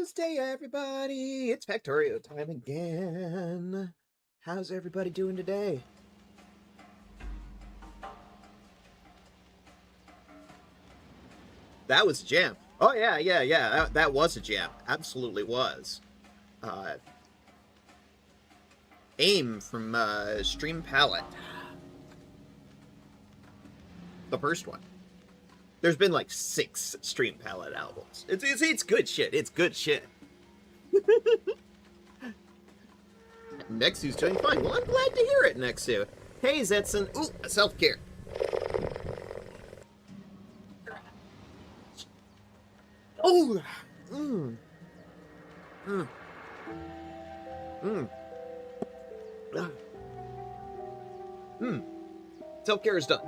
Tuesday, everybody. It's Factorio time again. How's everybody doing today? That was a jam. Oh, yeah. That was a jam. Absolutely was. AIM from Stream Palette. The first one. There's been like 6 Stream Palette albums. It's good shit. It's good shit. Nexu's doing fine. Well, I'm glad to hear it, Nexu. Hey, Zetson. Ooh, self-care. Oh! Self-care is done.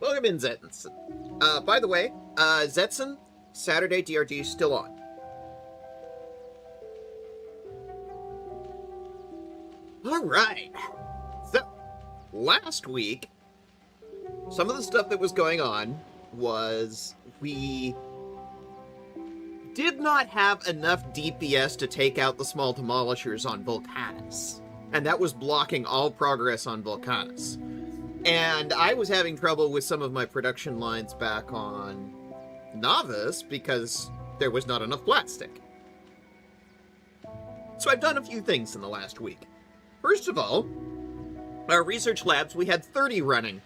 Welcome in, Zetson. By the way, Zetson, Saturday DRG is still on. Alright. So, last week, some of the stuff that was going on was we did not have enough DPS to take out the small demolishers on Volcanus. And that was blocking all progress on Volcanus. And I was having trouble with some of my production lines back on Novice because there was not enough plastic. So I've done a few things in the last week. First of all, our research labs, we had 30 running.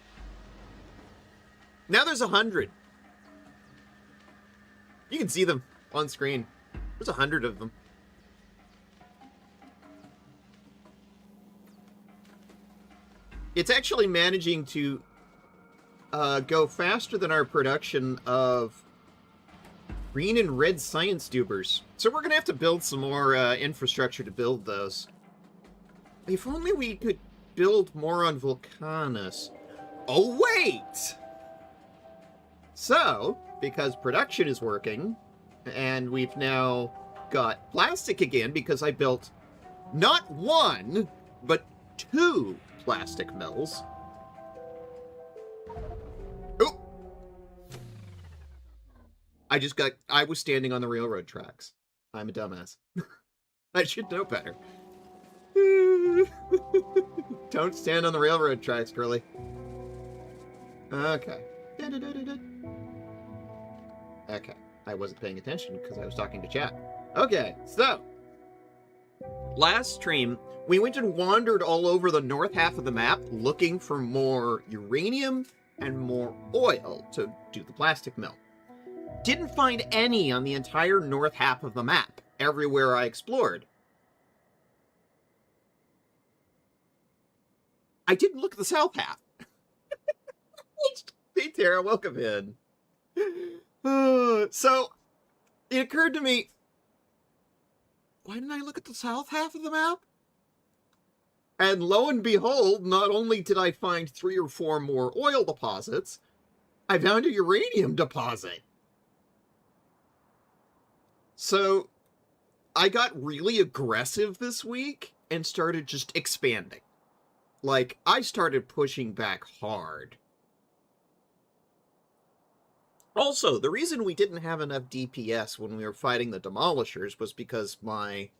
Now there's 100. You can see them on screen. There's 100 of them. It's actually managing to go faster than our production of green and red science dubers. So we're going to have to build some more infrastructure to build those. If only we could build more on Volcanus. Oh, wait! So, because production is working, and we've now got plastic again, because I built not 1, but 2 plastic mills. Oh! I was standing on the railroad tracks. I'm a dumbass. I should know better. Don't stand on the railroad tracks, girly. Okay. Okay. I wasn't paying attention because I was talking to chat. Okay, so last stream, we went and wandered all over the north half of the map looking for more uranium and more oil to do the plastic mill. Didn't find any on the entire north half of the map, everywhere I explored. I didn't look at the south half. Hey, Tara, welcome in. So, it occurred to me, why didn't I look at the south half of the map? And lo and behold, not only did I find 3 or 4 more oil deposits, I found a uranium deposit. So, I got really aggressive this week and started just expanding. Like, I started pushing back hard. Also, the reason we didn't have enough DPS when we were fighting the demolishers was because my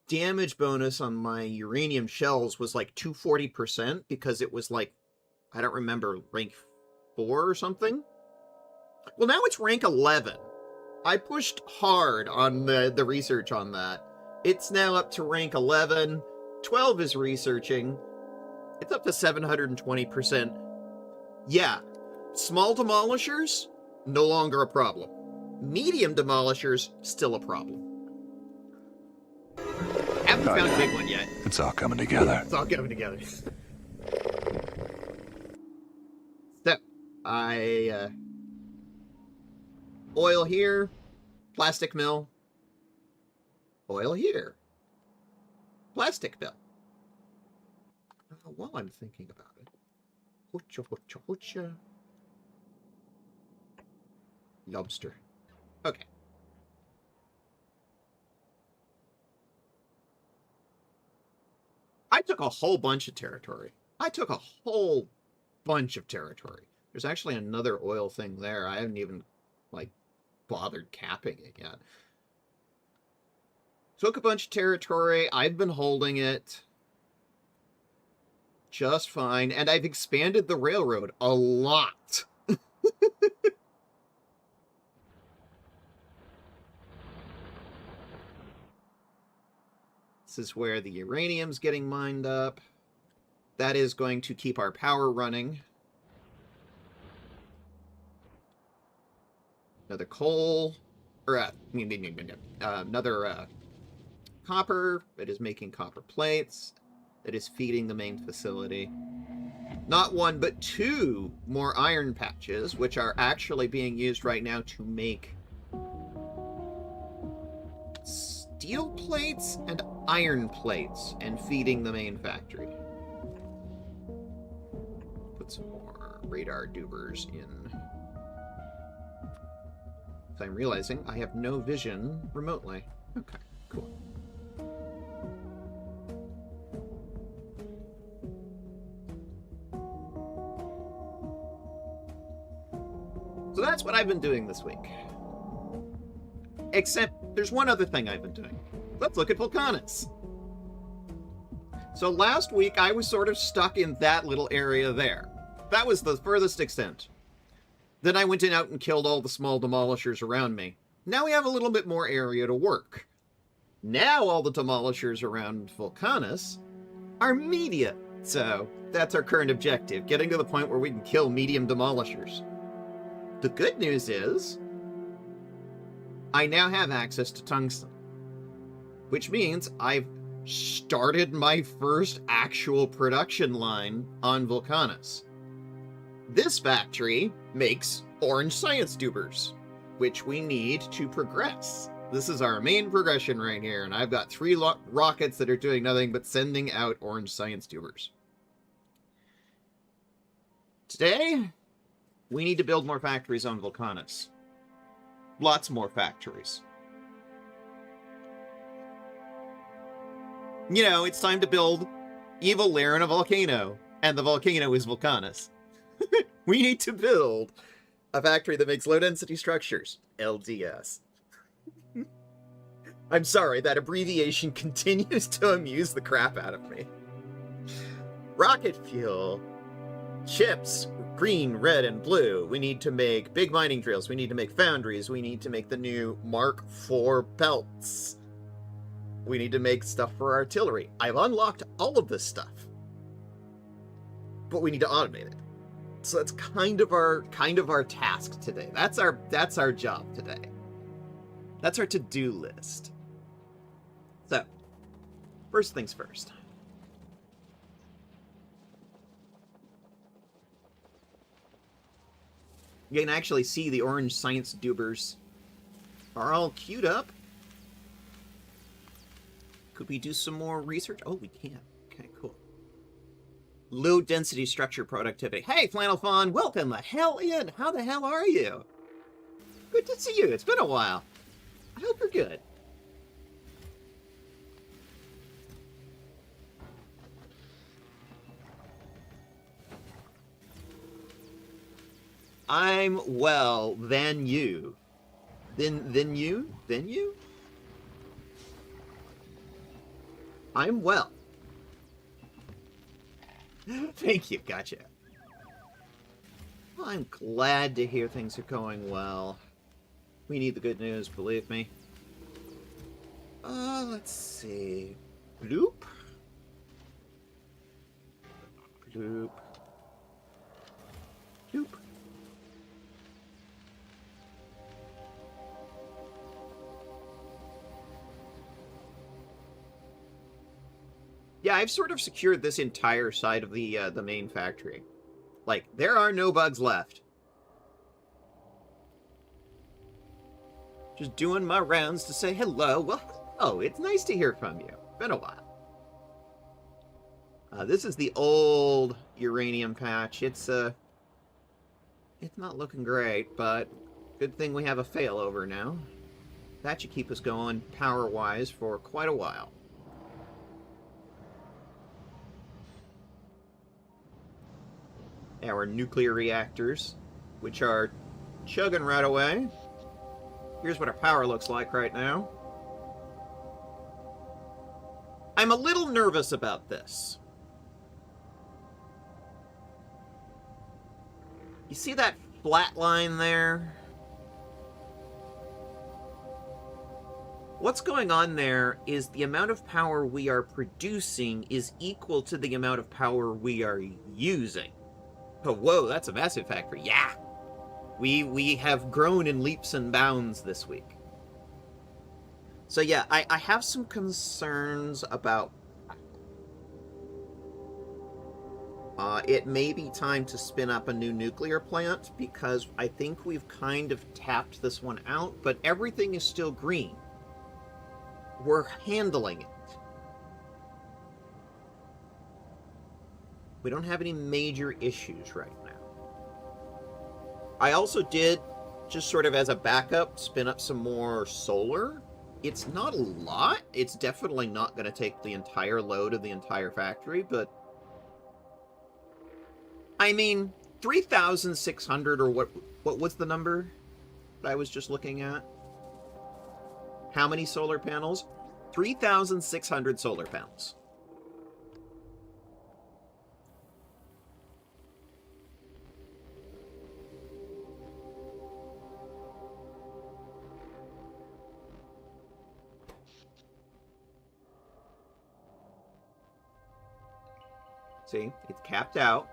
damage bonus on my uranium shells was like 240% because it was like, I don't remember, rank 4 or something? Well, now it's rank 11. I pushed hard on the research on that. It's now up to rank 11. 12 is researching. It's up to 720%. Yeah, small demolishers, no longer a problem. Medium demolishers, still a problem. Haven't found a big one yet. It's all coming together. It's all coming together. So, oil here, plastic mill, oil here, plastic mill. While I'm thinking about it, hoocha. Lobster. Okay. I took a whole bunch of territory. There's actually another oil thing there. I haven't even, like, bothered capping it yet. Took a bunch of territory. I've been holding it just fine, and I've expanded the railroad a lot. This is where the uranium's getting mined up. That is going to keep our power running. Another coal, or another copper that is making copper plates, that is feeding the main facility. Not one, but two more iron patches, which are actually being used right now to make steel plates and iron plates, and feeding the main factory. Put some more radar dubers in. So I'm realizing I have no vision remotely. Okay, cool. So that's what I've been doing this week. Except there's one other thing I've been doing. Let's look at Volcanus. So last week I was sort of stuck in that little area there. That was the furthest extent. Then I went out and killed all the small demolishers around me. Now we have a little bit more area to work. Now all the demolishers around Volcanus are media. So that's our current objective, getting to the point where we can kill medium demolishers. The good news is I now have access to tungsten, which means I've started my first actual production line on Volcanus. This factory makes orange science tubers, which we need to progress. This is our main progression right here, and I've got 3 rockets that are doing nothing but sending out orange science tubers. Today, we need to build more factories on Volcanus. Lots more factories. You know, it's time to build evil Lair in a volcano, and the volcano is Volcanus. We need to build a factory that makes low-density structures. LDS. I'm sorry, that abbreviation continues to amuse the crap out of me. Rocket fuel. Chips. Green, red, and blue. We need to make big mining drills. We need to make foundries. We need to make the new Mark IV belts. We need to make stuff for artillery. I've unlocked all of this stuff. But we need to automate it. So that's kind of our task today. That's our job today. That's our to-do list. So, first things first. You can actually see the orange science dubers are all queued up. Could we do some more research? Oh, we can. Okay, cool. Low density structure productivity. Hey, Flannel Fawn, welcome the hell in. How the hell are you? Good to see you. It's been a while. I hope you're good. I'm well, than you. Then you? Then you? I'm well. Thank you, gotcha. Well, I'm glad to hear things are going well. We need the good news, believe me. Let's see. Bloop. Bloop. Bloop. Yeah, I've sort of secured this entire side of the main factory. Like, there are no bugs left. Just doing my rounds to say hello. Well, oh, it's nice to hear from you. Been a while. This is the old uranium patch. It's not looking great, but good thing we have a failover now. That should keep us going power-wise for quite a while. Our nuclear reactors, which are chugging right away. Here's what our power looks like right now. I'm a little nervous about this. You see that flat line there? What's going on there is the amount of power we are producing is equal to the amount of power we are using. Oh, whoa, that's a massive factory. Yeah! We have grown in leaps and bounds this week. So yeah, I have some concerns about... it may be time to spin up a new nuclear plant, because I think we've kind of tapped this one out, but everything is still green. We're handling it. We don't have any major issues right now. I also did, just sort of as a backup, spin up some more solar. It's not a lot. It's definitely not going to take the entire load of the entire factory, but... I mean, 3,600 or what was the number that I was just looking at? How many solar panels? 3,600 solar panels. See, it's capped out.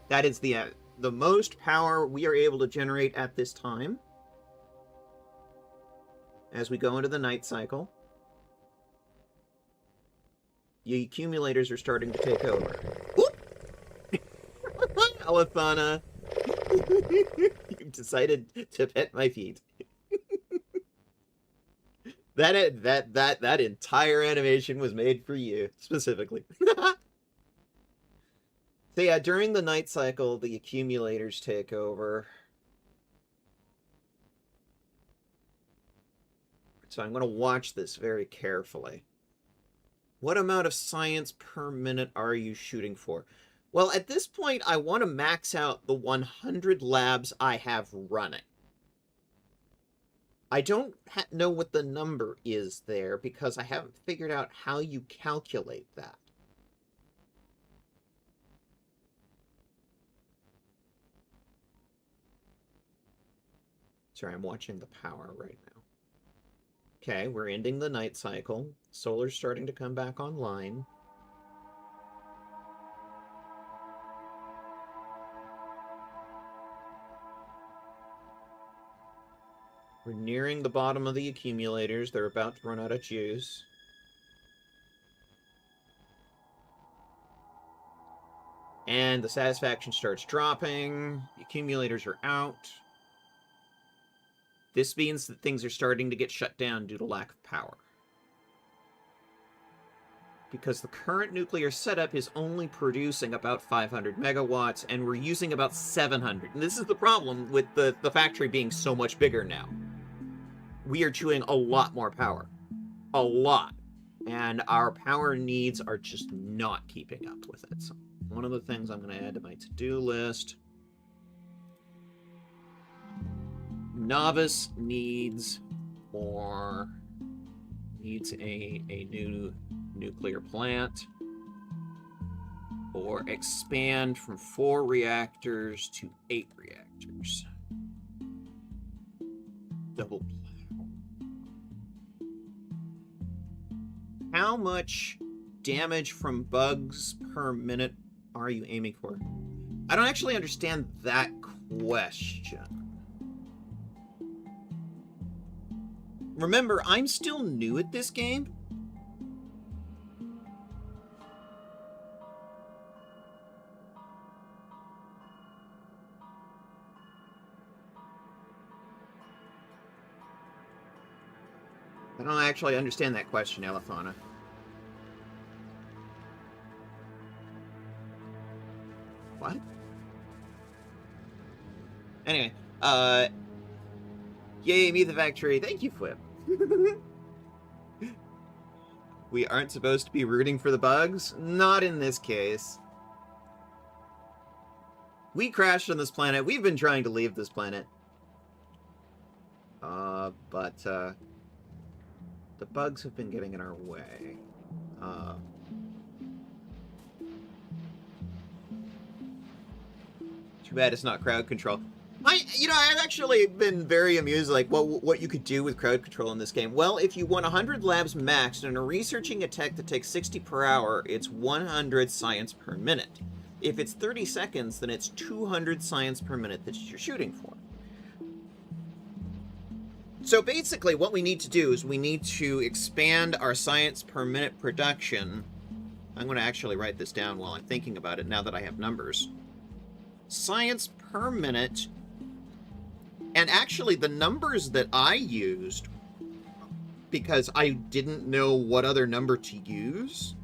That is the most power we are able to generate at this time. As we go into the night cycle, the accumulators are starting to take over. Vsona, you've decided to pet my feet. That entire animation was made for you specifically. So yeah, during the night cycle, the accumulators take over. So I'm going to watch this very carefully. What amount of science per minute are you shooting for? Well, at this point, I want to max out the 100 labs I have running. I don't know what the number is there because I haven't figured out how you calculate that. Sorry, I'm watching the power right now. Okay, we're ending the night cycle. Solar's starting to come back online. We're nearing the bottom of the accumulators. They're about to run out of juice. And the satisfaction starts dropping. The accumulators are out. This means that things are starting to get shut down due to lack of power. Because the current nuclear setup is only producing about 500 megawatts, and we're using about 700. And this is the problem with the factory being so much bigger now. We are chewing a lot more power. A lot. And our power needs are just not keeping up with it. So one of the things I'm going to add to my to-do list... Novice needs more... needs a new nuclear plant. Or expand from 4 reactors to 8 reactors. Double plow. How much damage from bugs per minute are you aiming for? I don't actually understand that question. Remember, I'm still new at this game. I don't actually understand that question, Vsona. What? Anyway, yay, MithaVT. Thank you, Flip. We aren't supposed to be rooting for the bugs? Not in this case. We crashed on this planet. We've been trying to leave this planet. But the bugs have been getting in our way. Too bad it's not crowd control. I've actually been very amused, like, what you could do with crowd control in this game. Well, if you want 100 labs maxed and are researching a tech that takes 60 per hour, it's 100 science per minute. If it's 30 seconds, then it's 200 science per minute that you're shooting for. So basically, what we need to do is we need to expand our science per minute production. I'm going to actually write this down while I'm thinking about it now that I have numbers. Science per minute. And actually, the numbers that I used, because I didn't know what other number to use,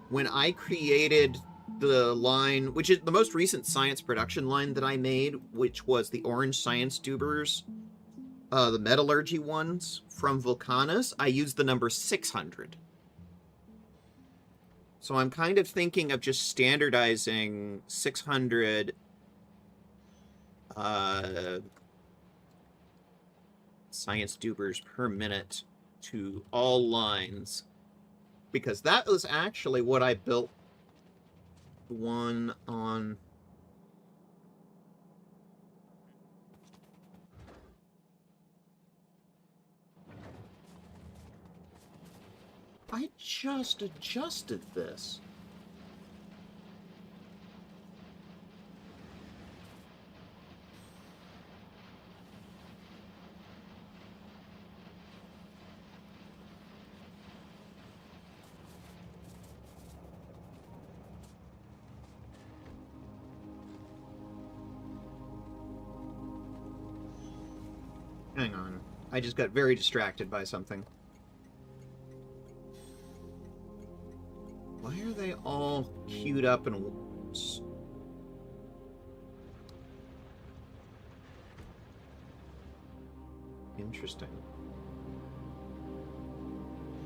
when I created the line, which is the most recent science production line that I made, which was the orange science tubers, the metallurgy ones from Volcanus, I used the number 600. So I'm kind of thinking of just standardizing 600 science dubers per minute to all lines, because that was actually what I built one on. I just adjusted this. Hang on. I just got very distracted by something. Why are they all queued up and... Interesting.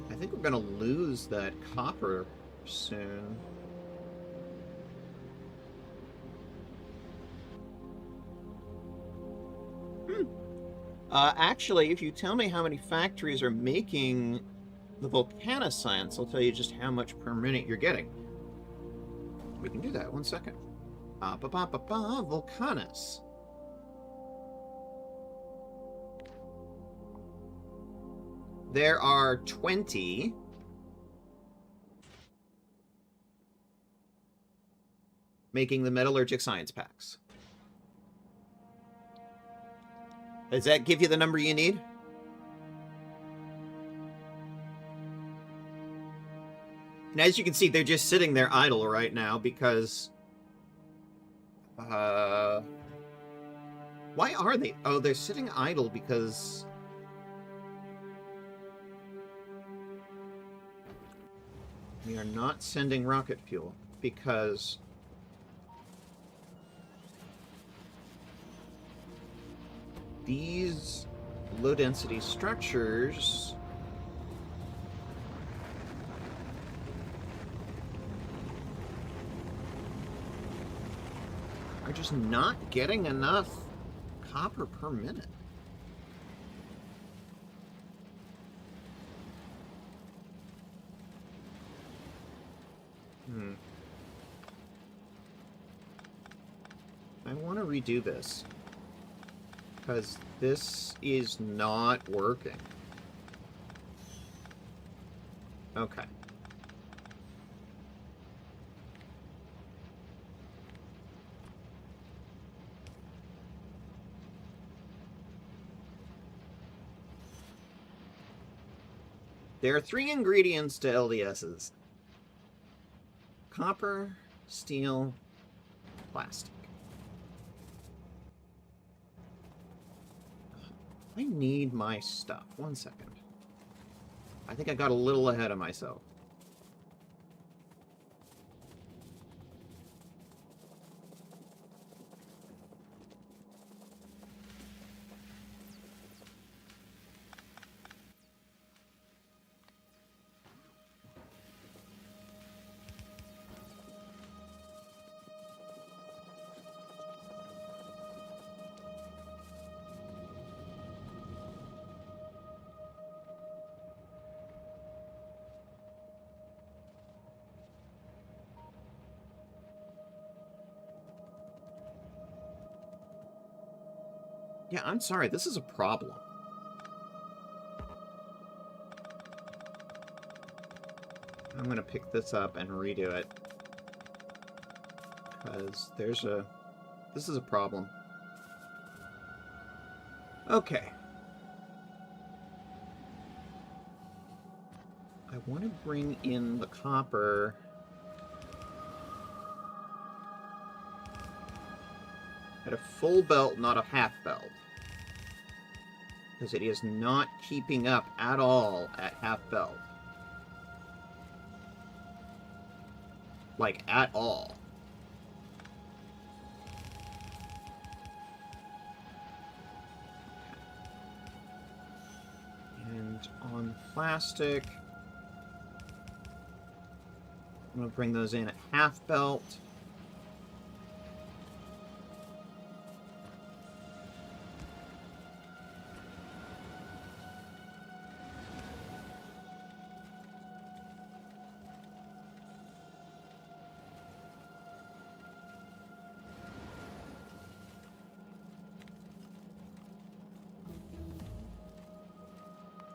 I think we're gonna lose that copper soon. Actually, if you tell me how many factories are making the Volcano science, I'll tell you just how much per minute you're getting. We can do that. 1 second. Volcanus. There are 20. Making the metallurgic science packs. Does that give you the number you need? And as you can see, they're just sitting there idle right now because... Why are they? Oh, they're sitting idle because... we are not sending rocket fuel because... these low-density structures are just not getting enough copper per minute. I want to redo this, because this is not working. Okay. There are 3 ingredients to LDSs. Copper, steel, plastic. I need my stuff. 1 second. I think I got a little ahead of myself. Yeah, I'm sorry, this is a problem. I'm gonna pick this up and redo it. Because this is a problem. Okay. I want to bring in the copper. At a full belt, not a half belt. Because it is not keeping up at all at half belt. Like, at all. And on plastic, I'm going to bring those in at half belt.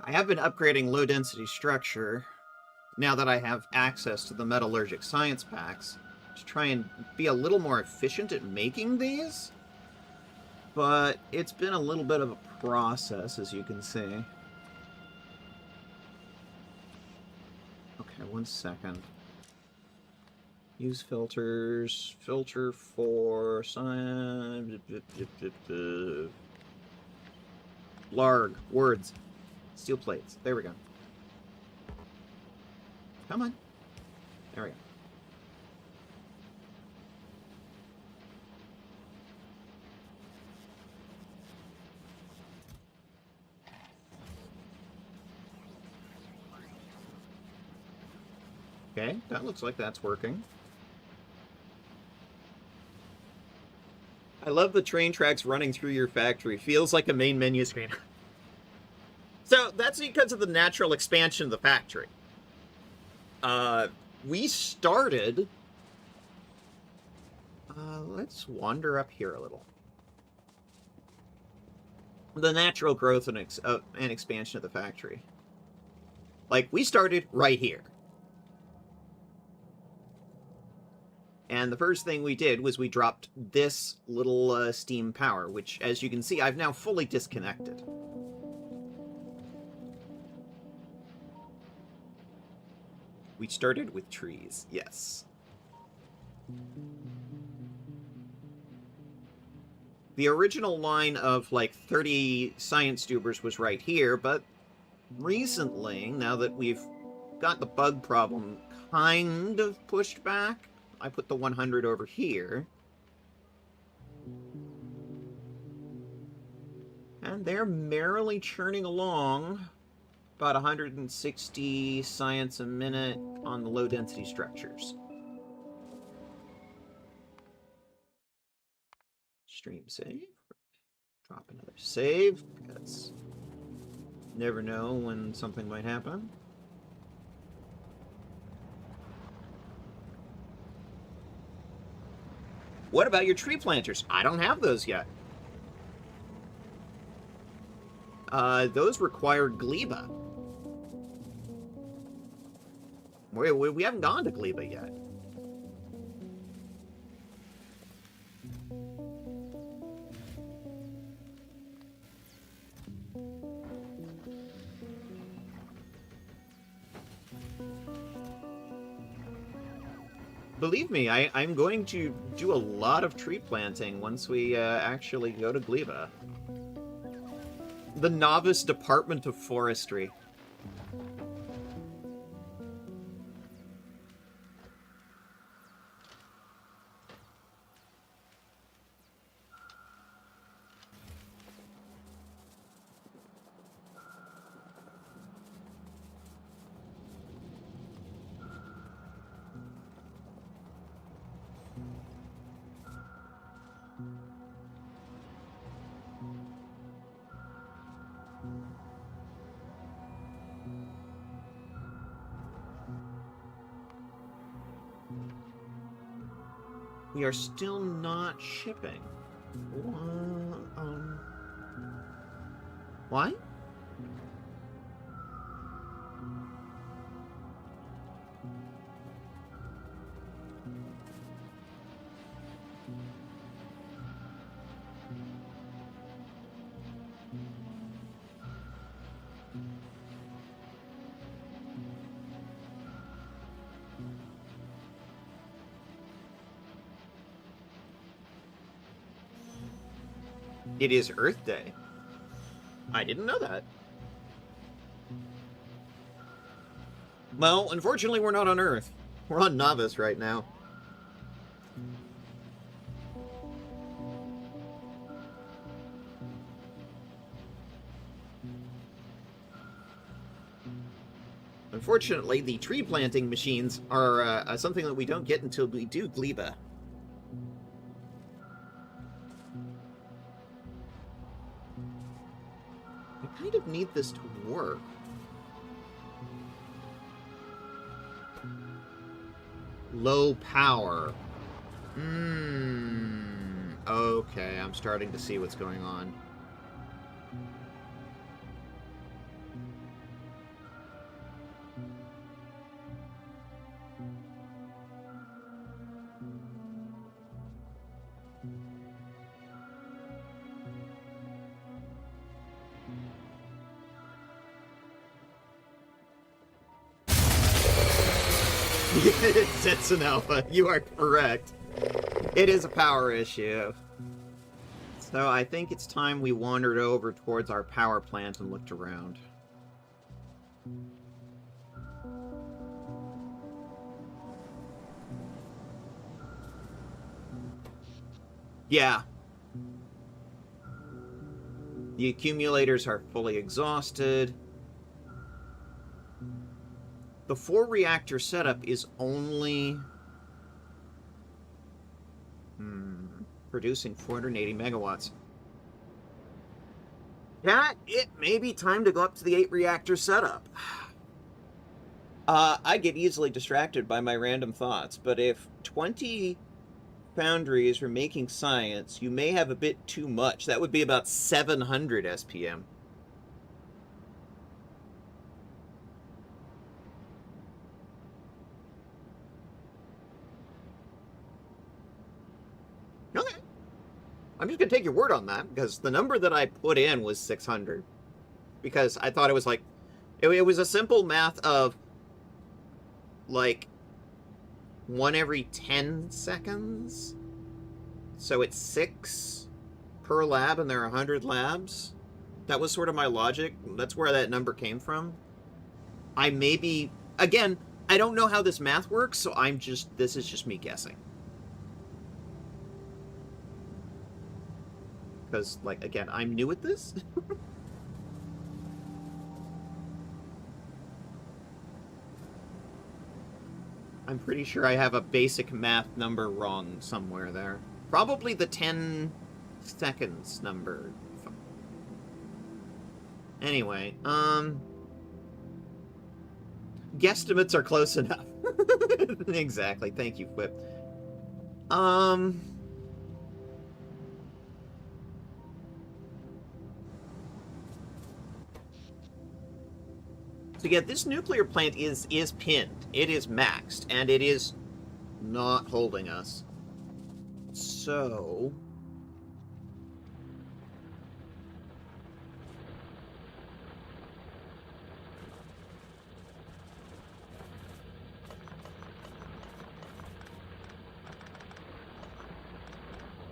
I have been upgrading low-density structure, now that I have access to the metallurgic science packs, to try and be a little more efficient at making these. But it's been a little bit of a process, as you can see. Okay, 1 second. Use filters. Filter for sign. Larg. Words. Steel plates. There we go. Come on. There we go. Okay, that looks like that's working. I love the train tracks running through your factory. Feels like a main menu screen. So that's because of the natural expansion of the factory. We started... let's wander up here a little. The natural growth and expansion of the factory. Like, we started right here. And the first thing we did was we dropped this little steam power, which, as you can see, I've now fully disconnected. We started with trees, yes. The original line of, like, 30 science tubers was right here, but recently, now that we've got the bug problem kind of pushed back, I put the 100 over here. And they're merrily churning along. About 160 science a minute on the low-density structures. Stream save. Drop another save, because never know when something might happen. What about your tree planters? I don't have those yet. Those require gleba. We haven't gone to gleba yet. Believe me, I'm going to do a lot of tree planting once we actually go to gleba. The Novice Department of Forestry. We are still not shipping. Why? It is Earth Day. I didn't know that. Well, unfortunately, we're not on Earth. We're on Novice right now. Unfortunately, the tree planting machines are something that we don't get until we do Gleba. I kind of need this to work. Low power. Okay, I'm starting to see what's going on. It's an alpha. You are correct. It is a power issue. So I think it's time we wandered over towards our power plant and looked around. Yeah. The accumulators are fully exhausted. The 4-reactor setup is only producing 480 megawatts. Yeah, it may be time to go up to the 8-reactor setup. I get easily distracted by my random thoughts, but if 20 foundries are making science, you may have a bit too much. That would be about 700 SPM. Okay. I'm just going to take your word on that, because the number that I put in was 600. Because I thought it was like... It was a simple math of... like... 1 every 10 seconds? So it's 6 per lab, and there are 100 labs? That was sort of my logic. That's where that number came from. I may be... Again, I don't know how this math works, so I'm just... This is just me guessing. Because, like, again, I'm new at this. I'm pretty sure I have a basic math number wrong somewhere there. Probably the 10 seconds number. Anyway, guesstimates are close enough. Exactly. Thank you, Whip. So yeah, this nuclear plant is pinned. It is maxed, and it is not holding us. So...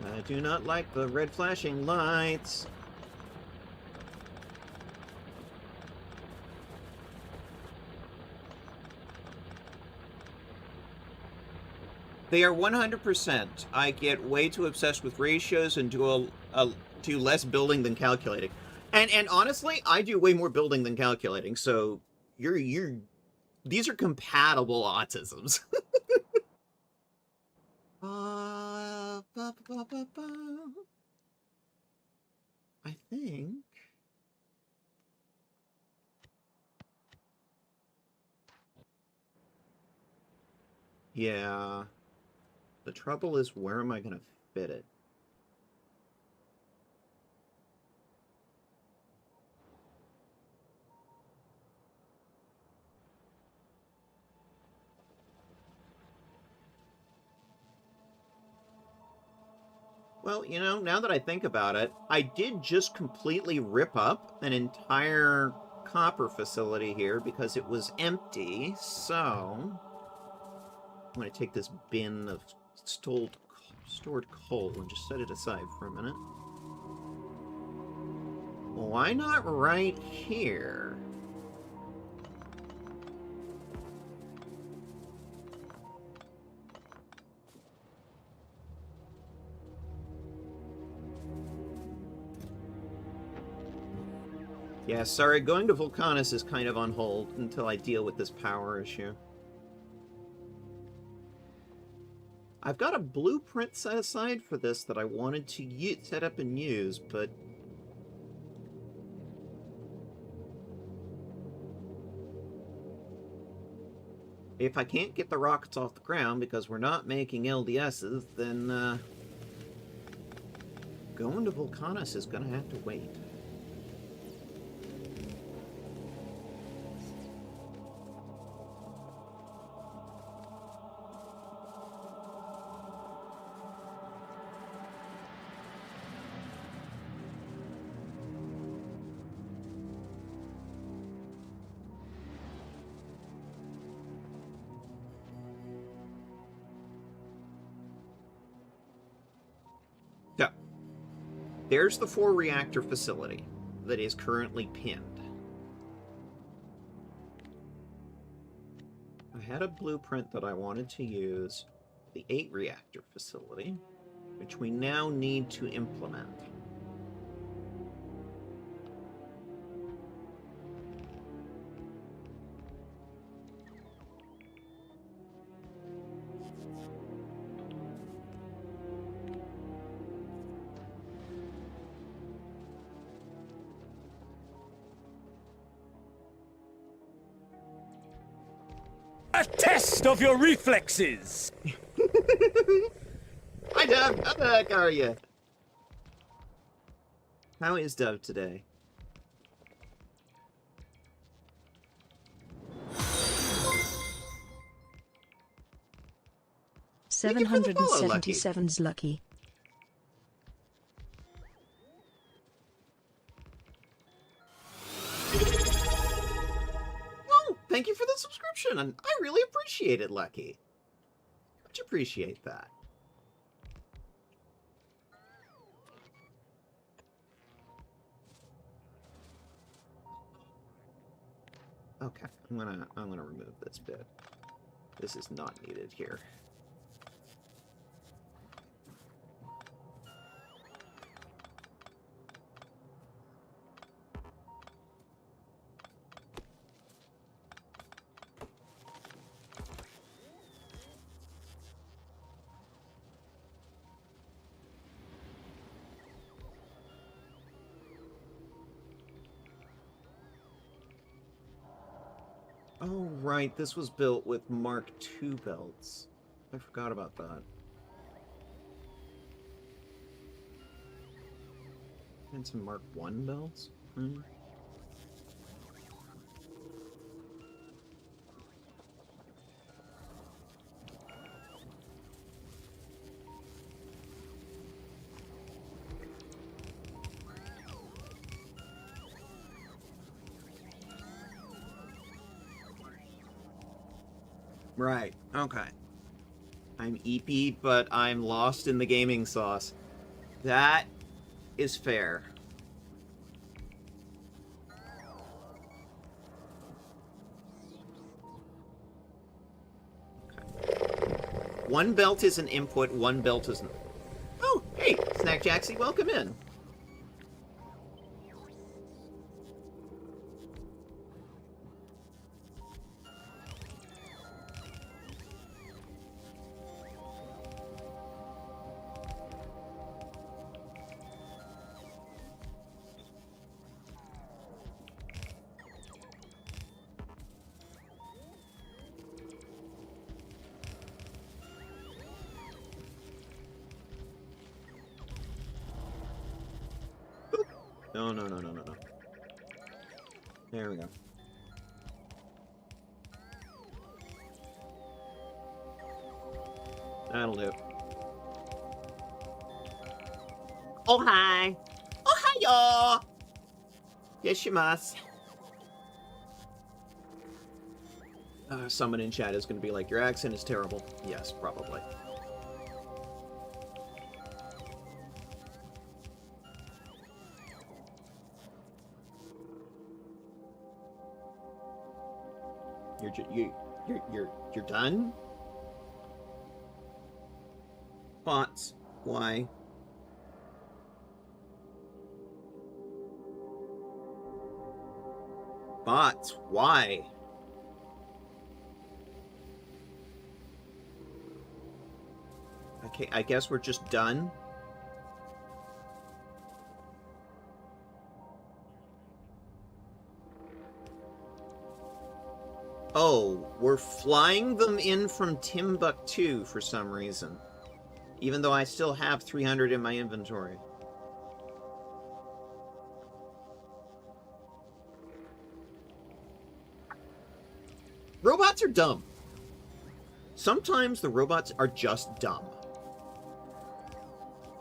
I do not like the red flashing lights. They are 100%. I get way too obsessed with ratios and do less building than calculating. And honestly, I do way more building than calculating. So these are compatible autisms. I think. Yeah. The trouble is, where am I going to fit it? Well, you know, now that I think about it, I did just completely rip up an entire copper facility here because it was empty, so I'm going to take this bin of stored coal and just set it aside for a minute. Why not right here? Yeah, sorry, going to Volcanus is kind of on hold until I deal with this power issue. I've got a blueprint set aside for this that I wanted to set up and use, but... if I can't get the rockets off the ground because we're not making LDSs, then, going to Volcanus is gonna have to wait. So, there's the 4-reactor facility that is currently pinned. I had a blueprint that I wanted to use, the 8-reactor facility, which we now need to implement. A test of your reflexes! Hi, Dove! How the heck are you? How is Dove today? Seven hundred and 777's lucky. Oh, thank you for the subscription, and I really appreciate it, Lucky. Much appreciate that. Okay, I'm gonna remove this bit. This is not needed here. Oh, right, this was built with Mark II belts. I forgot about that. And some Mark I belts? Hmm. Right, okay. I'm eepy, but I'm lost in the gaming sauce. That is fair. Okay. One belt is an input, one belt is an... Oh, hey, Snack Jaxie, welcome in. No, no, no, no, no, no. There we go. That'll do. Oh, hi. Oh, hi, y'all. Yes, you must. Someone in chat is going to be like, your accent is terrible. Yes, probably. You're done? Bots. Why? Bots. Why? Okay, I guess we're just done. Oh, we're flying them in from Timbuktu for some reason. Even though I still have 300 in my inventory. Robots are dumb. Sometimes the robots are just dumb.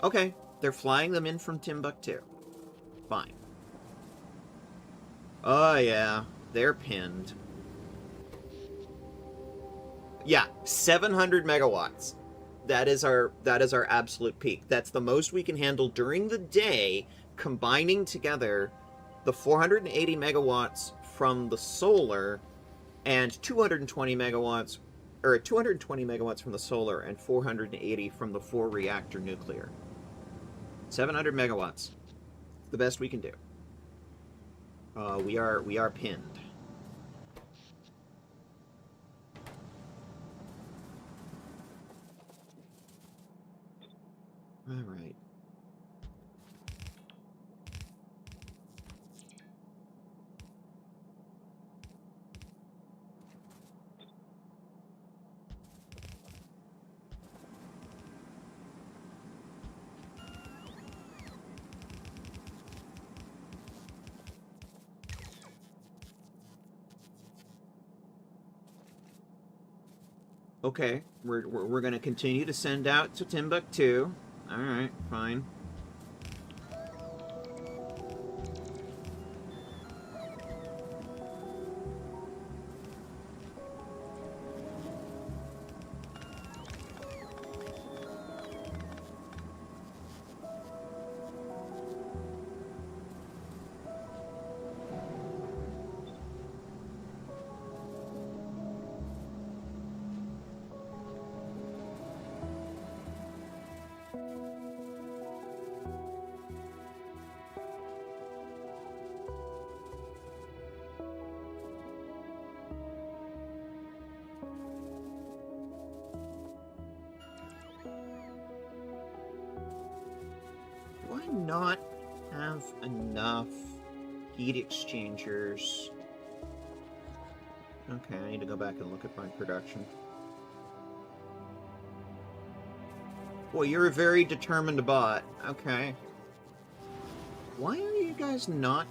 Okay, they're flying them in from Timbuktu. Fine. Oh yeah, they're pinned. Yeah, 700 megawatts. That is our absolute peak. That's the most we can handle during the day, combining together the 480 megawatts from the solar and 220 megawatts, or 220 megawatts from the solar and 480 from the 4-reactor nuclear. 700 megawatts. The best we can do. We are pinned. All right. Okay, we're gonna continue to send out to Timbuktu. All right, fine. Do I not have enough heat exchangers? Okay, I need to go back and look at my production. Boy, you're a very determined bot. Okay. Why are you guys not...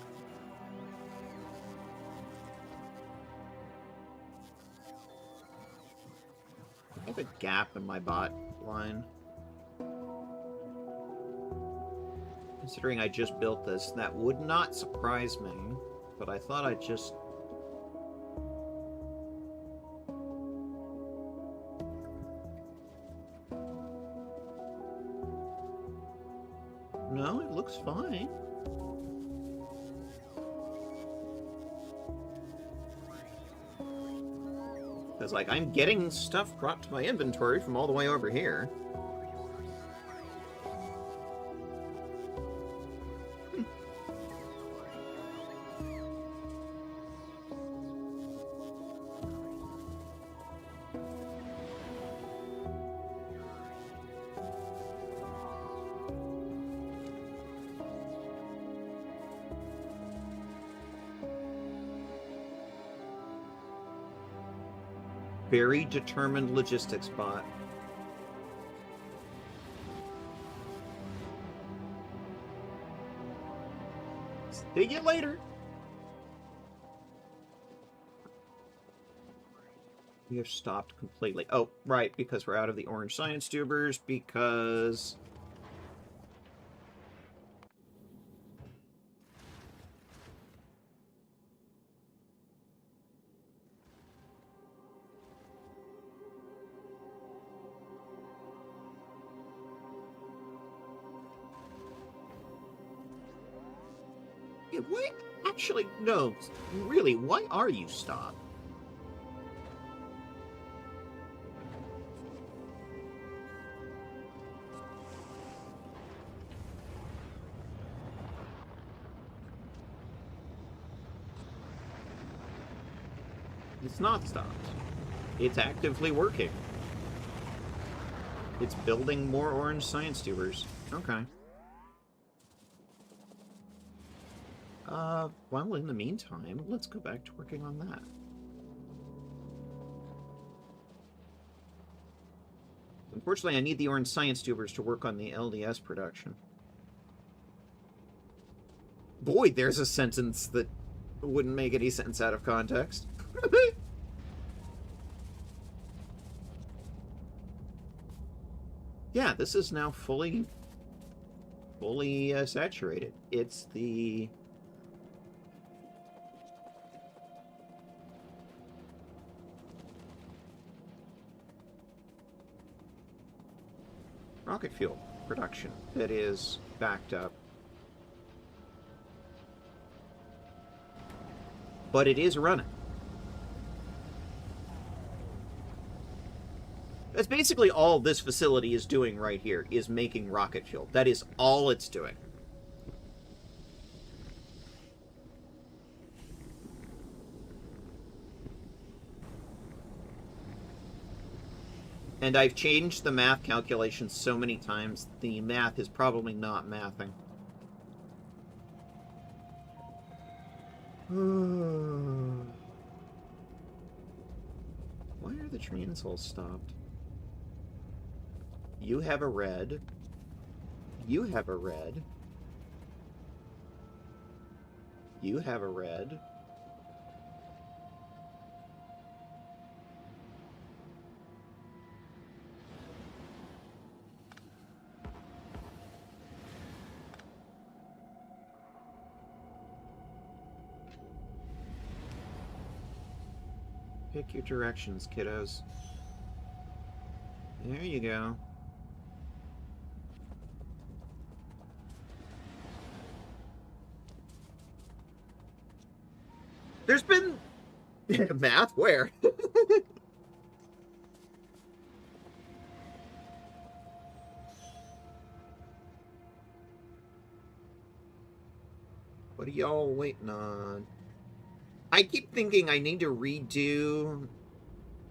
I have a gap in my bot line. Considering I just built this, that would not surprise me, but I thought I'd just... No, it looks fine. Because, like, I'm getting stuff brought to my inventory from all the way over here. Very determined logistics bot. See you later. We have stopped completely. Oh, right, because we're out of the orange science tubers, because... Why? Actually, no. Really, why are you stopped? It's not stopped. It's actively working. It's building more orange science tubers. Okay. Well, in the meantime, let's go back to working on that. Unfortunately, I need the orange science tubers to work on the LDS production. Boy, there's a sentence that wouldn't make any sense out of context. Yeah, this is now fully saturated. It's the... rocket fuel production that is backed up. But it is running. That's basically all this facility is doing right here, is making rocket fuel. That is all it's doing. And I've changed the math calculations so many times, the math is probably not mathing. Why are the trains all stopped? You have a red. You have a red. You have a red. Pick your directions, kiddos. There you go. There's been... math? Where? What are y'all waiting on? I keep thinking I need to redo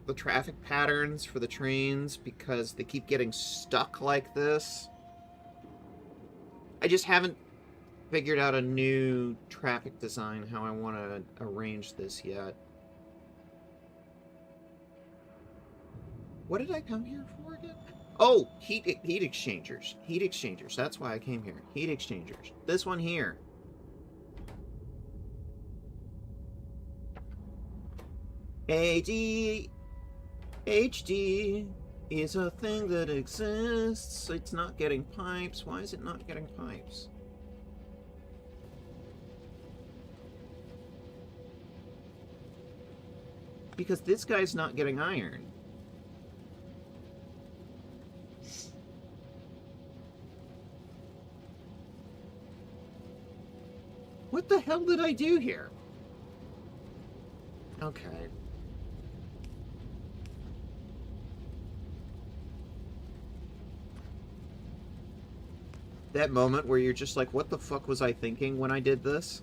the traffic patterns for the trains because they keep getting stuck like this. I just haven't figured out a new traffic design, how I want to arrange this yet. What did I come here for again? Oh, heat exchangers. Heat exchangers. That's why I came here. Heat exchangers. This one here. ADHD is a thing that exists. It's not getting pipes. Why is it not getting pipes? Because this guy's not getting iron. What the hell did I do here? Okay. That moment where you're just like, what the fuck was I thinking when I did this?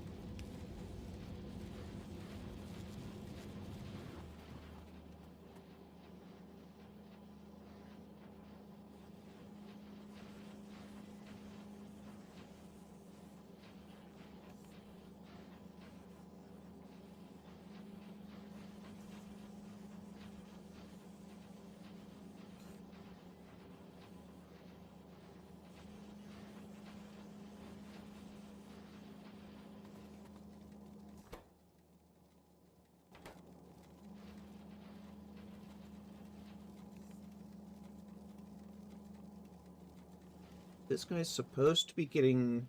This guy's supposed to be getting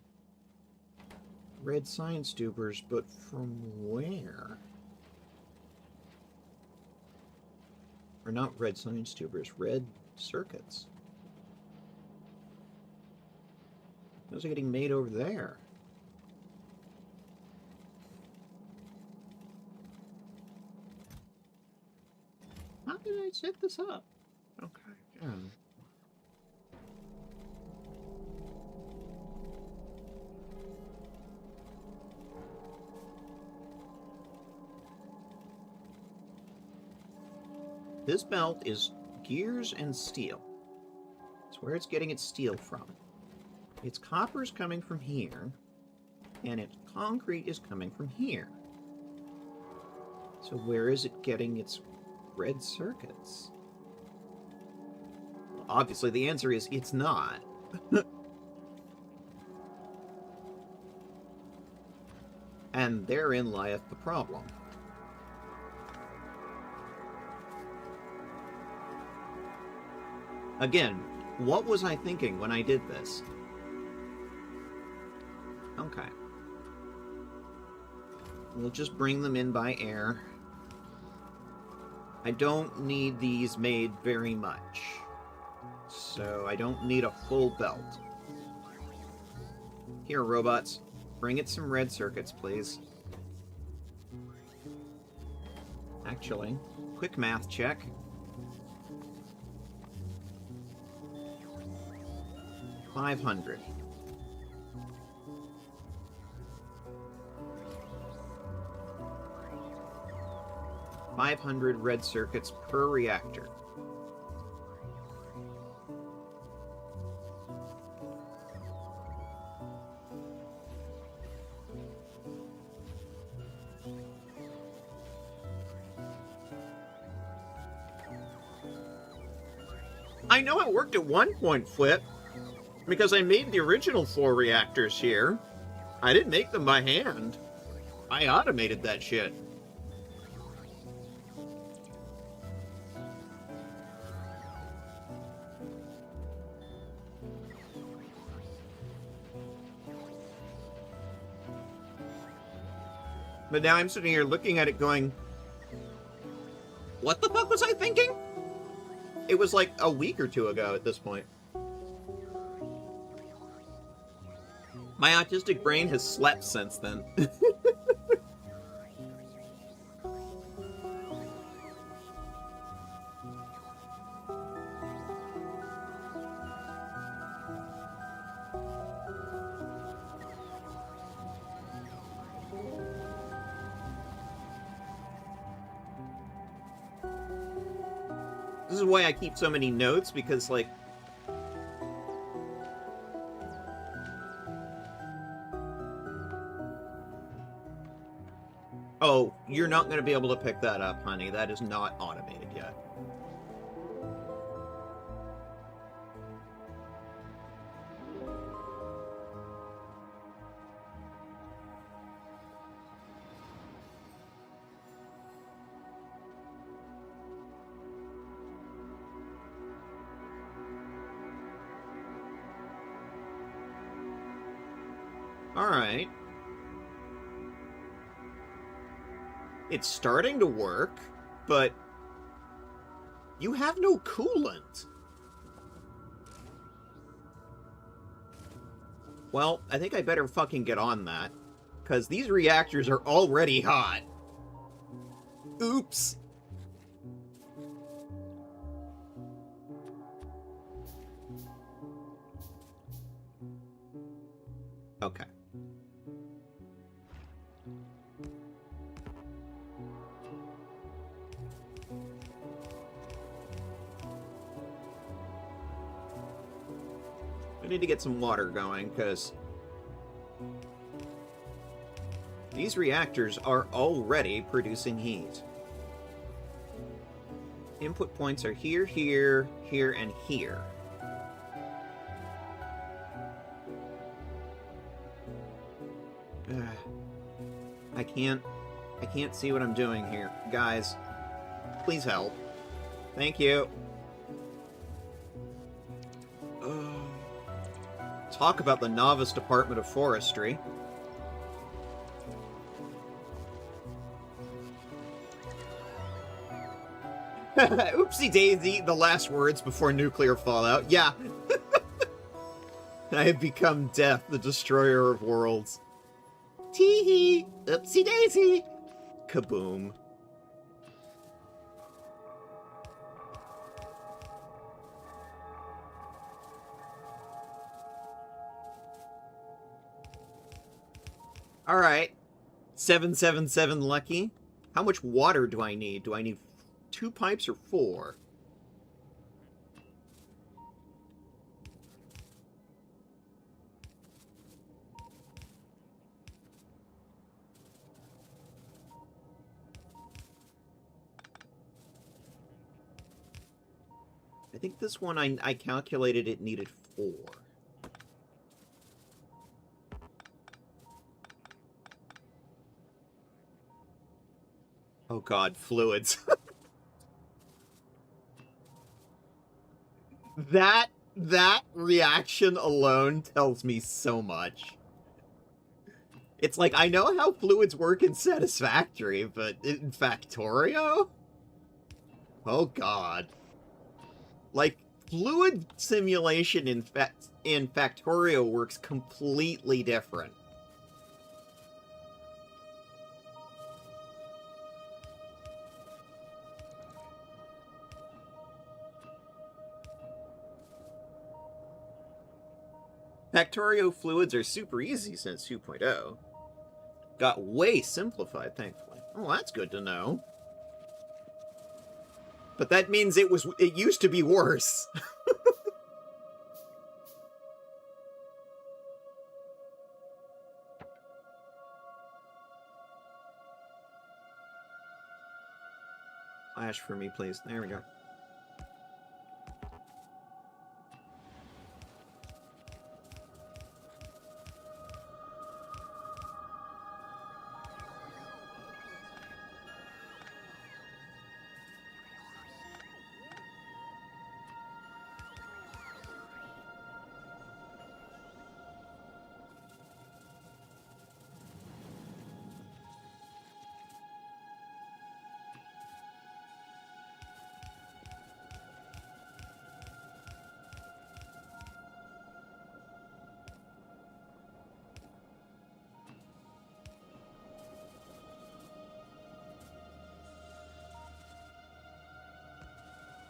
red science tubers, but from where? Or not red science tubers, red circuits. Those are getting made over there. How did I set this up? Okay, yeah. This belt is gears and steel. That's where it's getting its steel from. Its copper is coming from here, and its concrete is coming from here. So where is it getting its red circuits? Well, obviously the answer is it's not. And therein lieth the problem. Again, what was I thinking when I did this? Okay. We'll just bring them in by air. I don't need these made very much. So I don't need a full belt. Here, robots. Bring it some red circuits, please. Actually, quick math check. $500. $500 red circuits per reactor. I know it worked at one point, Flip, because I made the original 4 reactors here. I didn't make them by hand. I automated that shit. But now I'm sitting here looking at it going, what the fuck was I thinking? It was like a week or 2 ago at this point. My autistic brain has slept since then. This is why I keep so many notes, because, like, oh, you're not going to be able to pick that up, honey. That is not automated yet. Alright. It's starting to work, but you have no coolant. Well, I think I better fucking get on that, because these reactors are already hot. Oops. Okay. I need to get some water going, because these reactors are already producing heat. Input points are here, here, here, and here. I can't see what I'm doing here. Guys, please help. Thank you. Talk about the novice Department of Forestry. Oopsie daisy, the last words before nuclear fallout. Yeah. I have become death, the destroyer of worlds. Tee-hee! Oopsie daisy! Kaboom. Alright. 777 lucky. How much water do I need? Do I need 2 pipes or 4? I think this one I calculated it needed 4. Oh god, fluids. That reaction alone tells me so much. It's like, I know how fluids work in Satisfactory, but in Factorio? Oh god. Like, fluid simulation in Factorio works completely different. Factorio fluids are super easy since 2.0. Got way simplified, thankfully. Oh, that's good to know. But that means it used to be worse. Flash for me, please. There we go.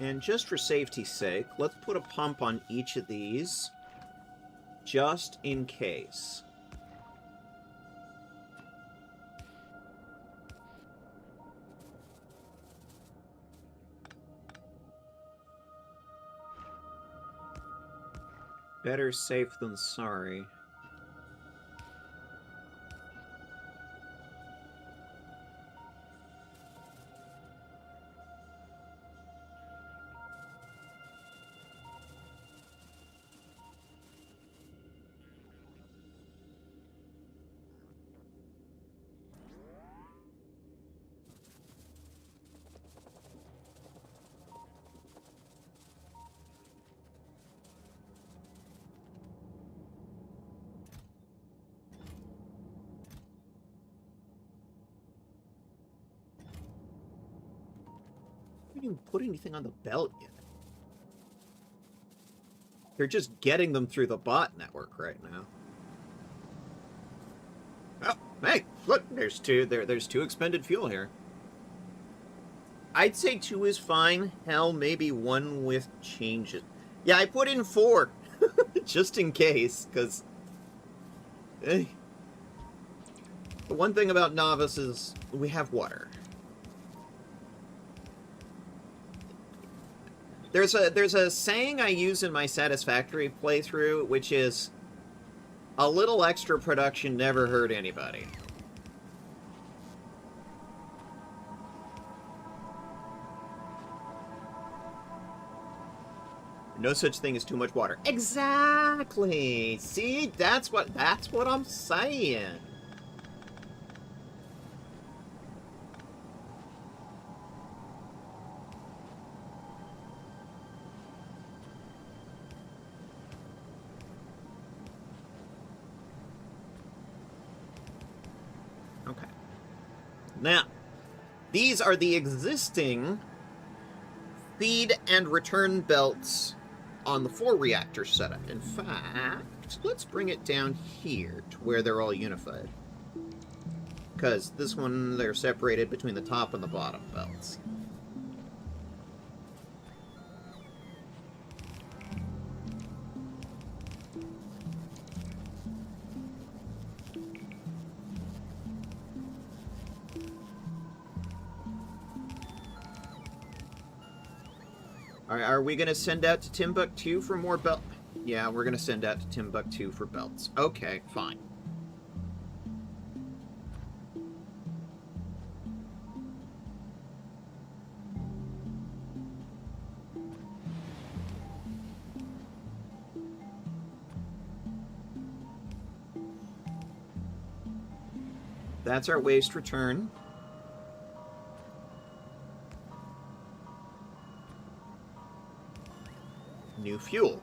And just for safety's sake, let's put a pump on each of these, just in case. Better safe than sorry. I didn't even put anything on the belt yet. They're just getting them through the bot network right now. Oh, hey, look, there's two expended fuel here. I'd say 2 is fine. Hell, maybe 1 with changes. Yeah, I put in 4. Just in case, because... The one thing about Novice is we have water. There's a saying I use in my Satisfactory playthrough, which is, a little extra production never hurt anybody. No such thing as too much water. Exactly! See? That's what I'm saying. Okay. Now, these are the existing feed and return belts on the 4 reactor setup. In fact, let's bring it down here to where they're all unified. Because this one, they're separated between the top and the bottom belts. Are we going to send out to Timbuktu for more belt? Yeah, we're going to send out to Timbuktu for belts. Okay, fine. That's our waste return. New fuel.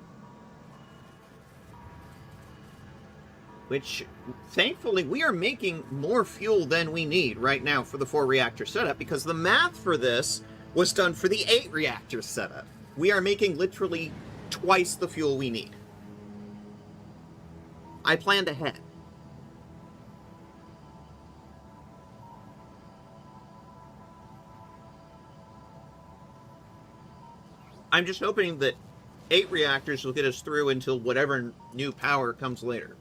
Which, thankfully, we are making more fuel than we need right now for the 4-reactor setup, because the math for this was done for the 8-reactor setup. We are making literally twice the fuel we need. I planned ahead. I'm just hoping that 8 reactors will get us through until whatever new power comes later.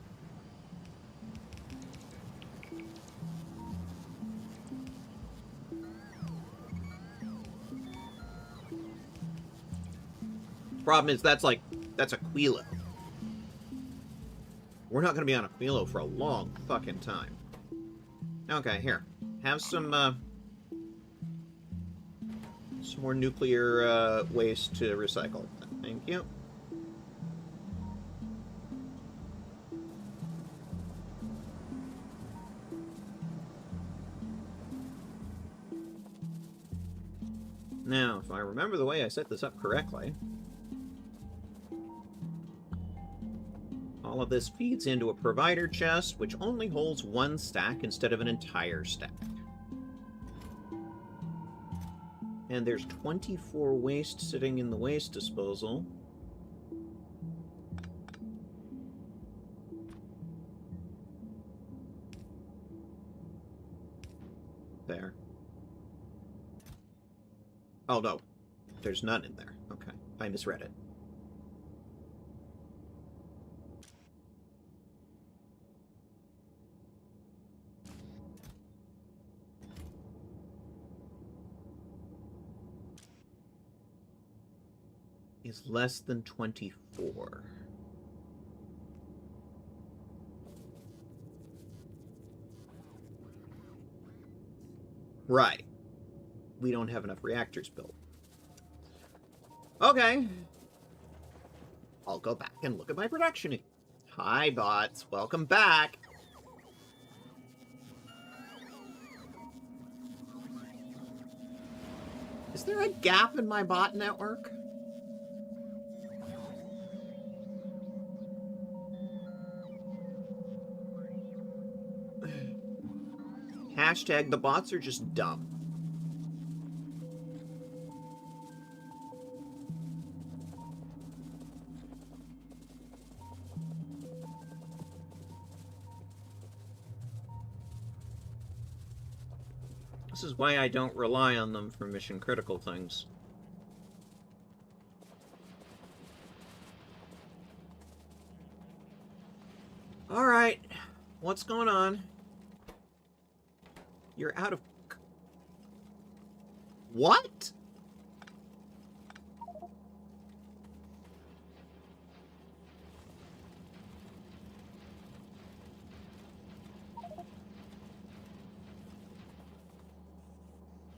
Problem is, that's Aquilo. We're not going to be on Aquilo for a long fucking time. Okay, here. Have some more nuclear waste to recycle. Thank you. Now, if I remember the way I set this up correctly, all of this feeds into a provider chest, which only holds 1 stack instead of an entire stack. And there's 24 waste sitting in the waste disposal. There. Oh, no. There's none in there. Okay. I misread it. Is less than 24. Right. We don't have enough reactors built. Okay. I'll go back and look at my production. Hi, bots. Welcome back. Is there a gap in my bot network? Hashtag the bots are just dumb. This is why I don't rely on them for mission critical things. Alright, what's going on? You're out of... What?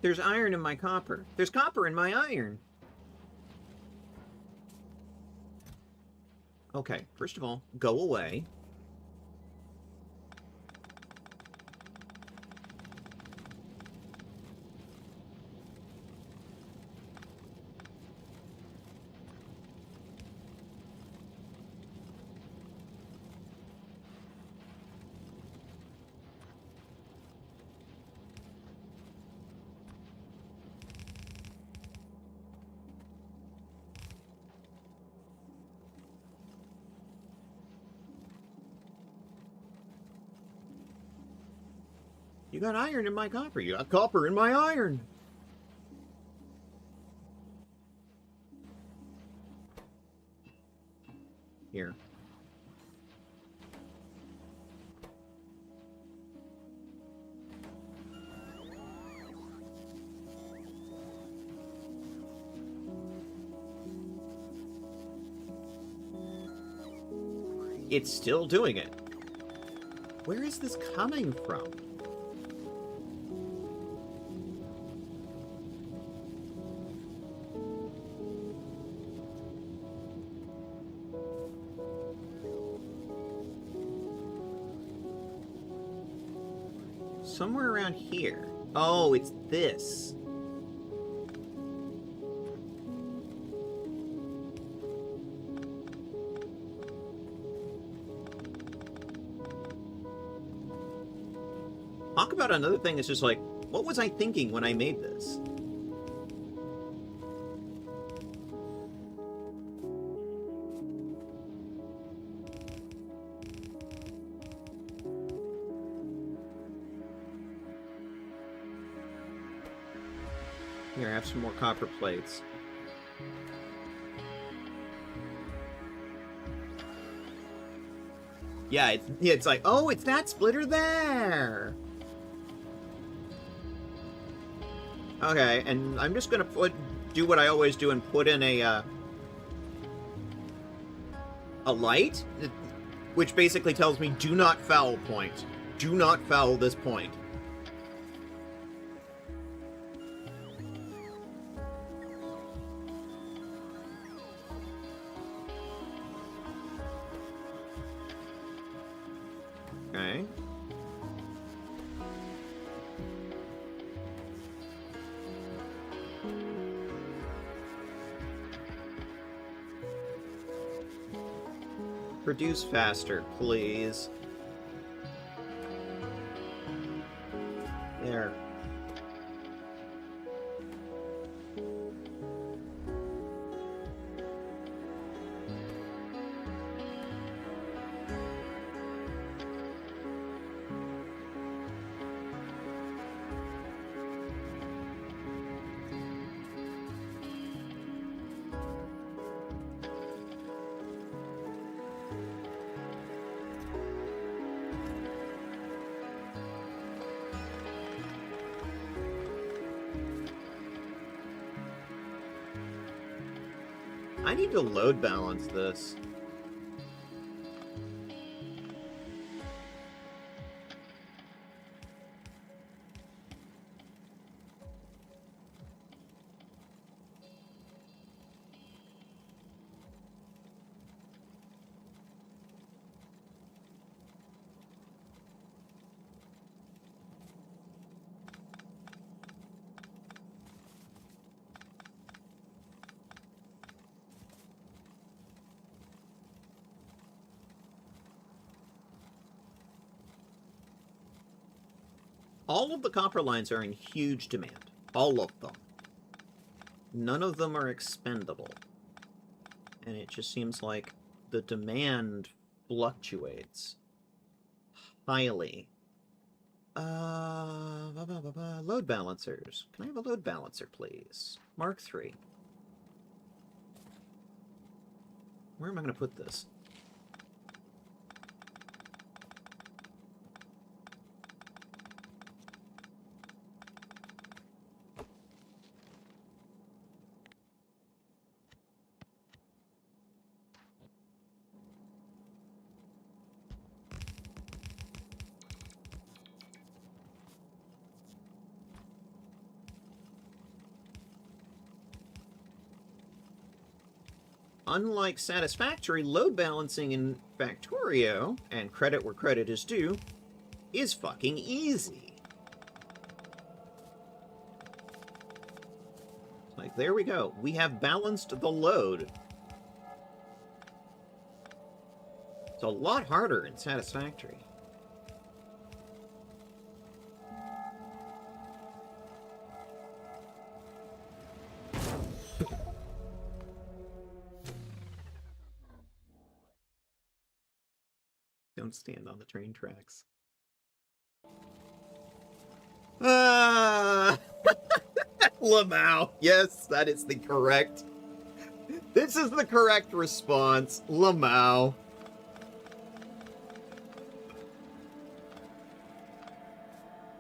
There's iron in my copper. There's copper in my iron. Okay, first of all, go away. You got iron in my copper. You got copper in my iron. Here. It's still doing it. Where is this coming from? Somewhere around here. Oh, it's this. Talk about another thing that's just like, what was I thinking when I made this? Here, I have some more copper plates. Yeah, it's like, oh, it's that splitter there! Okay, and I'm just gonna do what I always do and put in a light, which basically tells me, do not foul point. Do not foul this point. Okay. Produce faster, please. There. I need to load balance this. All of the copper lines are in huge demand. All of them. None of them are expendable. And it just seems like the demand fluctuates highly. Load balancers. Can I have a load balancer, please? Mark III. Where am I going to put this? Unlike satisfactory, load balancing in Factorio, and credit where credit is due, is fucking easy. Like, there we go. We have balanced the load. It's a lot harder in satisfactory. Don't stand on the train tracks. Lamau. Yes, that is the correct. This is the correct response. Lamau.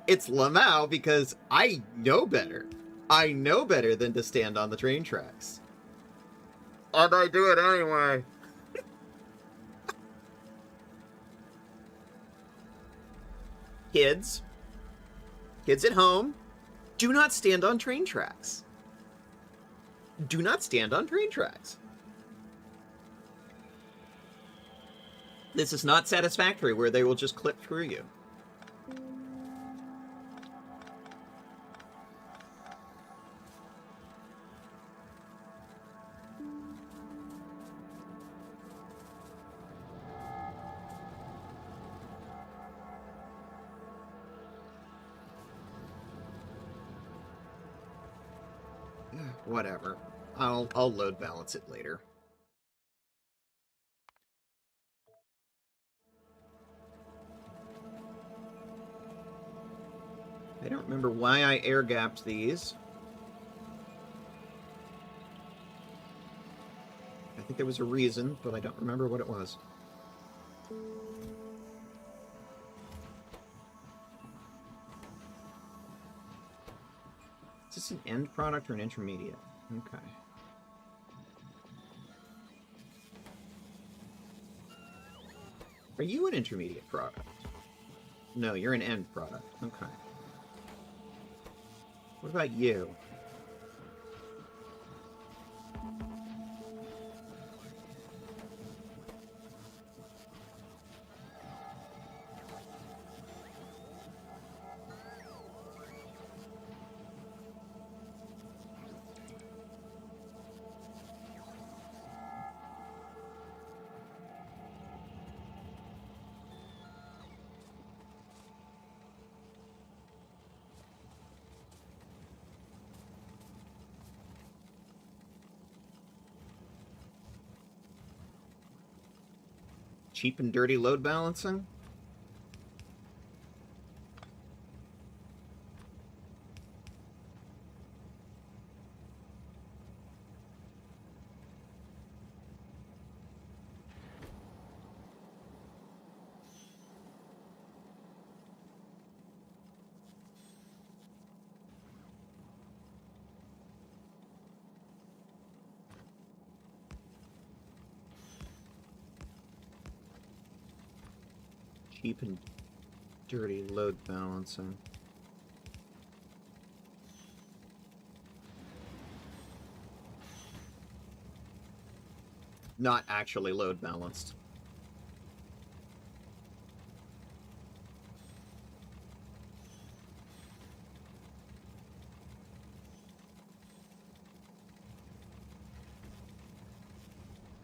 It's Lamau because I know better. I know better than to stand on the train tracks. And I do it anyway. Kids at home, do not stand on train tracks. Do not stand on train tracks. This is not satisfactory where they will just clip through you. Whatever. I'll load balance it later. I don't remember why I air gapped these. I think there was a reason, but I don't remember what it was. Is this an end product or an intermediate? Okay. Are you an intermediate product? No, you're an end product. Okay. What about you? Cheap and dirty load balancing? Cheap and dirty load balancing. Not actually load balanced.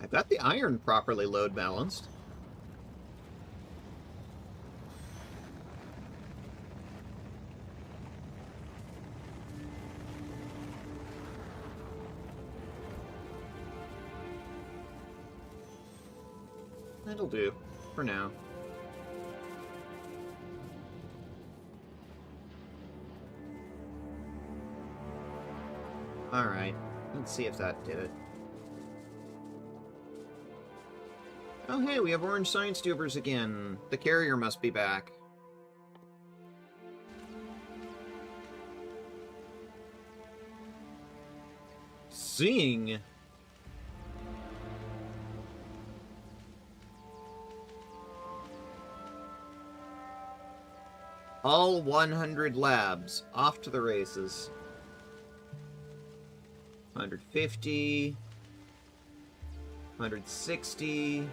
I've got the iron properly load balanced. That'll do, for now. Alright, let's see if that did it. Oh hey, we have orange science tubers again. The carrier must be back. Sing! All 100 labs, off to the races. 150, 160,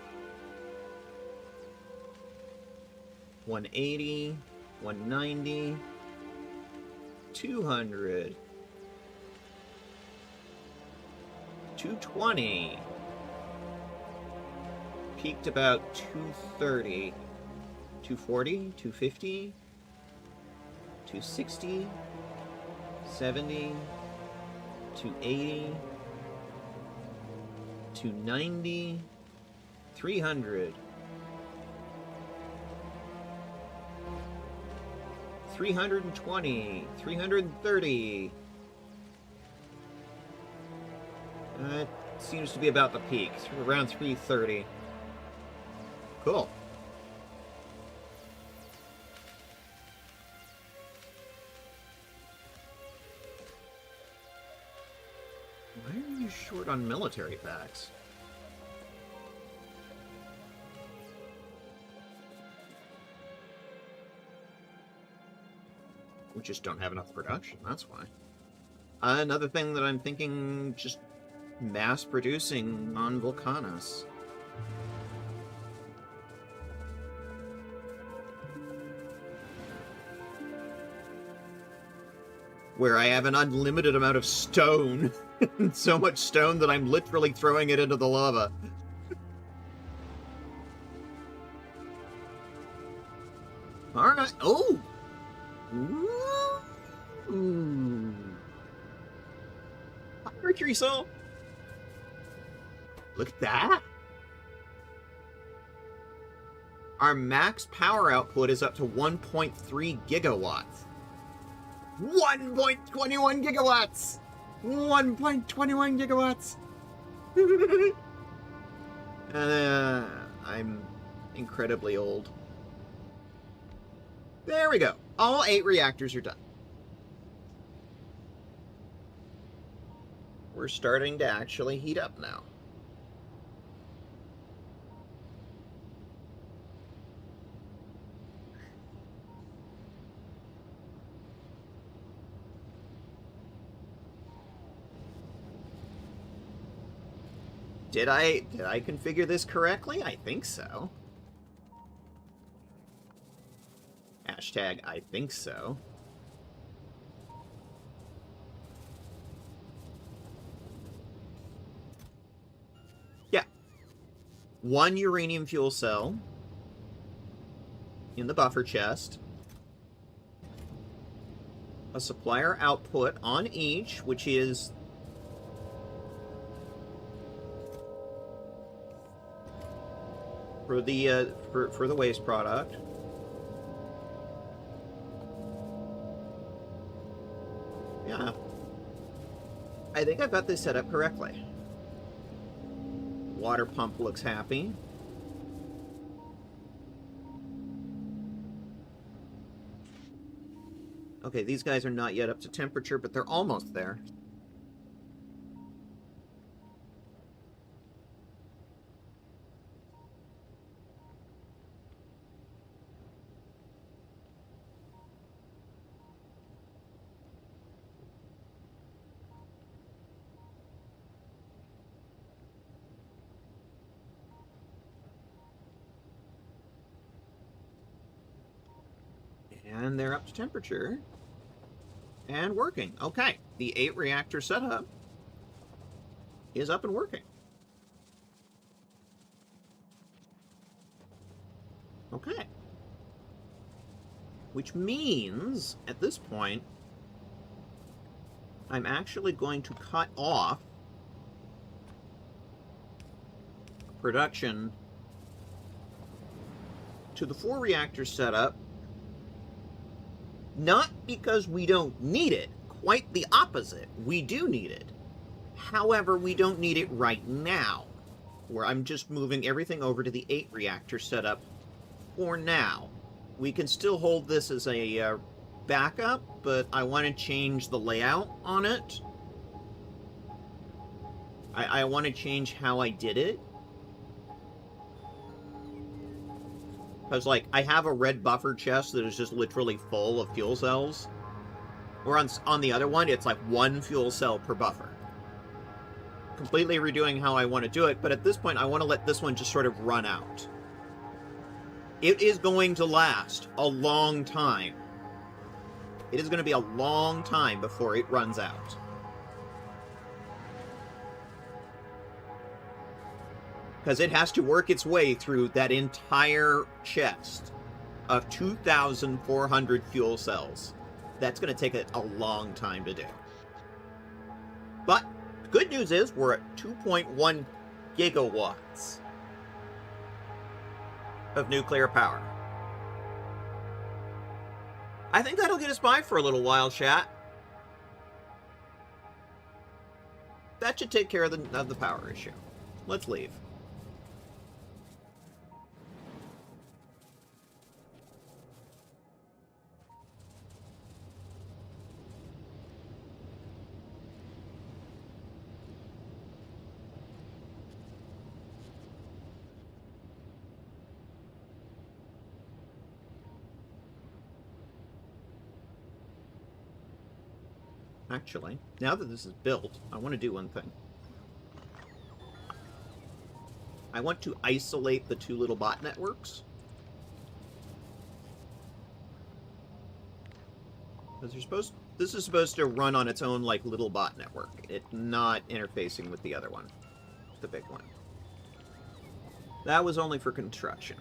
180, 190, 200, 220, peaked about 230, 240, 250, 260, 70, 280, 290, 300, 320, 330. That seems to be about the peak, around 330. Cool. Why are you short on military packs? just don't have enough production, that's why. Another thing that I'm thinking, just mass producing on Volcanos. Where I have an unlimited amount of stone. So much stone that I'm literally throwing it into the lava. Alright. Oh! Ooh. Hi, Mercury Soul! Look at that! Our max power output is up to 1.3 gigawatts. 1.21 gigawatts! 1.21 gigawatts! I'm incredibly old. There we go. All 8 reactors are done. We're starting to actually heat up now. Did I configure this correctly? I think so. Hashtag I think so. Yeah. 1 uranium fuel cell in the buffer chest. A supplier output on each, which is for the for the waste product. Yeah. I think I've got this set up correctly. Water pump looks happy. Okay, these guys are not yet up to temperature, but they're almost there. And they're up to temperature. And working. Okay, the 8 reactor setup is up and working. Okay. Which means, at this point, I'm actually going to cut off production to the 4 reactor setup. Not because we don't need it. Quite the opposite. We do need it. However, we don't need it right now. Where I'm just moving everything over to the 8 reactor setup for now. We can still hold this as a backup, but I want to change the layout on it. I want to change how I did it. Because, like, I have a red buffer chest that is just literally full of fuel cells. Where on the other one, it's like 1 fuel cell per buffer. Completely redoing how I want to do it, but at this point, I want to let this one just sort of run out. It is going to last a long time. It is going to be a long time before it runs out. Because it has to work its way through that entire chest of 2,400 fuel cells. That's going to take a long time to do. But the good news is we're at 2.1 gigawatts of nuclear power. I think that'll get us by for a little while, chat. That should take care of the power issue. Let's leave. Actually, now that this is built, I want to do one thing. I want to isolate the two little bot networks. Because this is supposed to run on its own, like, little bot network. It's not interfacing with the other one. The big one. That was only for construction.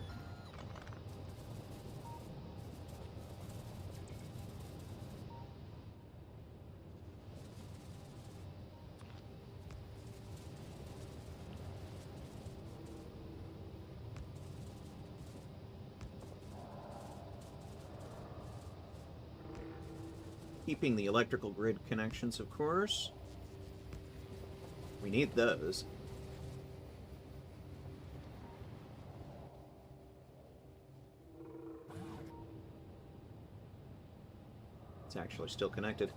Keeping the electrical grid connections, of course. We need those. It's actually still connected.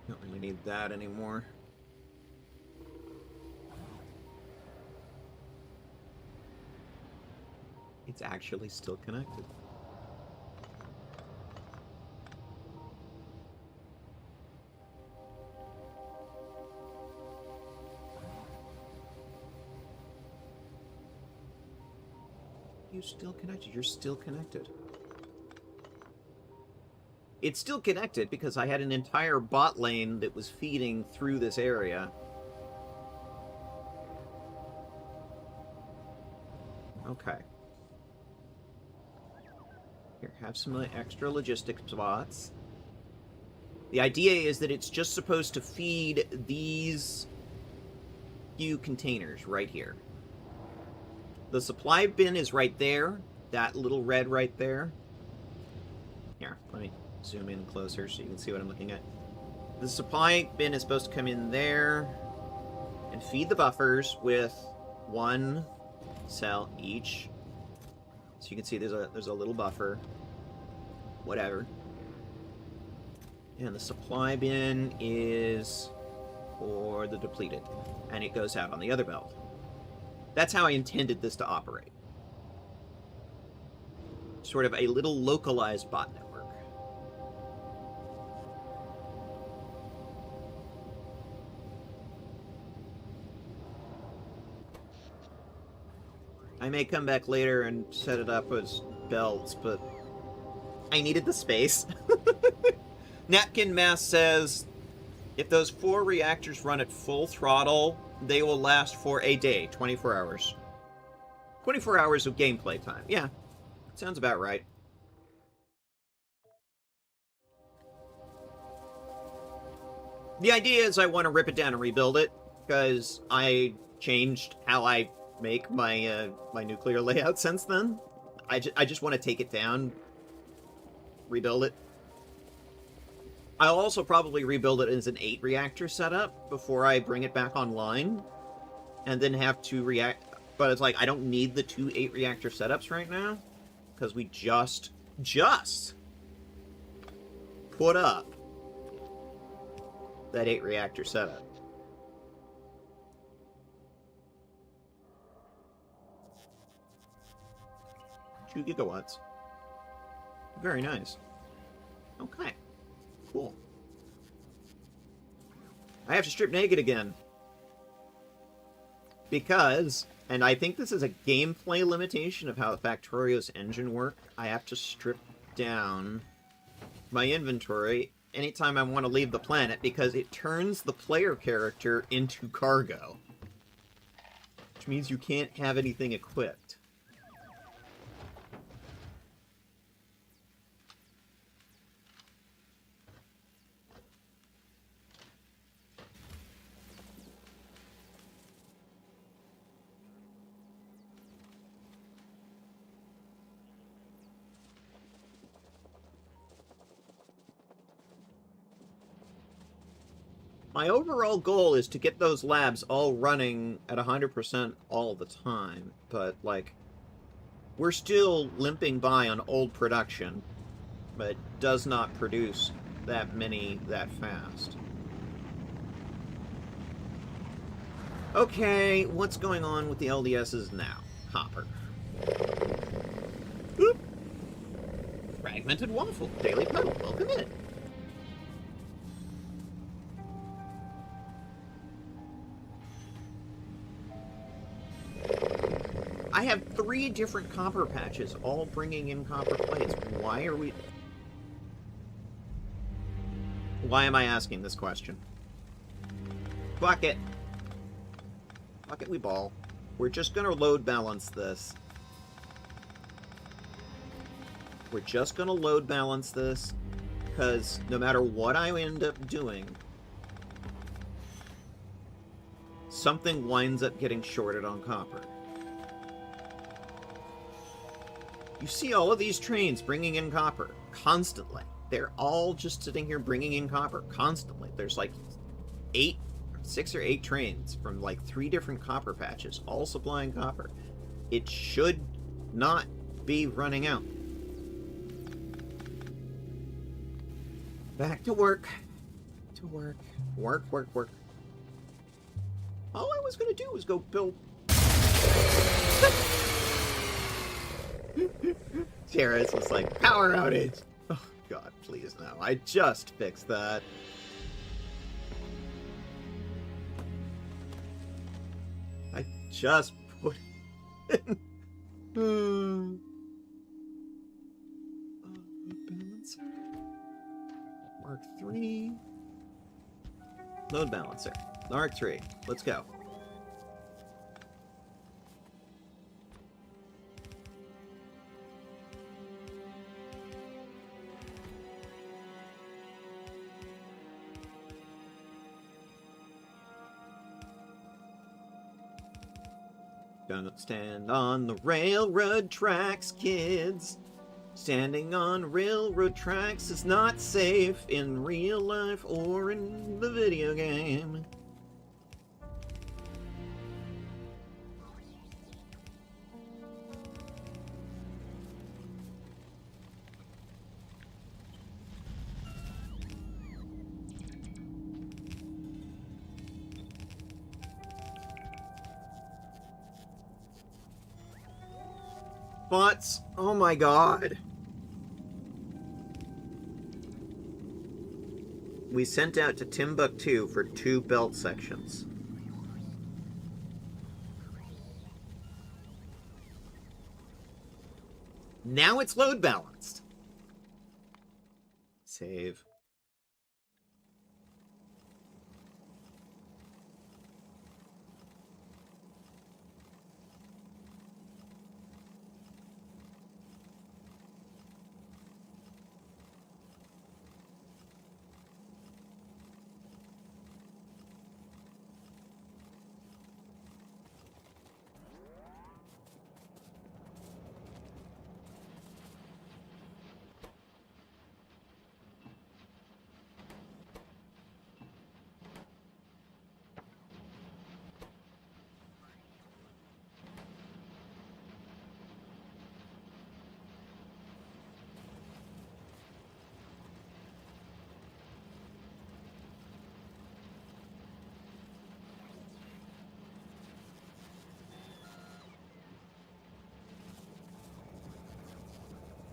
Don't really need that anymore. It's actually still connected. You're still connected. You're still connected. It's still connected because I had an entire bot lane that was feeding through this area. Okay. Here, have some extra logistics spots. The idea is that it's just supposed to feed these few containers right here. The supply bin is right there. That little red right there. Here, let me zoom in closer so you can see what I'm looking at. The supply bin is supposed to come in there and feed the buffers with one cell each. So you can see there's a little buffer. Whatever. And the supply bin is for the depleted. And it goes out on the other belt. That's how I intended this to operate. Sort of a little localized bot network. I may come back later and set it up as belts, but I needed the space. Napkin Mass says, if those 4 reactors run at full throttle, they will last for a day, 24 hours. 24 hours of gameplay time. Yeah, sounds about right. The idea is I want to rip it down and rebuild it, because I changed how I make my my nuclear layout since then. I just want to take it down, rebuild it. I'll also probably rebuild it as an 8-reactor setup before I bring it back online, and then have to react. But it's like, I don't need the 2 8-reactor setups right now, because we just put up that 8-reactor setup. Two gigawatts. Very nice. Okay. Cool. I have to strip naked again. Because, and I think this is a gameplay limitation of how Factorio's engine work, I have to strip down my inventory anytime I want to leave the planet, because it turns the player character into cargo. Which means you can't have anything equipped. My overall goal is to get those labs all running at 100% all the time, but, like, we're still limping by on old production, but it does not produce that many that fast. Okay, what's going on with the LDSs now? Copper. Oop. Fragmented waffle. Daily puddle. Welcome in. I have 3 different copper patches, all bringing in copper plates. Why are we... Why am I asking this question? Fuck it. Fuck it, we ball. We're just gonna load balance this. We're just gonna load balance this, because no matter what I end up doing, something winds up getting shorted on copper. You see all of these trains bringing in copper constantly. They're all just sitting here bringing in copper constantly. There's like 6 or 8 trains from like 3 different copper patches, all supplying copper. It should not be running out. Back to work. To work. Work, work, work. All I was gonna do was go build... Terrace was like, power outage! Oh god, please no. I just fixed that. I just put in... balancer. Mark 3. Load balancer. Mark 3. Let's go. Don't stand on the railroad tracks, kids. Standing on railroad tracks is not safe in real life or in the video game. Bots, oh my god. We sent out to Timbuktu for 2 belt sections. Now it's load balanced. Save.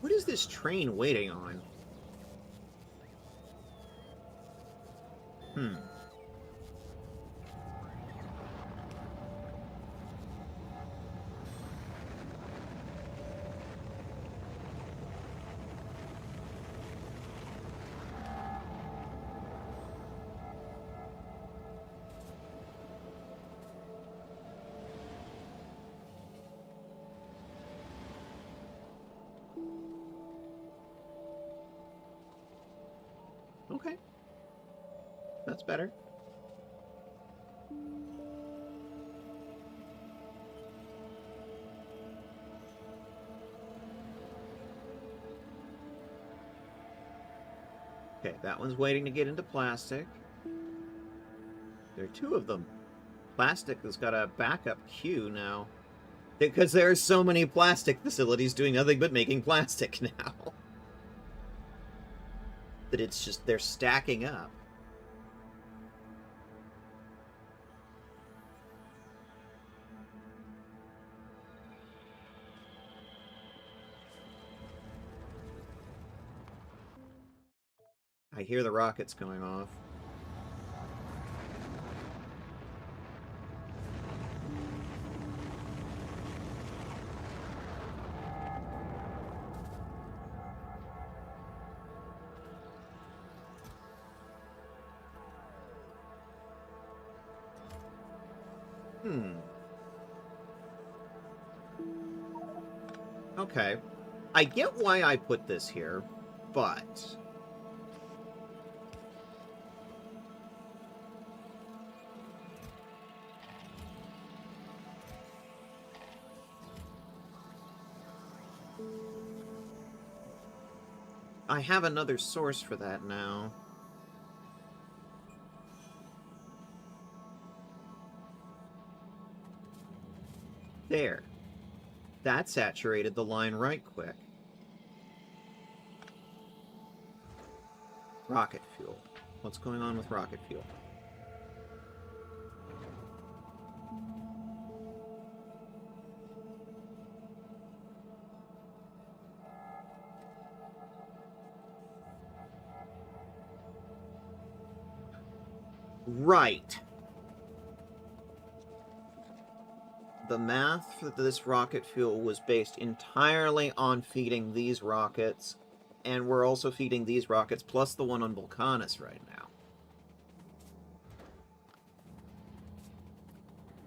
What is this train waiting on? Okay. That's better. Okay, that one's waiting to get into plastic. There are 2 of them. Plastic has got a backup queue now. Because there are so many plastic facilities doing nothing but making plastic now. That it's just, they're stacking up. I hear the rockets going off. Okay. I get why I put this here, but... I have another source for that now. There. That saturated the line right quick. Rocket fuel. What's going on with rocket fuel? Right. The math for this rocket fuel was based entirely on feeding these rockets, and we're also feeding these rockets, plus the one on Volcanus right now.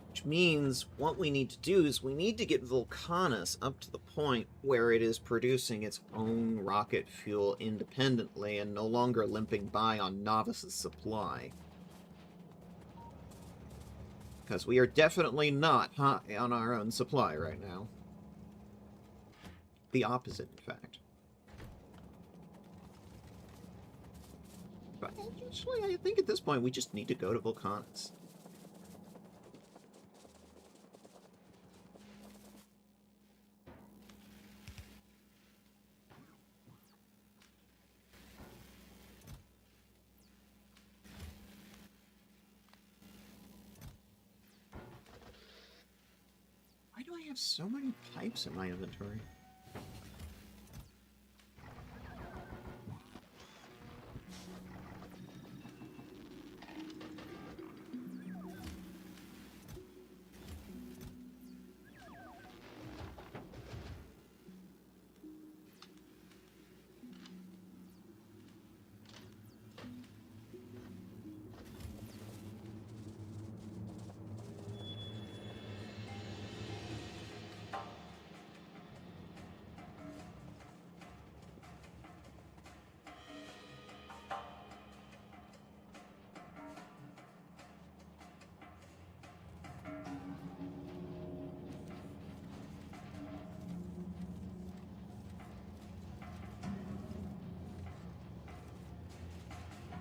Which means what we need to do is we need to get Volcanus up to the point where it is producing its own rocket fuel independently and no longer limping by on Novice's supply. Because we are definitely not high on our own supply right now. The opposite, in fact. But actually, I think at this point we just need to go to Volcanus. Why do I have so many pipes in my inventory?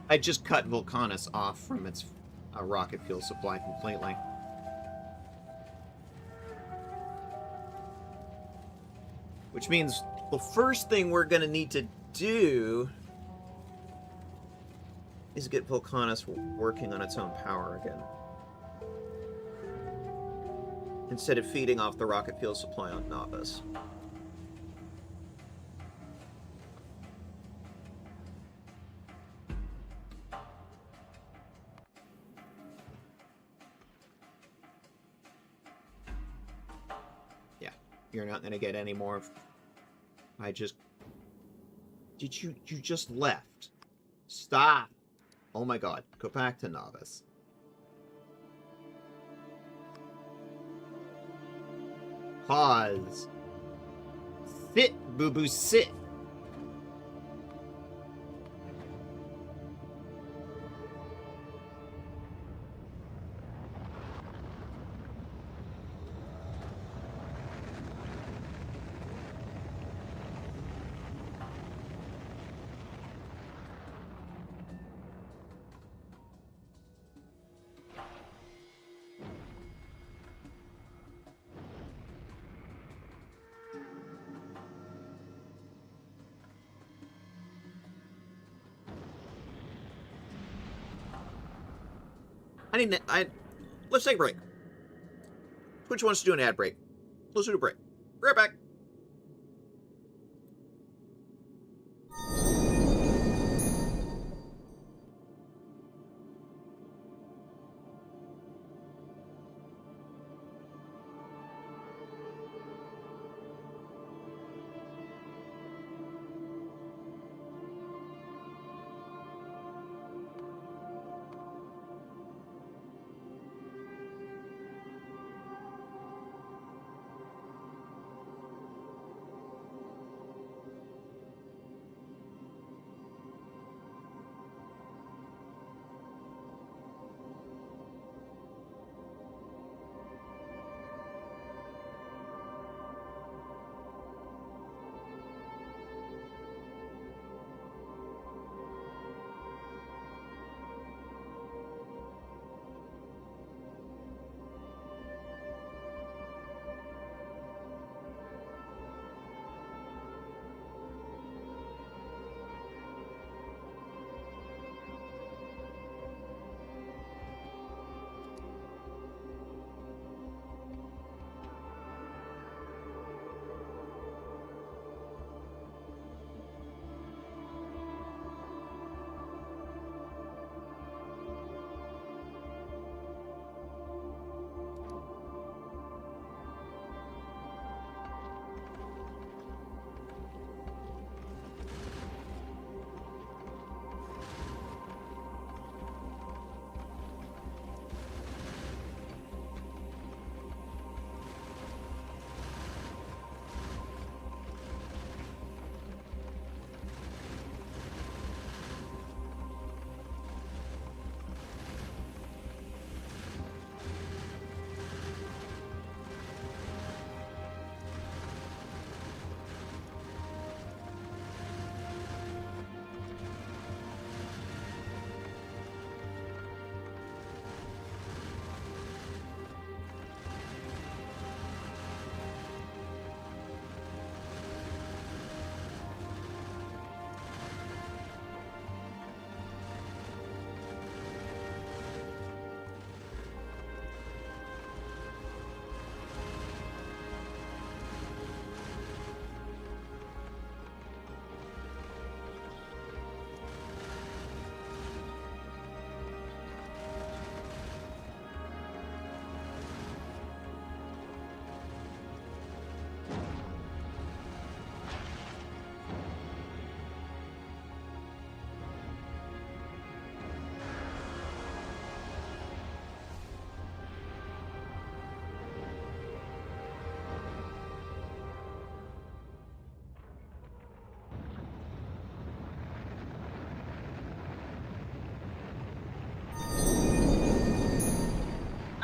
I just cut Volcanus off from its rocket fuel supply completely. Which means the first thing we're going to need to do is get Volcanus working on its own power again. Instead of feeding off the rocket fuel supply on Novice. You're not going to get any more. I just... Did you just left? Stop! Oh my god. Go back to Novice. Pause. Sit, boo-boo, sit! Let's take a break. Twitch wants to do an ad break. Let's do a break. Right back.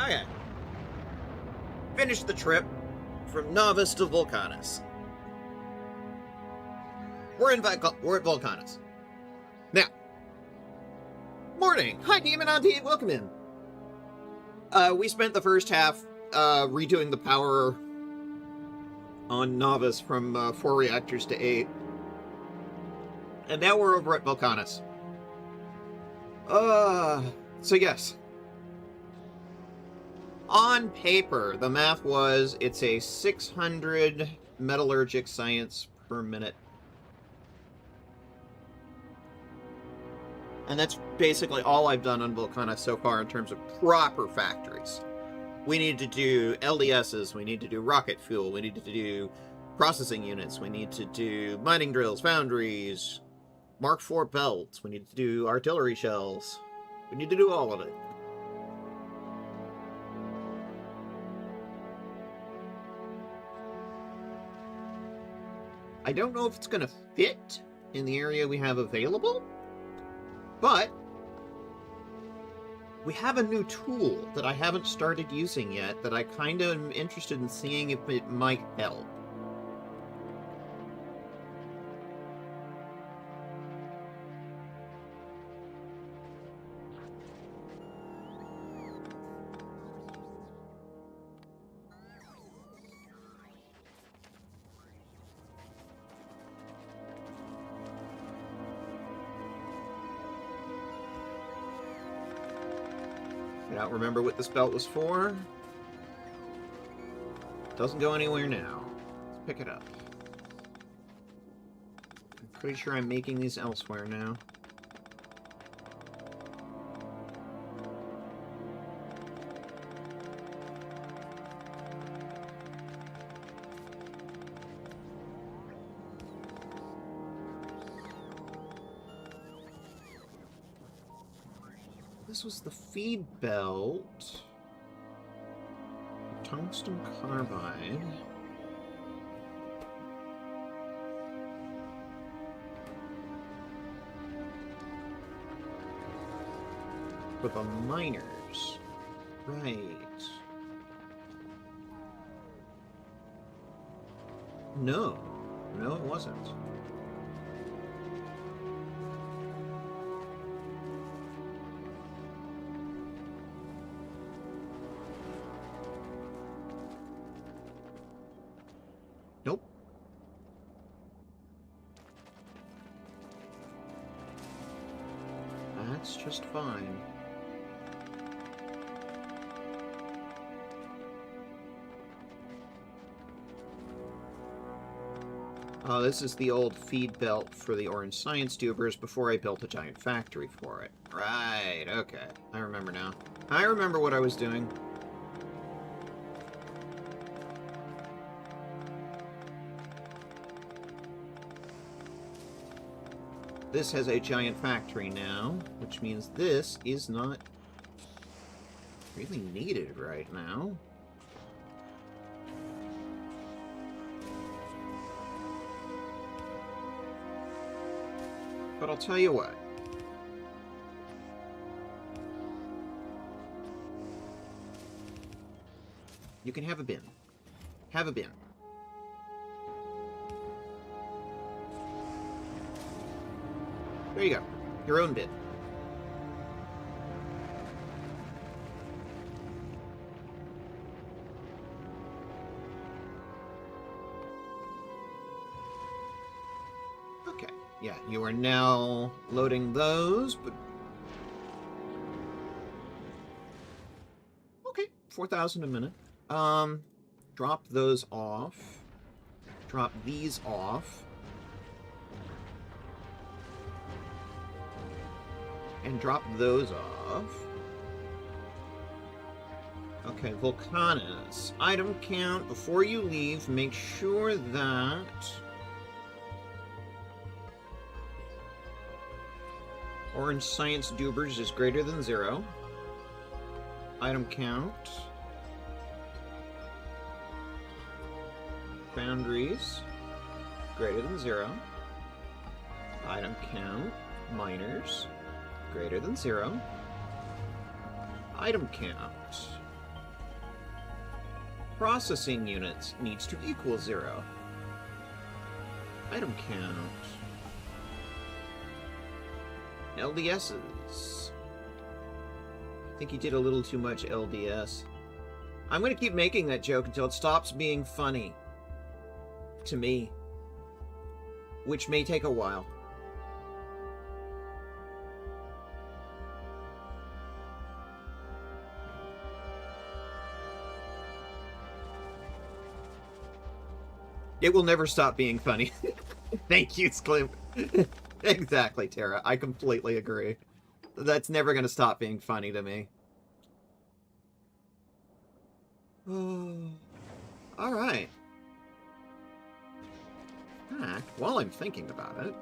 Okay. Finish the trip from Novice to Volcanus. We're at Volcanus. Now. Morning! Hi, Demon Auntie! Welcome in. We spent the first half redoing the power on Novice from 4 reactors to 8. And now we're over at Volcanus. So yes. On paper, the math was it's a 600 metallurgic science per minute. And that's basically all I've done on Volcana so far in terms of proper factories. We need to do LDSs, we need to do rocket fuel, we need to do processing units, we need to do mining drills, foundries, Mark IV belts, we need to do artillery shells. We need to do all of it. I don't know if it's going to fit in the area we have available, but we have a new tool that I haven't started using yet that I kind of am interested in seeing if it might help. I don't remember what this belt was for. Doesn't go anywhere now. Let's pick it up. I'm pretty sure I'm making these elsewhere now. This was the feed belt. Tungsten carbide. For the miners. Right. No. No, it wasn't. Nope. That's just fine. Oh, this is the old feed belt for the orange science tubers before I built a giant factory for it. Right, okay. I remember now. I remember what I was doing. This has a giant factory now, which means this is not really needed right now. But I'll tell you what. You can have a bin. Have a bin. There you go. Your own bin. Okay. Yeah, you are now loading those, but... Okay, 4,000 a minute. Drop those off. Drop these off. And drop those off. Okay, Volcanus. Item count. Before you leave, make sure that... Orange Science Dubers is greater than 0. Item count. Foundries. Greater than 0. Item count. Miners. Greater than 0. Item count. processing units needs to equal 0. Item count. LDSs. I think you did a little too much LDS. I'm going to keep making that joke until it stops being funny. To me. Which may take a while. It will never stop being funny. Thank you, Sklimp. Exactly, Tara. I completely agree. That's never going to stop being funny to me. Alright. While I'm thinking about it,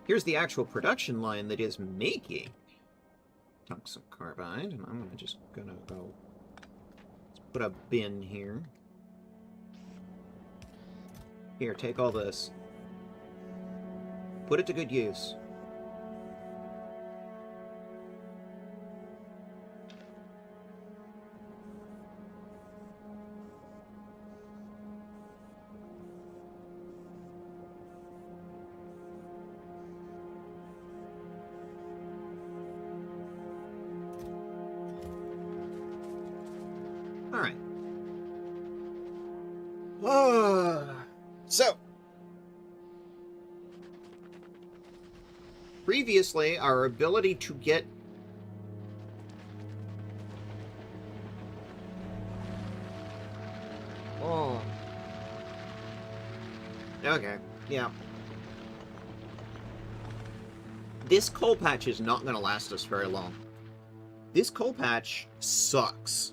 here's the actual production line that is making tungsten carbide, and I'm just gonna go put a bin here. Here, take all this. Put it to good use. Alright. So, previously, our ability to get okay, yeah. This coal patch is not going to last us very long. This coal patch sucks.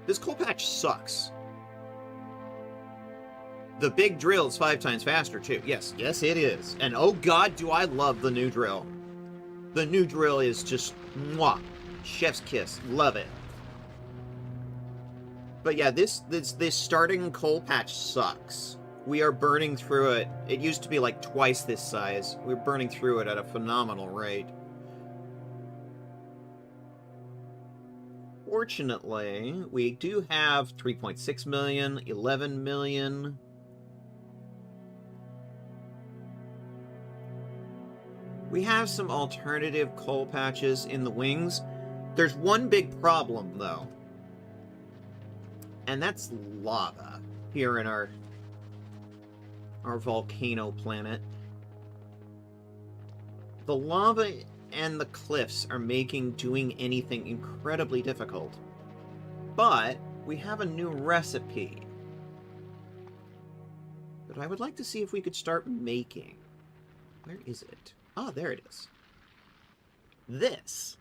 This coal patch sucks. The big drill is 5 times faster, too. Yes, yes it is. And oh god, do I love the new drill. The new drill is just, mwah, chef's kiss. Love it. But yeah, this starting coal patch sucks. We are burning through it. It used to be like twice this size. We're burning through it at a phenomenal rate. Fortunately, we do have 3.6 million, 11 million. We have some alternative coal patches in the wings. There's one big problem, though. And that's lava here in our volcano planet. The lava and the cliffs are making doing anything incredibly difficult. But we have a new recipe that I would like to see if we could start making. Where is it? Ah, there it is. This.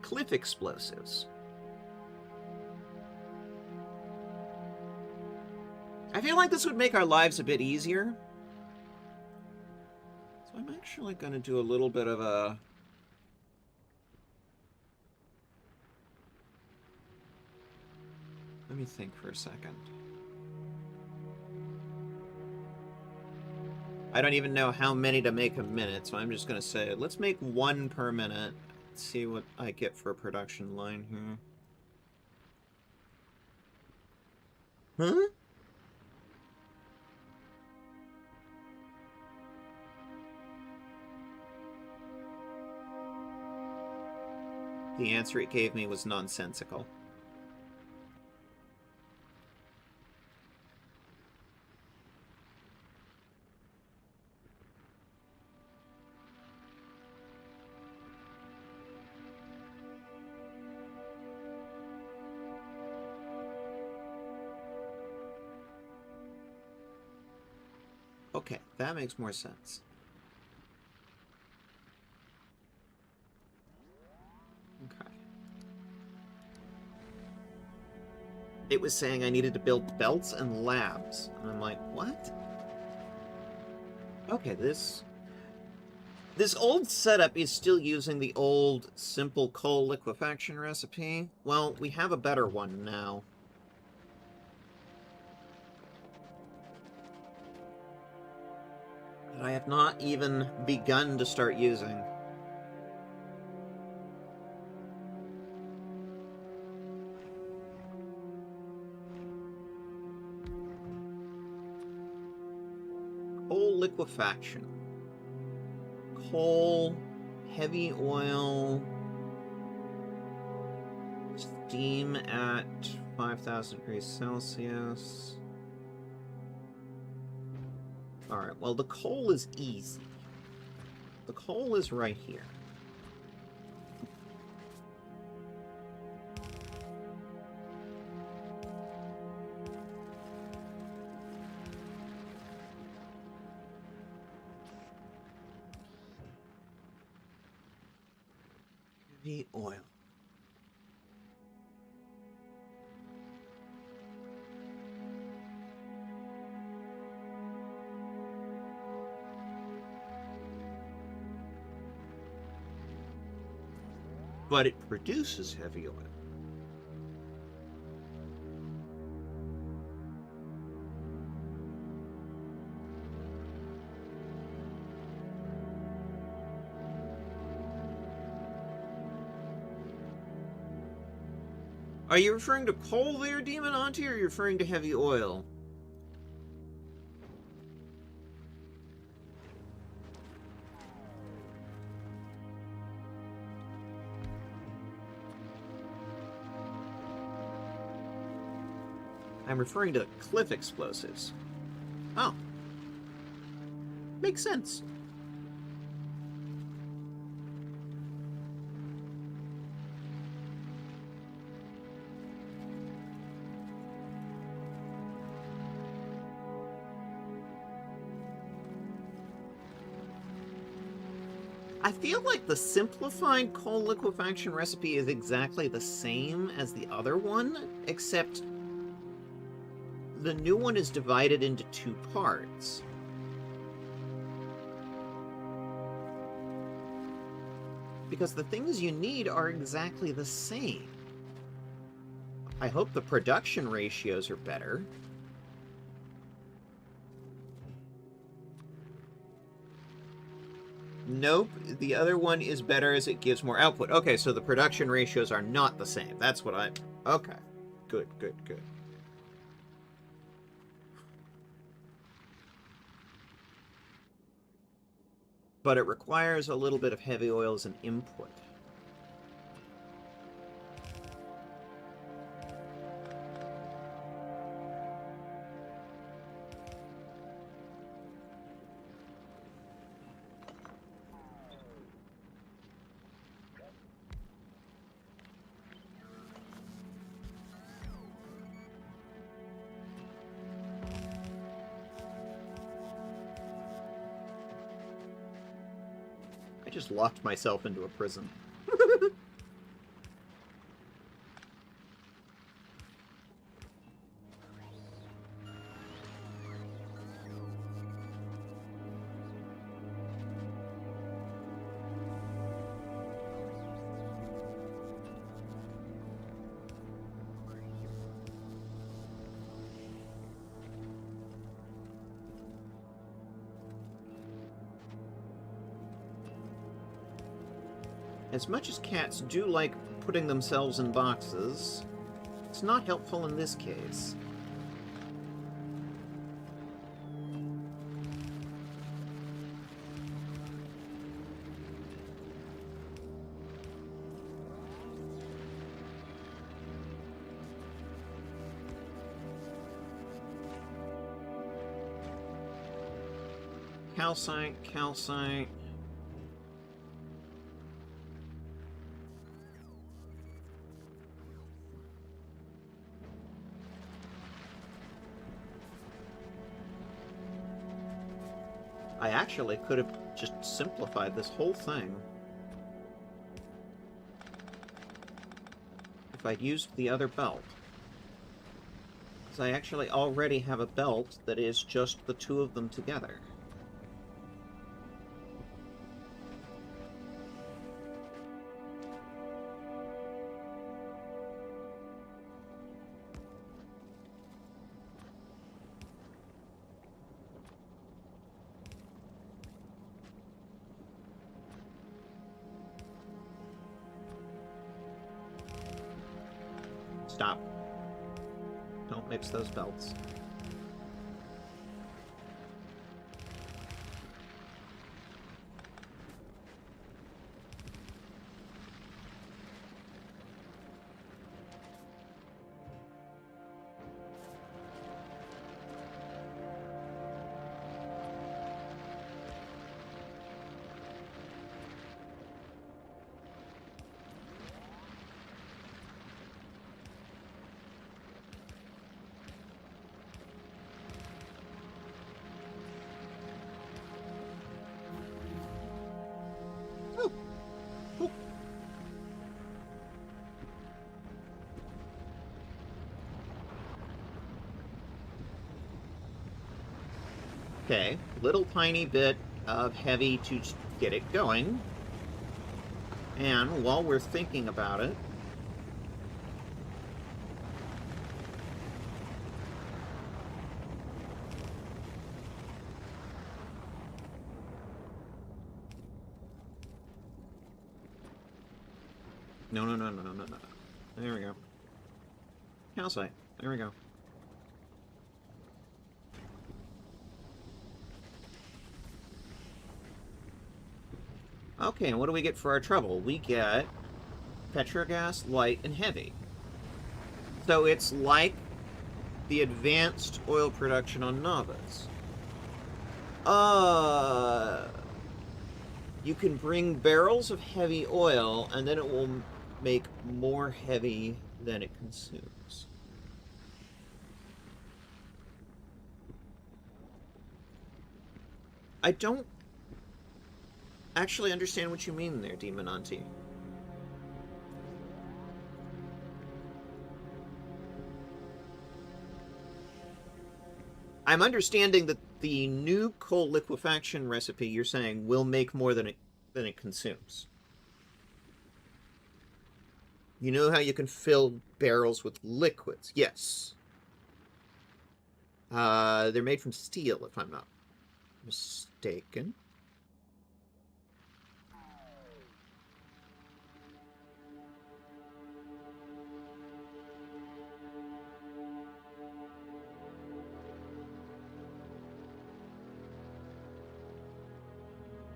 Cliff explosives. I feel like this would make our lives a bit easier. So I'm actually going to do a little bit of a... Let me think for a second. I don't even know how many to make a minute, so I'm just going to say, let's make 1 per minute. Let's see what I get for a production line here. Huh? The answer it gave me was nonsensical. Okay, that makes more sense. Okay. It was saying I needed to build belts and labs. And I'm like, what? Okay, this old setup is still using the old simple coal liquefaction recipe. Well, we have a better one now. that I have not even begun to start using. Coal liquefaction. Coal, heavy oil, steam at 5,000 degrees Celsius. Alright, well, the coal is easy. The coal is right here. Heavy oil. But it produces heavy oil. Are you referring to coal there, Demon Auntie, or are you referring to heavy oil? I'm referring to cliff explosives. Oh. Makes sense. I feel like the simplified coal liquefaction recipe is exactly the same as the other one, except the new one is divided into 2 parts. Because the things you need are exactly the same. I hope the production ratios are better. Nope, the other one is better as it gives more output. Okay, so the production ratios are not the same. That's what I... Okay. Good, good, good. But it requires a little bit of heavy oil as an input. I just locked myself into a prison. As much as cats do like putting themselves in boxes, it's not helpful in this case. Calcite, calcite. I actually could have just simplified this whole thing if I'd used the other belt. Because I actually already have a belt that is just the 2 of them together. Stop. Don't mix those belts. Okay, little tiny bit of heavy to get it going. And while we're thinking about it, no. There we go. Calcite. There we go. Okay, and what do we get for our trouble? We get petrogas, light, and heavy. So it's like the advanced oil production on Novice. You can bring barrels of heavy oil, and then it will make more heavy than it consumes. I don't actually understand what you mean there, Demon Auntie. I'm understanding that the new coal liquefaction recipe you're saying will make more than it consumes. You know how you can fill barrels with liquids? Yes. They're made from steel, if I'm not mistaken.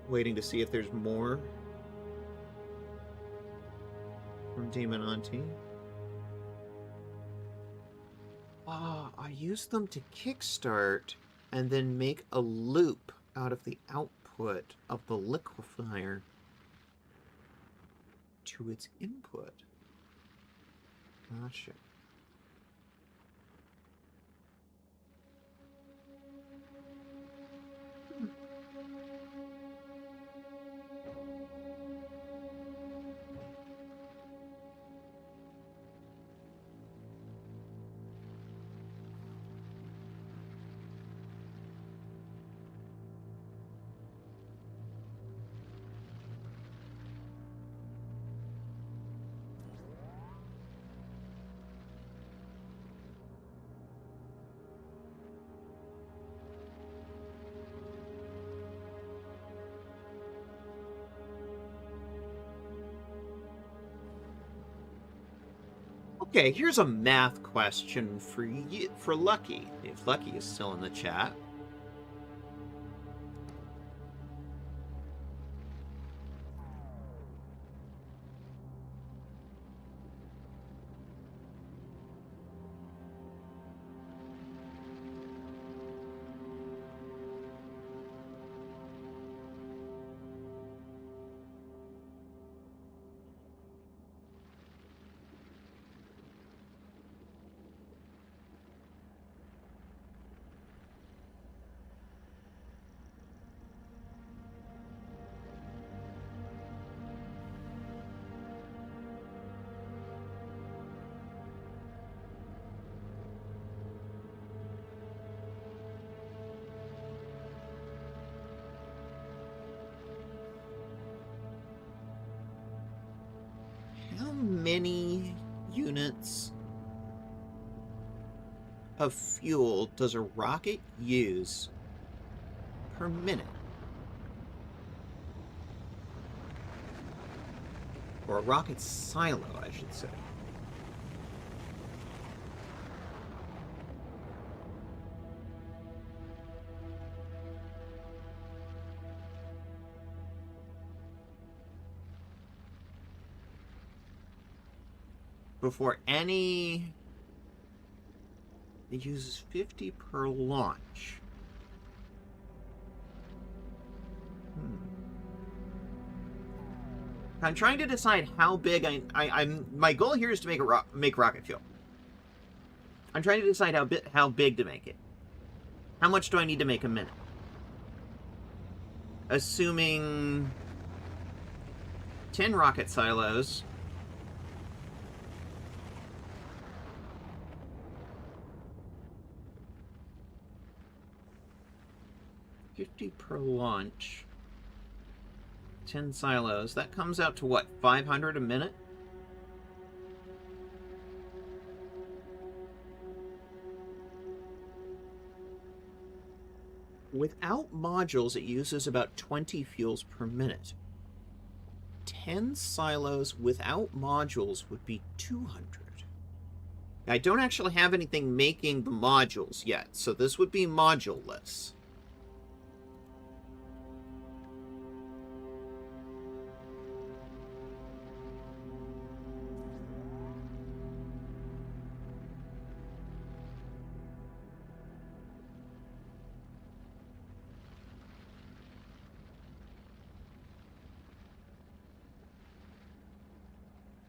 Waiting to see if there's more from Demon Auntie. I use them to kickstart and then make a loop out of the output of the liquefier to its input. Gotcha. Okay, here's a math question for you, for Lucky, if Lucky is still in the chat. How many units of fuel does a rocket use per minute? Or a rocket silo, I should say. before any... It uses 50 per launch. I'm trying to decide how big I'm. My goal here is to make rocket fuel. I'm trying to decide how big to make it. How much do I need to make a minute? Assuming 10 rocket silos. $50 per launch. 10 silos. That comes out to what, 500 a minute? Without modules, it uses about 20 fuels per minute. 10 silos without modules would be 200. I don't actually have anything making the modules yet, so this would be moduleless.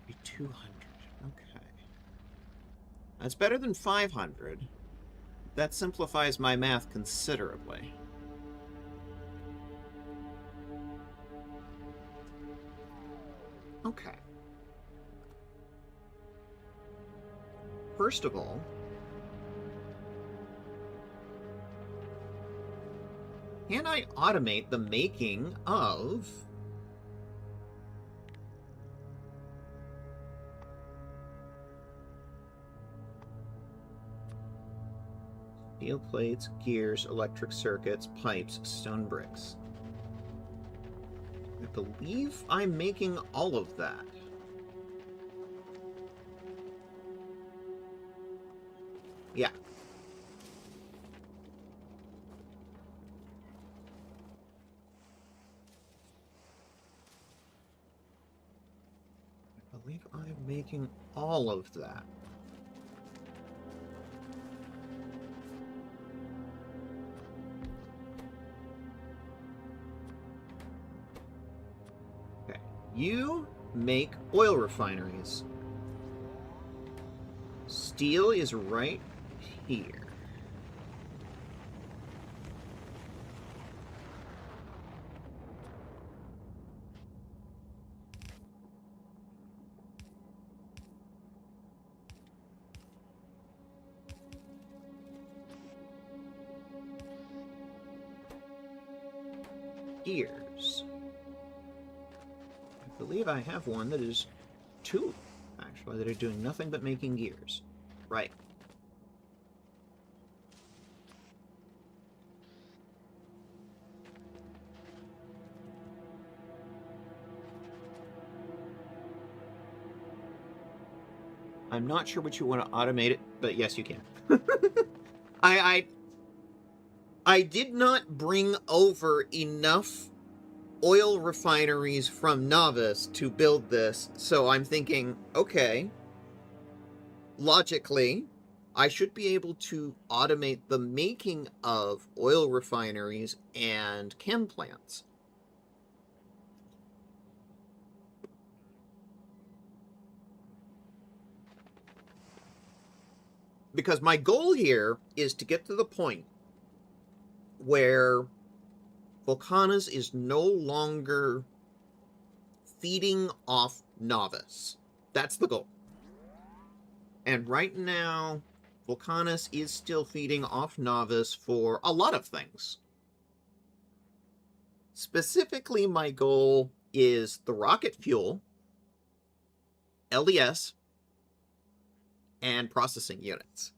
Be 200. Okay. That's better than 500. That simplifies my math considerably. Okay. First of all, can I automate the making of steel plates, gears, electric circuits, pipes, stone bricks? I believe I'm making all of that. Yeah. I believe I'm making all of that. Okay. You make oil refineries. Steel is right here. Gears. I believe I have one that is two, actually, that are doing nothing but making gears. Right. I'm not sure what you want to automate it, but yes, you can. I did not bring over enough oil refineries from Novice to build this, so I'm thinking, okay, logically, I should be able to automate the making of oil refineries and chem plants. Because my goal here is to get to the point where Volcano's is no longer feeding off Novice. That's the goal. And right now, Volcano's is still feeding off Novice for a lot of things. Specifically, my goal is the rocket fuel, LES, and processing units.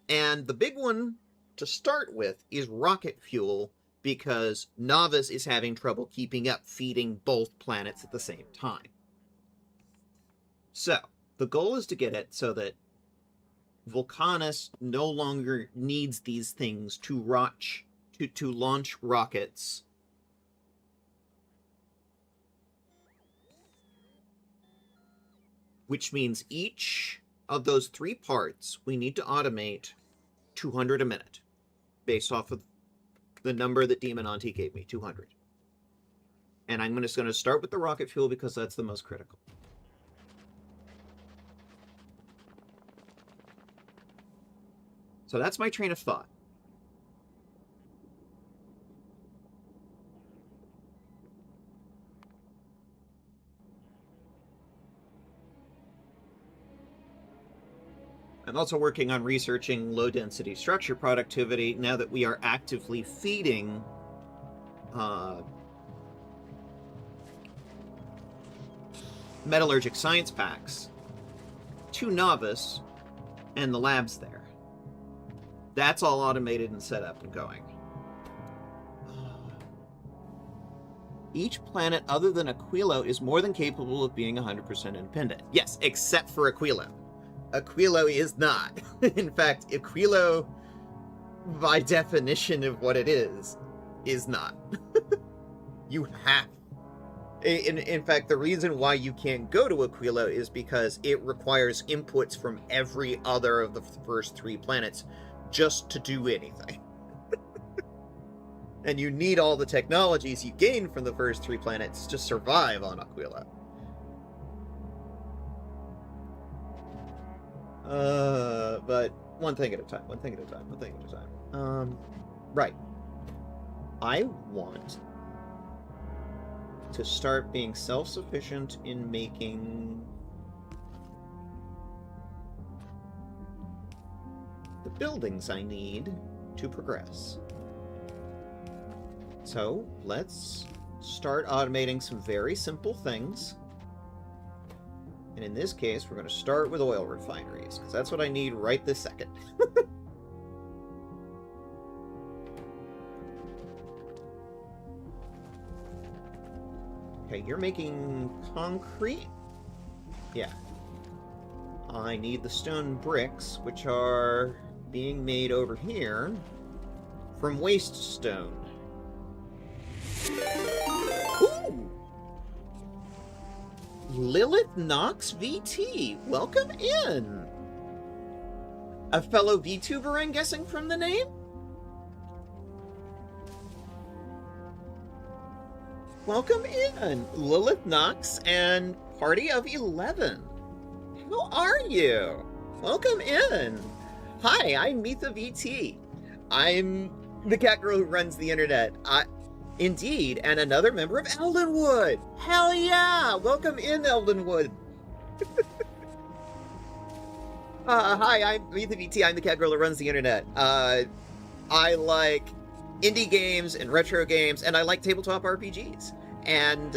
And the big one to start with is rocket fuel, because Novice is having trouble keeping up feeding both planets at the same time. So, the goal is to get it so that Volcanus no longer needs these things to launch rockets. which means each of those 3 parts we need to automate 200 a minute, based off of the number that Demon Auntie gave me, 200. And I'm just going to start with the rocket fuel because that's the most critical. So that's my train of thought. I'm also working on researching low-density structure productivity now that we are actively feeding metallurgic science packs to Novice and the labs there. That's all automated and set up and going. Each planet other than Aquilo is more than capable of being 100% independent. Yes, except for Aquilo. Aquilo is not. In fact, Aquilo, by definition of what it is not. You have. In fact, the reason why you can't go to Aquilo is because it requires inputs from every other of the first 3 planets just to do anything. And you need all the technologies you gain from the first 3 planets to survive on Aquilo. But one thing at a time, right. I want to start being self-sufficient in making the buildings I need to progress. So, let's start automating some very simple things. And in this case, we're going to start with oil refineries, because that's what I need right this second. Okay, you're making concrete? Yeah. I need the stone bricks, which are being made over here from waste stone. Ooh! Lilith Knox VT, welcome in! A fellow VTuber, I'm guessing from the name? Welcome in, Lilith Knox and Party of 11. How are you? Welcome in. Hi, I'm MithaVT. I'm the cat girl who runs the internet. Indeed, and another member of Eldenwood. Hell yeah! Welcome in, Eldenwood. Hi, I'm MithaVT. I'm the cat girl who runs the internet. I like indie games and retro games, and I like tabletop RPGs. And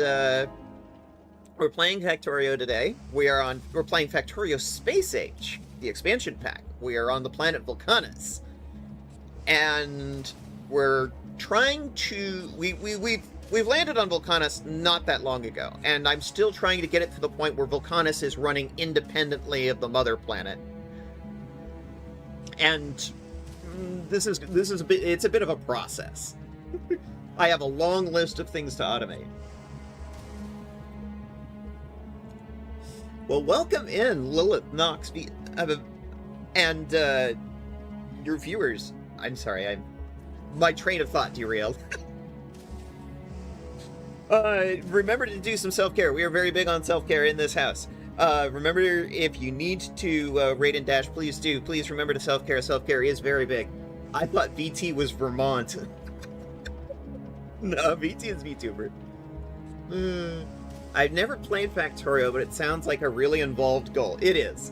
we're playing Factorio today. We're playing Factorio Space Age, the expansion pack. We are on the planet Volcanus, and we're trying to we've landed on Volcanus not that long ago, and I'm still trying to get it to the point where Volcanus is running independently of the mother planet. And this is it's a bit of a process. I have a long list of things to automate. Well, welcome in, Lilith Knox, and your viewers. I'm sorry, my train of thought derailed. Remember to do some self-care. We are very big on self-care in this house. Remember, if you need to rate and dash, please do. Please remember to self-care. Self-care is very big. I thought VT was Vermont. No, VT is VTuber. I've never played Factorio, but it sounds like a really involved goal. It is.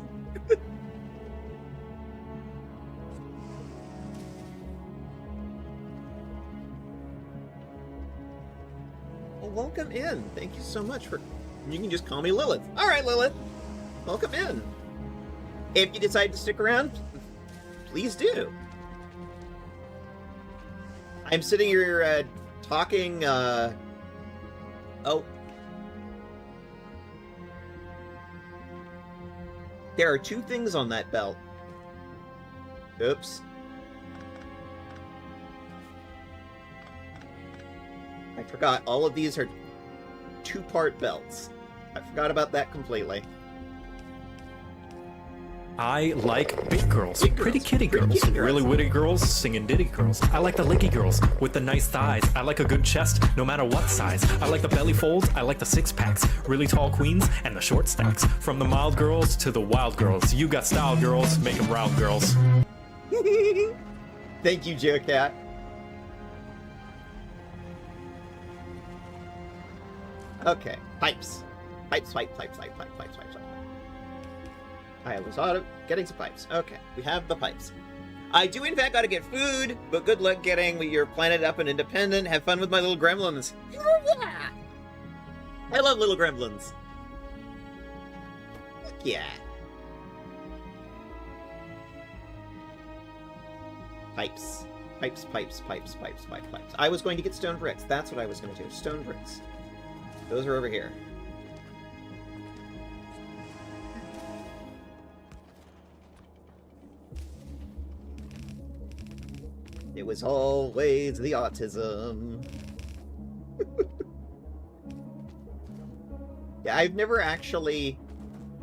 Well, welcome in. Thank you so much for... You can just call me Lilith. All right, Lilith. Welcome in. If you decide to stick around, please do. I'm sitting here talking... Oh. There are 2 things on that belt. Oops. I forgot. All of these are 2-part belts. I forgot about that completely. I like big girls, Big pretty girls, kitty pretty girls, kitty girls. really witty girls, singing ditty girls. I like the licky girls with the nice thighs. I like a good chest, no matter what size. I like the belly folds, I like the six packs, really tall queens and the short stacks. From the mild girls to the wild girls, you got style girls, make 'em round girls. Thank you, Joecat. Okay, pipes. Pipes. I was getting some pipes. Okay, we have the pipes. I do in fact gotta get food, but good luck getting your planet up and independent. Have fun with my little gremlins. Yeah! I love little gremlins. Heck yeah. Pipes. Pipes. I was going to get stone bricks. That's what I was going to do. Stone bricks. Those are over here. It was always the autism. Yeah, I've never actually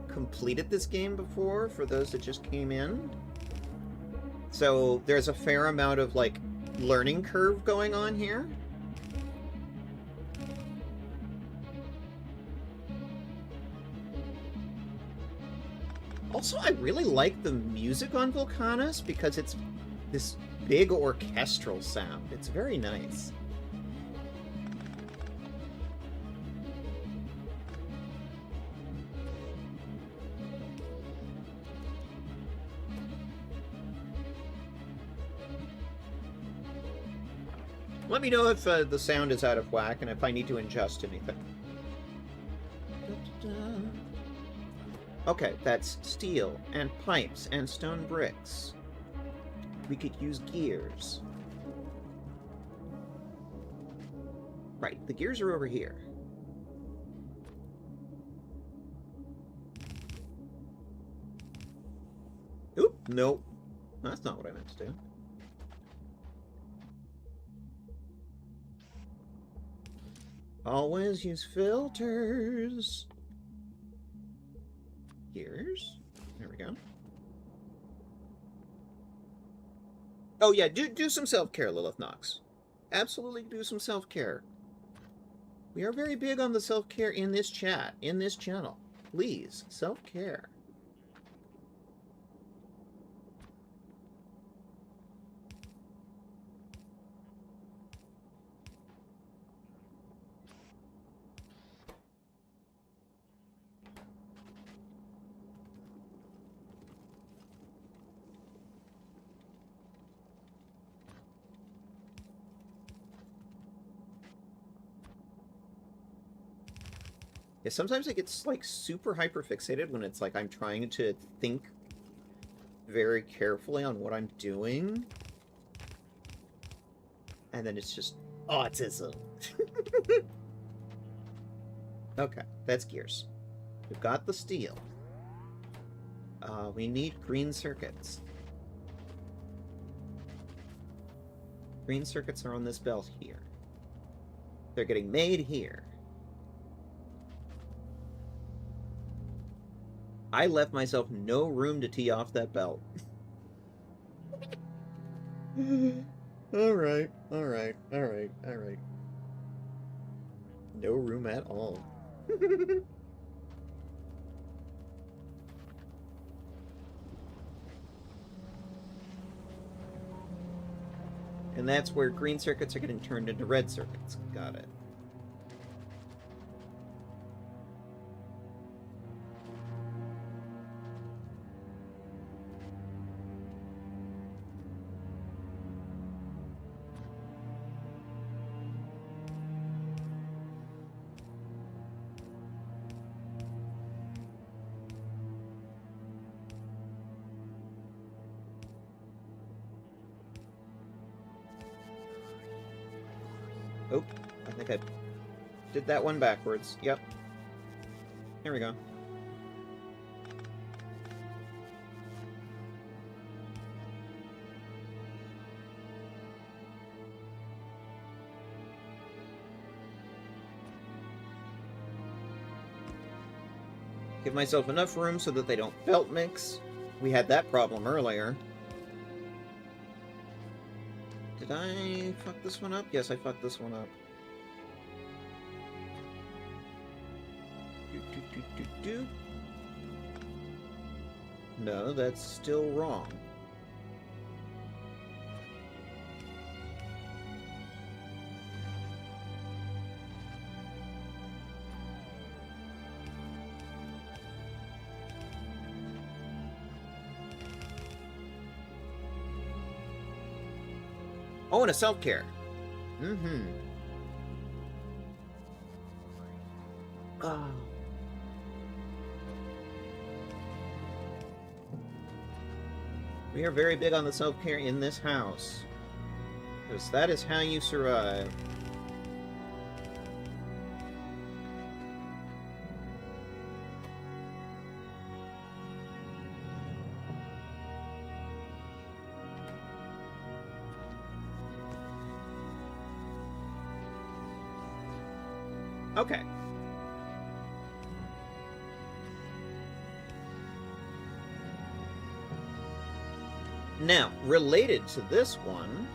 completed this game before, for those that just came in. So there's a fair amount of, like, learning curve going on here. Also, I really like the music on Volcanus because it's this big orchestral sound. It's very nice. Let me know if the sound is out of whack and if I need to adjust anything. Okay, that's steel and pipes and stone bricks. We could use gears. Right, the gears are over here. Oop, nope. That's not what I meant to do. Always use filters. Gears. There we go. Oh yeah, do some self-care, Lilith Knox. Absolutely do some self-care. We are very big on the self-care in this chat, in this channel. Please, self-care. Yeah, sometimes it gets, like, super hyper-fixated when it's like I'm trying to think very carefully on what I'm doing. And then it's just autism. Okay, that's gears. We've got the steel. We need green circuits. Green circuits are on this belt here. They're getting made here. I left myself no room to tee off that belt. Alright. No room at all. And that's where green circuits are getting turned into red circuits. Got it. Oh, I think I did that one backwards. Yep. Here we go. Give myself enough room so that they don't belt mix. We had that problem earlier. Did I fuck this one up? Yes, I fucked this one up. Do. No, that's still wrong. Oh, and a self-care. Mm-hmm. Oh. We are very big on the self-care in this house. Because that is how you survive. Okay. Now, related to this one,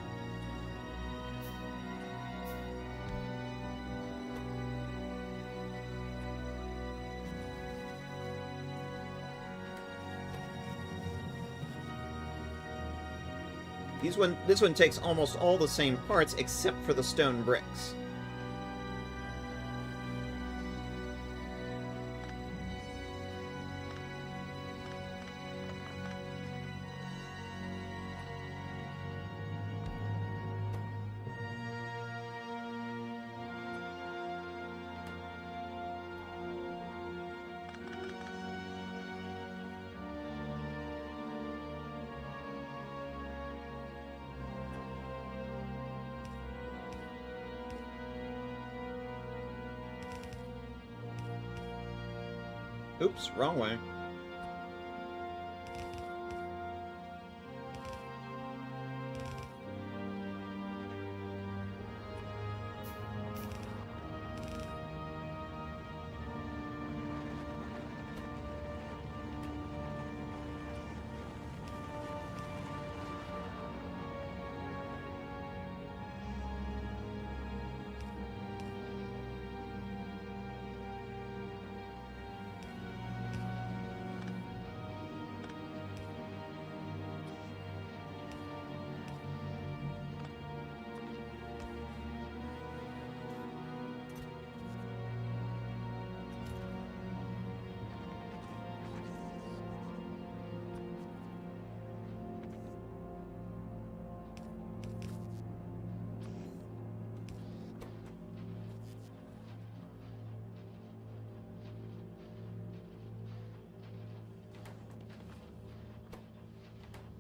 this one takes almost all the same parts except for the stone bricks. Oops, wrong way.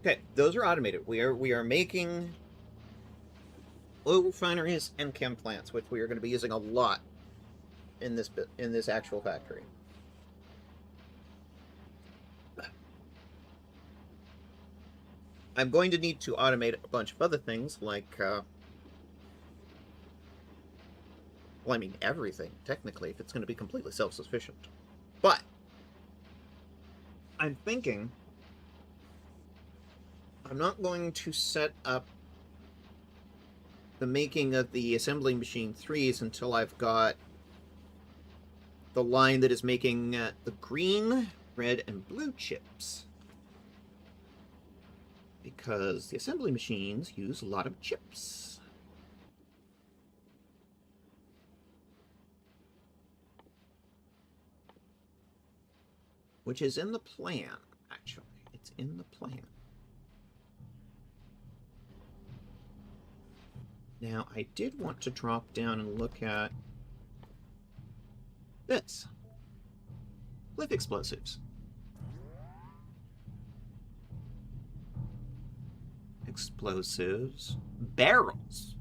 Okay, those are automated. We are making oil refineries and chem plants, which we are going to be using a lot in this actual factory. I'm going to need to automate a bunch of other things, like, well, I mean, everything, technically, if it's going to be completely self-sufficient. But I'm thinking I'm not going to set up the making of the assembling machine 3s until I've got the line that is making the green, red, and blue chips. Because the assembly machines use a lot of chips. Which is in the plan, actually. It's in the plan. Now, I did want to drop down and look at this. Cliff explosives. Explosives. Barrels.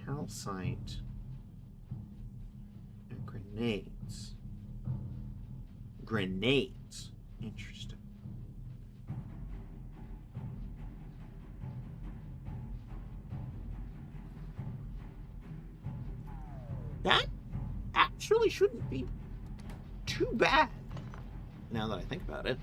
Calcite. And grenades. Grenades. Interesting. That actually shouldn't be too bad. now that I think about it.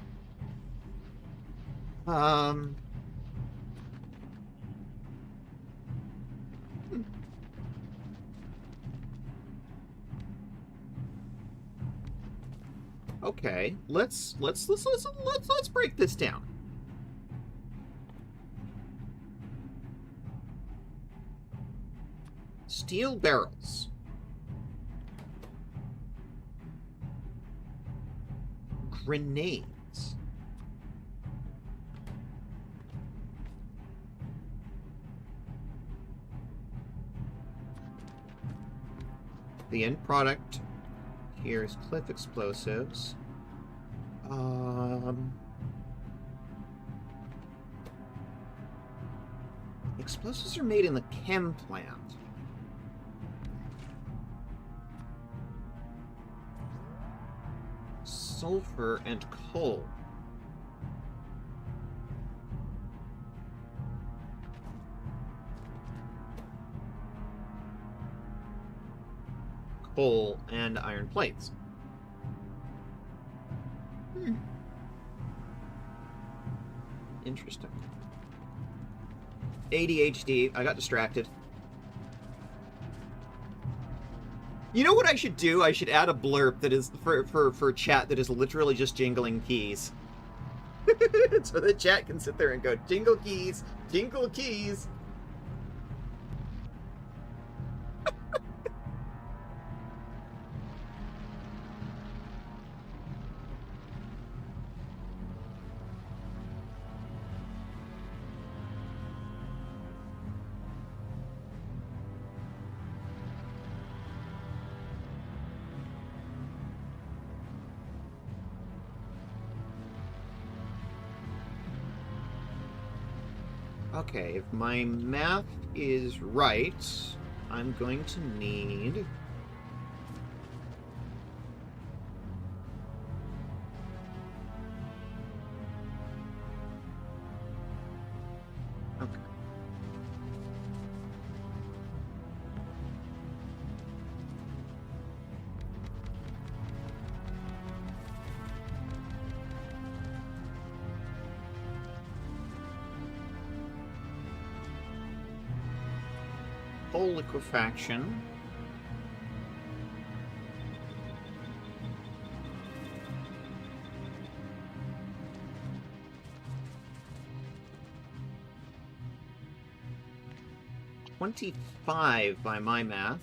Okay, let's break this down. Steel barrels. Grenades. The end product here is cliff explosives. Explosives are made in the chem plant. Sulfur and coal. Coal and iron plates. Interesting. ADHD. I got distracted. You know what I should do? I should add a blurb that is for chat that is literally just jingling keys. So the chat can sit there and go, jingle keys, jingle keys. Okay, if my math is right, I'm going to need... Okay. Coal liquefaction. $25 by my math.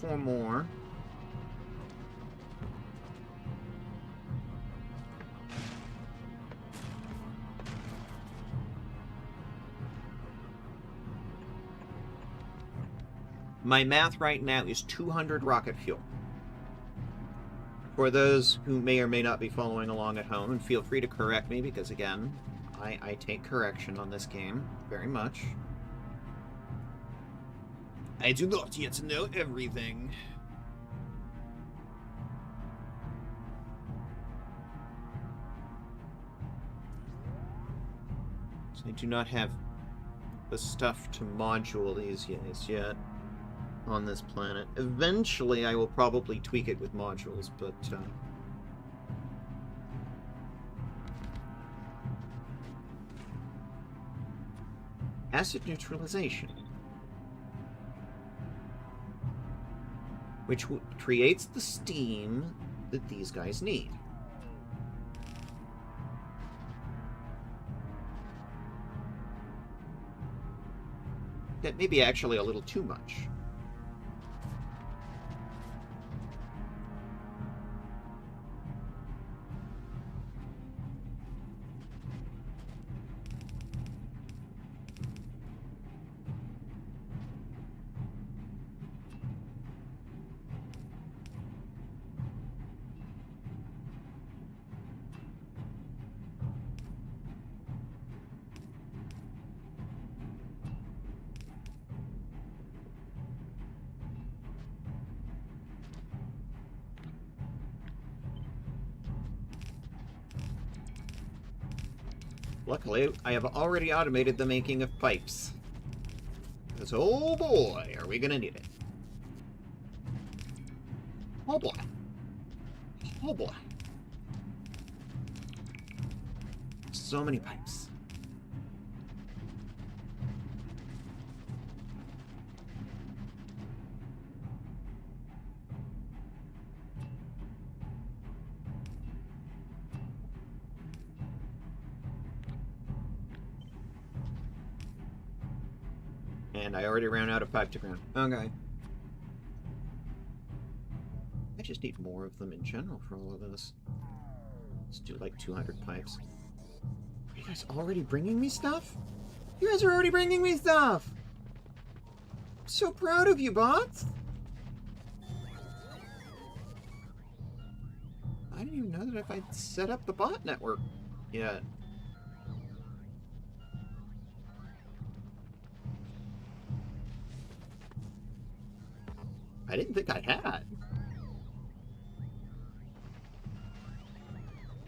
Four more. My math right now is 200 rocket fuel. For those who may or may not be following along at home, and feel free to correct me, because again, I take correction on this game very much. I do not yet know everything. So I do not have the stuff to module these guys yet on this planet. Eventually I will probably tweak it with modules, but acid neutralization, which creates the steam that these guys need. That may be actually a little too much. Luckily, I have already automated the making of pipes. Because, oh boy, are we gonna need it. Oh boy. Oh boy. So many pipes. And I already ran out of pipe to ground. Okay. I just need more of them in general for all of this. Let's do like 200 pipes. Are you guys already bringing me stuff? You guys are already bringing me stuff! I'm so proud of you, bots! I didn't even know that if I'd set up the bot network yet. I didn't think I had.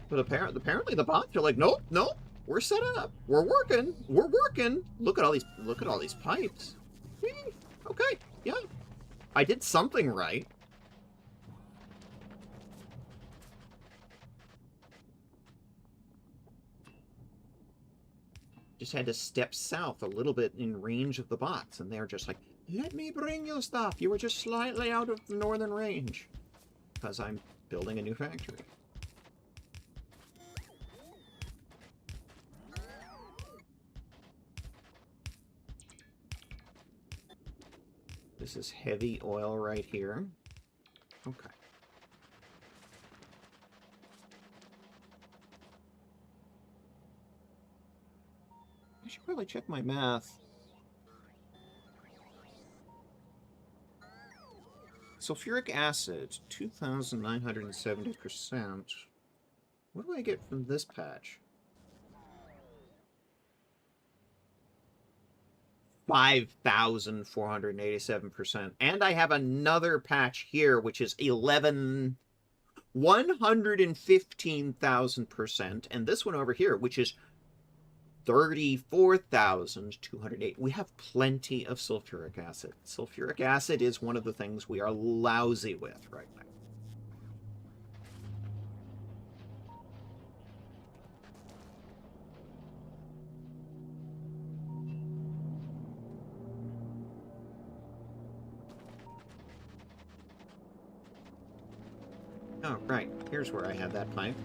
But apparently the bots are like, nope, nope, we're set up. We're working. We're working. Look at all these pipes. Okay, yeah. I did something right. Just had to step south a little bit in range of the bots, and they're just like, let me bring you stuff. You were just slightly out of the northern range. Because I'm building a new factory. This is heavy oil right here. Okay. I should probably check my math. Sulfuric acid, 2,970%. What do I get from this patch? 5,487%. And I have another patch here, which is 115,000%. And this one over here, which is 34,208. We have plenty of sulfuric acid. Sulfuric acid is one of the things we are lousy with right now. Oh, right. Here's where I had that pipe.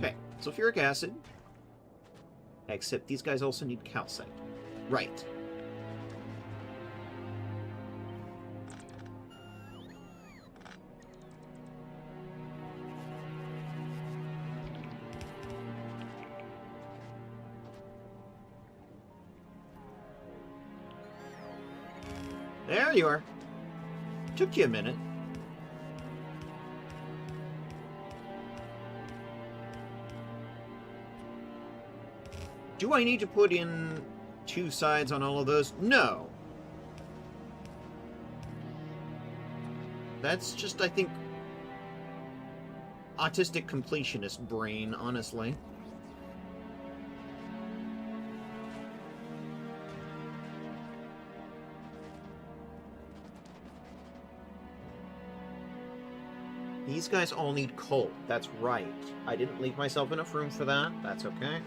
Okay, sulfuric acid. Except these guys also need calcite. Right. There you are. Took you a minute. Do I need to put in 2 sides on all of those? No. That's just, I think, autistic completionist brain, honestly. These guys all need coal. That's right. I didn't leave myself enough room for that. That's okay.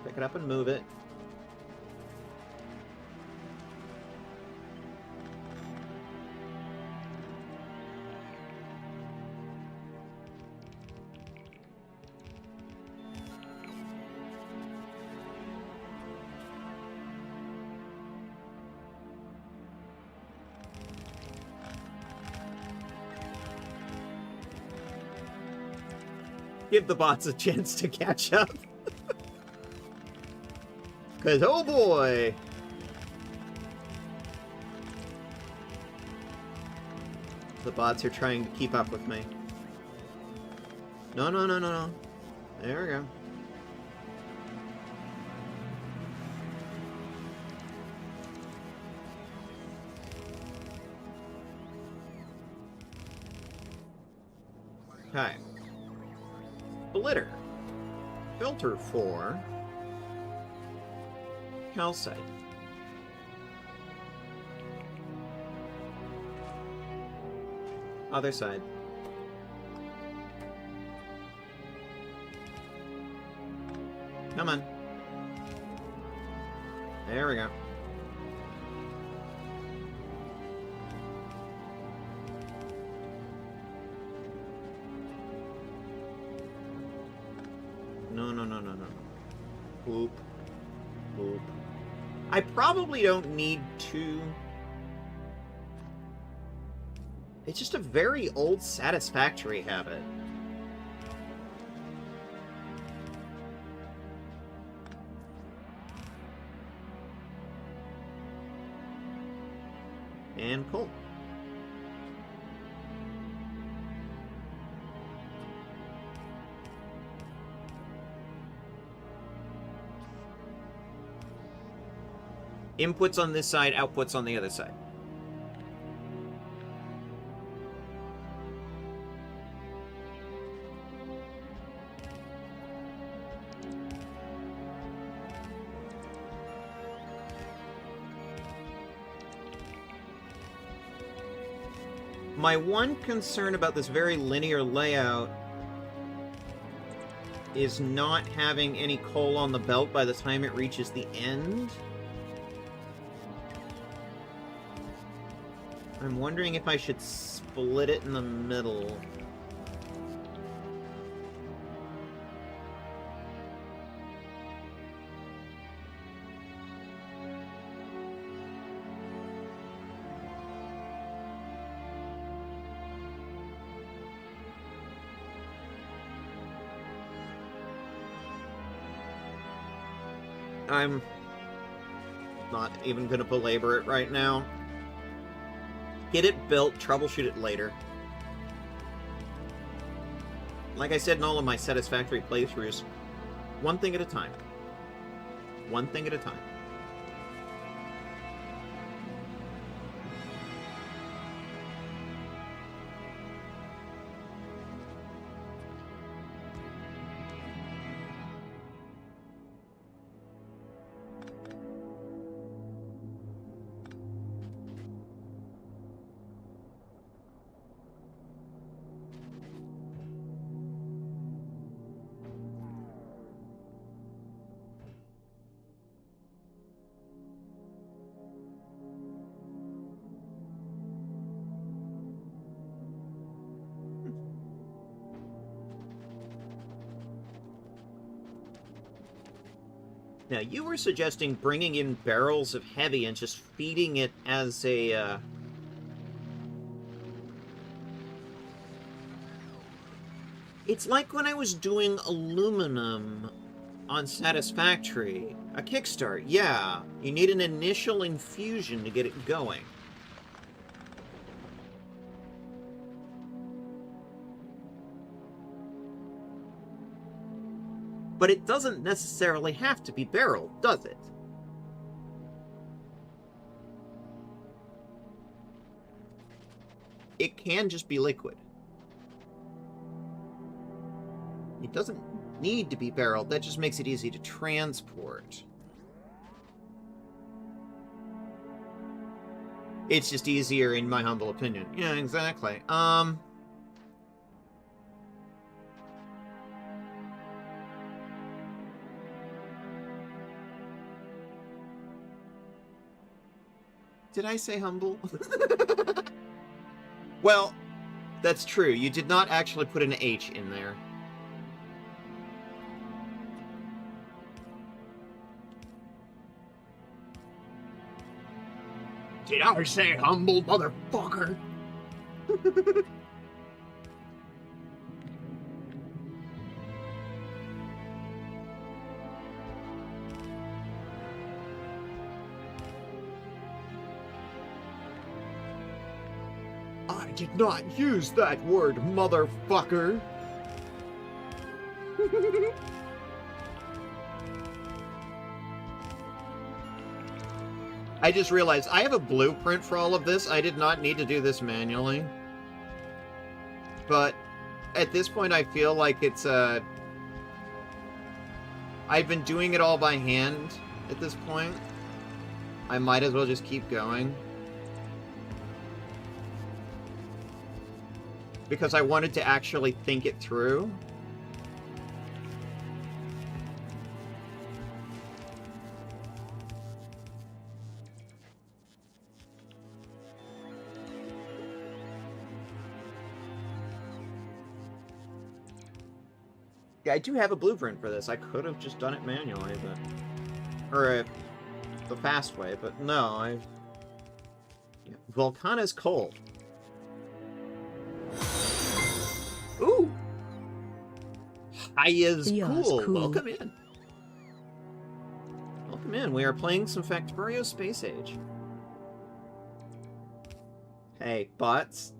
Pick it up and move it. Give the bots a chance to catch up. Because, oh boy! The bots are trying to keep up with me. No, no, no, no, no. There we go. Okay. Splitter. Filter for calcite. Other side. Come on. There we go. No, no, no, no, no. Boop. Boop. I probably don't need to... It's just a very old satisfactory habit. And cool. Inputs on this side, outputs on the other side. My one concern about this very linear layout is not having any coal on the belt by the time it reaches the end. I'm wondering if I should split it in the middle. I'm not even going to belabor it right now. Get it built, troubleshoot it later. Like I said in all of my satisfactory playthroughs, one thing at a time. One thing at a time. Now, you were suggesting bringing in barrels of heavy and just feeding it as a, It's like when I was doing aluminum on Satisfactory. A kickstart, yeah. You need an initial infusion to get it going. But it doesn't necessarily have to be barreled, does it? It can just be liquid. It doesn't need to be barreled, that just makes it easy to transport. It's just easier, in my humble opinion. Yeah, exactly. Did I say humble? Well, that's true. You did not actually put an H in there. Did I say humble, motherfucker? I did not use that word, motherfucker! I just realized I have a blueprint for all of this. I did not need to do this manually. But at this point, I feel like it's, I've been doing it all by hand at this point. I might as well just keep going. Because I wanted to actually think it through. Yeah, I do have a blueprint for this. I could have just done it manually, but... Or, the fast way, but no, Yeah. Volcano's cold. Ooh! Hiya's cool. Welcome in. Welcome in. We are playing some Factorio Space Age. Hey, bots.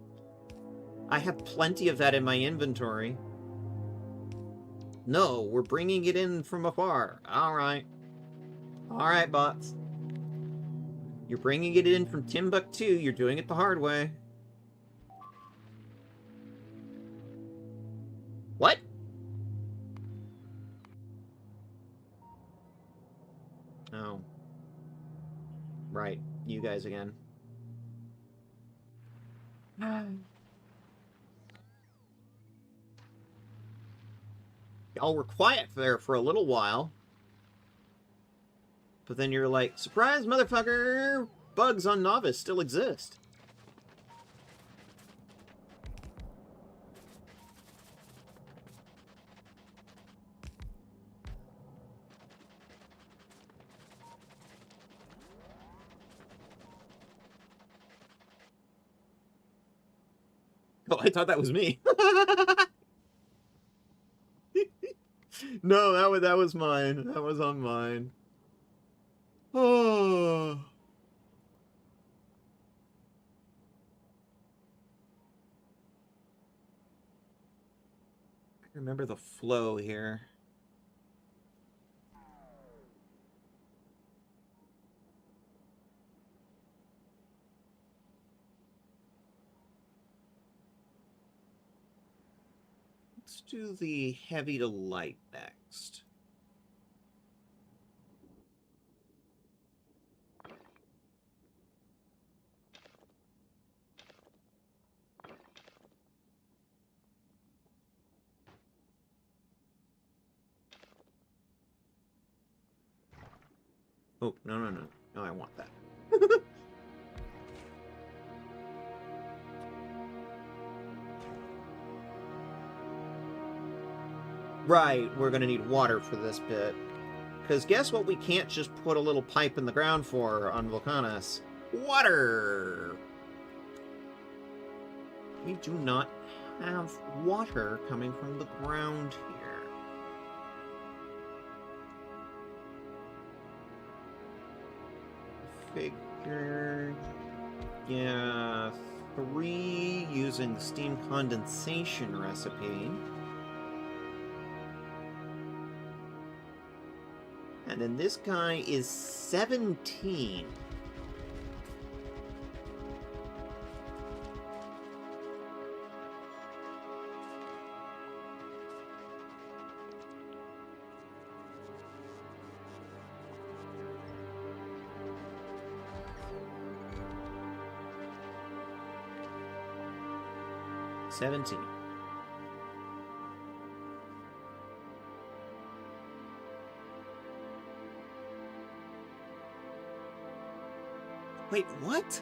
I have plenty of that in my inventory. No, we're bringing it in from afar. Alright. Alright, bots. You're bringing it in from Timbuktu. You're doing it the hard way. What? Oh. Right. You guys again. Y'all were quiet there for a little while. But then you're like, surprise, motherfucker! Bugs on Novice still exist. Oh, I thought that was me. No, that was mine. That was on mine. Oh. I remember the flow here. Let's do the heavy to light next. Oh, no, no, no. No, I want that. Right, we're gonna need water for this bit. Because guess what we can't just put a little pipe in the ground for on Volcanus? Water! We do not have water coming from the ground here. Figure... Yeah, 3 using the steam condensation recipe. And then this guy is 17. Wait, what?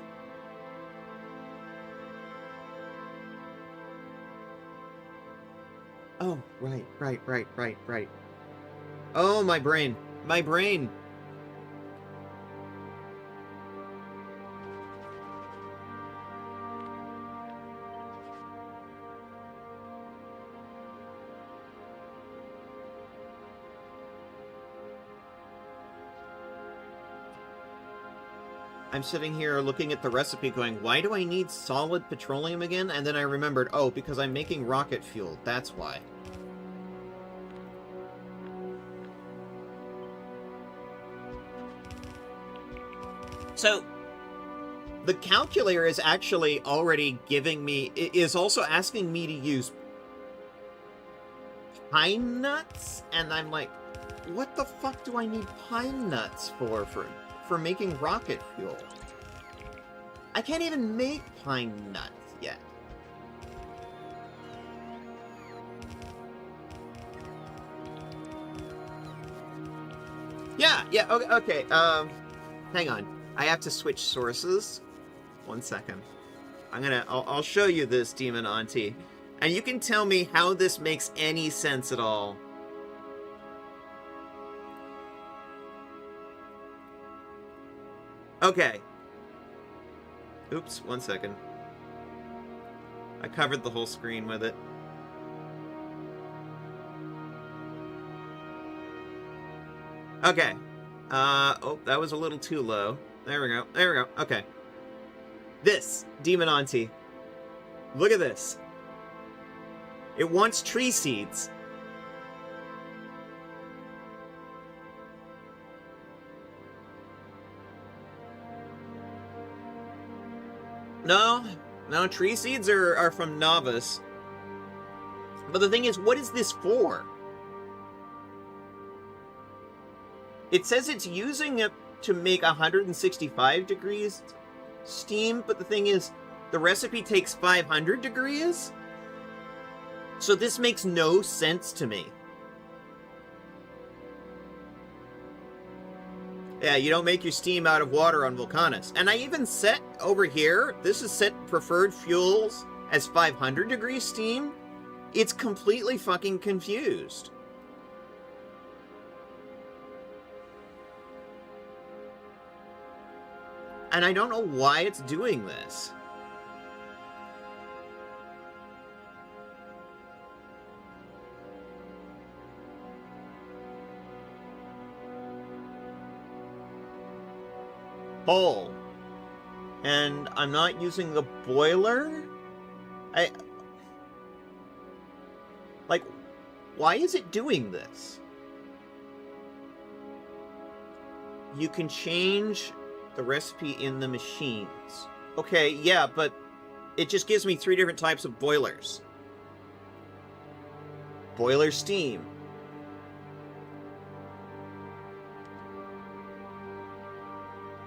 Oh, right. Oh, my brain. My brain. I'm sitting here looking at the recipe going, why do I need solid petroleum again? And then I remembered, oh, because I'm making rocket fuel. That's why. So, the calculator is actually already giving me, is also asking me to use pine nuts? And I'm like, what the fuck do I need pine nuts for making rocket fuel? I can't even make pine nuts yet. Yeah, okay, hang on. I have to switch sources. 1 second. I'll show you this, Demon Auntie. And you can tell me how this makes any sense at all. Okay. Oops, 1 second. I covered the whole screen with it. Okay. Oh, that was a little too low. There we go. There we go. Okay. This, Demon Auntie. Look at this. It wants tree seeds. No, tree seeds are from Novice. But the thing is, what is this for? It says it's using it to make 165 degrees steam, but the thing is, the recipe takes 500 degrees? So this makes no sense to me. Yeah, you don't make your steam out of water on Volcanus. And I even set over here, this is set preferred fuels as 500 degrees steam. It's completely fucking confused. And I don't know why it's doing this. Hole. And I'm not using the boiler? Like, why is it doing this? You can change the recipe in the machines. Okay, yeah, but it just gives me 3 different types of boilers. Boiler steam.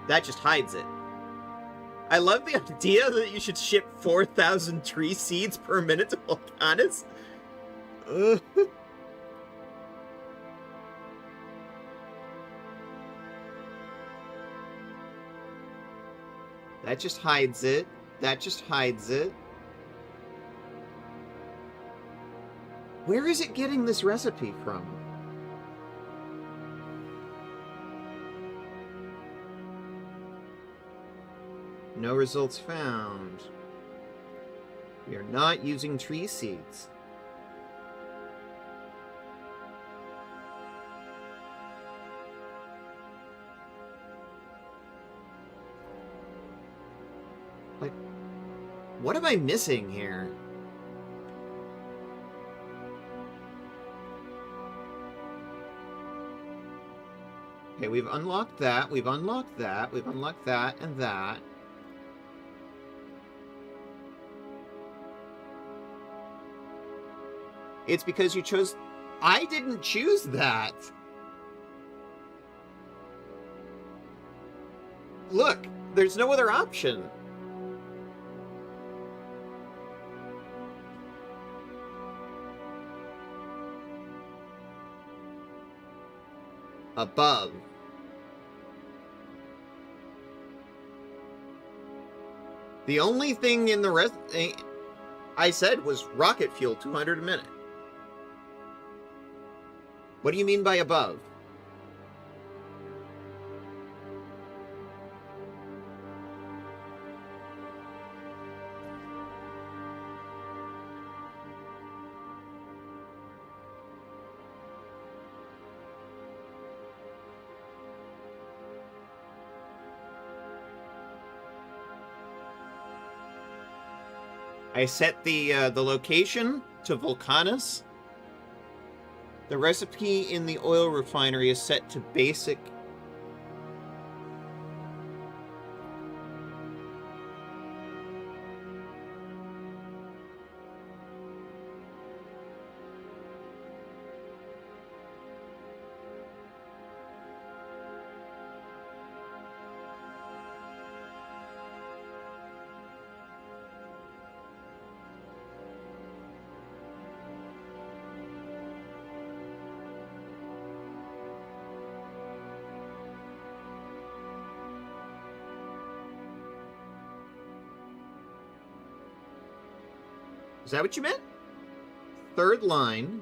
That just hides it. I love the idea that you should ship 4,000 tree seeds per minute to Volcanus. That just hides it. That just hides it. Where is it getting this recipe from? No results found. We are not using tree seeds. Like, what am I missing here? Okay, we've unlocked that, we've unlocked that, we've unlocked that, and that. It's because you chose... I didn't choose that! Look, there's no other option. Above. The only thing in the rest I said was rocket fuel, 200 a minute. What do you mean by above? I set the location to Volcanus. The recipe in the oil refinery is set to basic. Is that what you meant? Third line.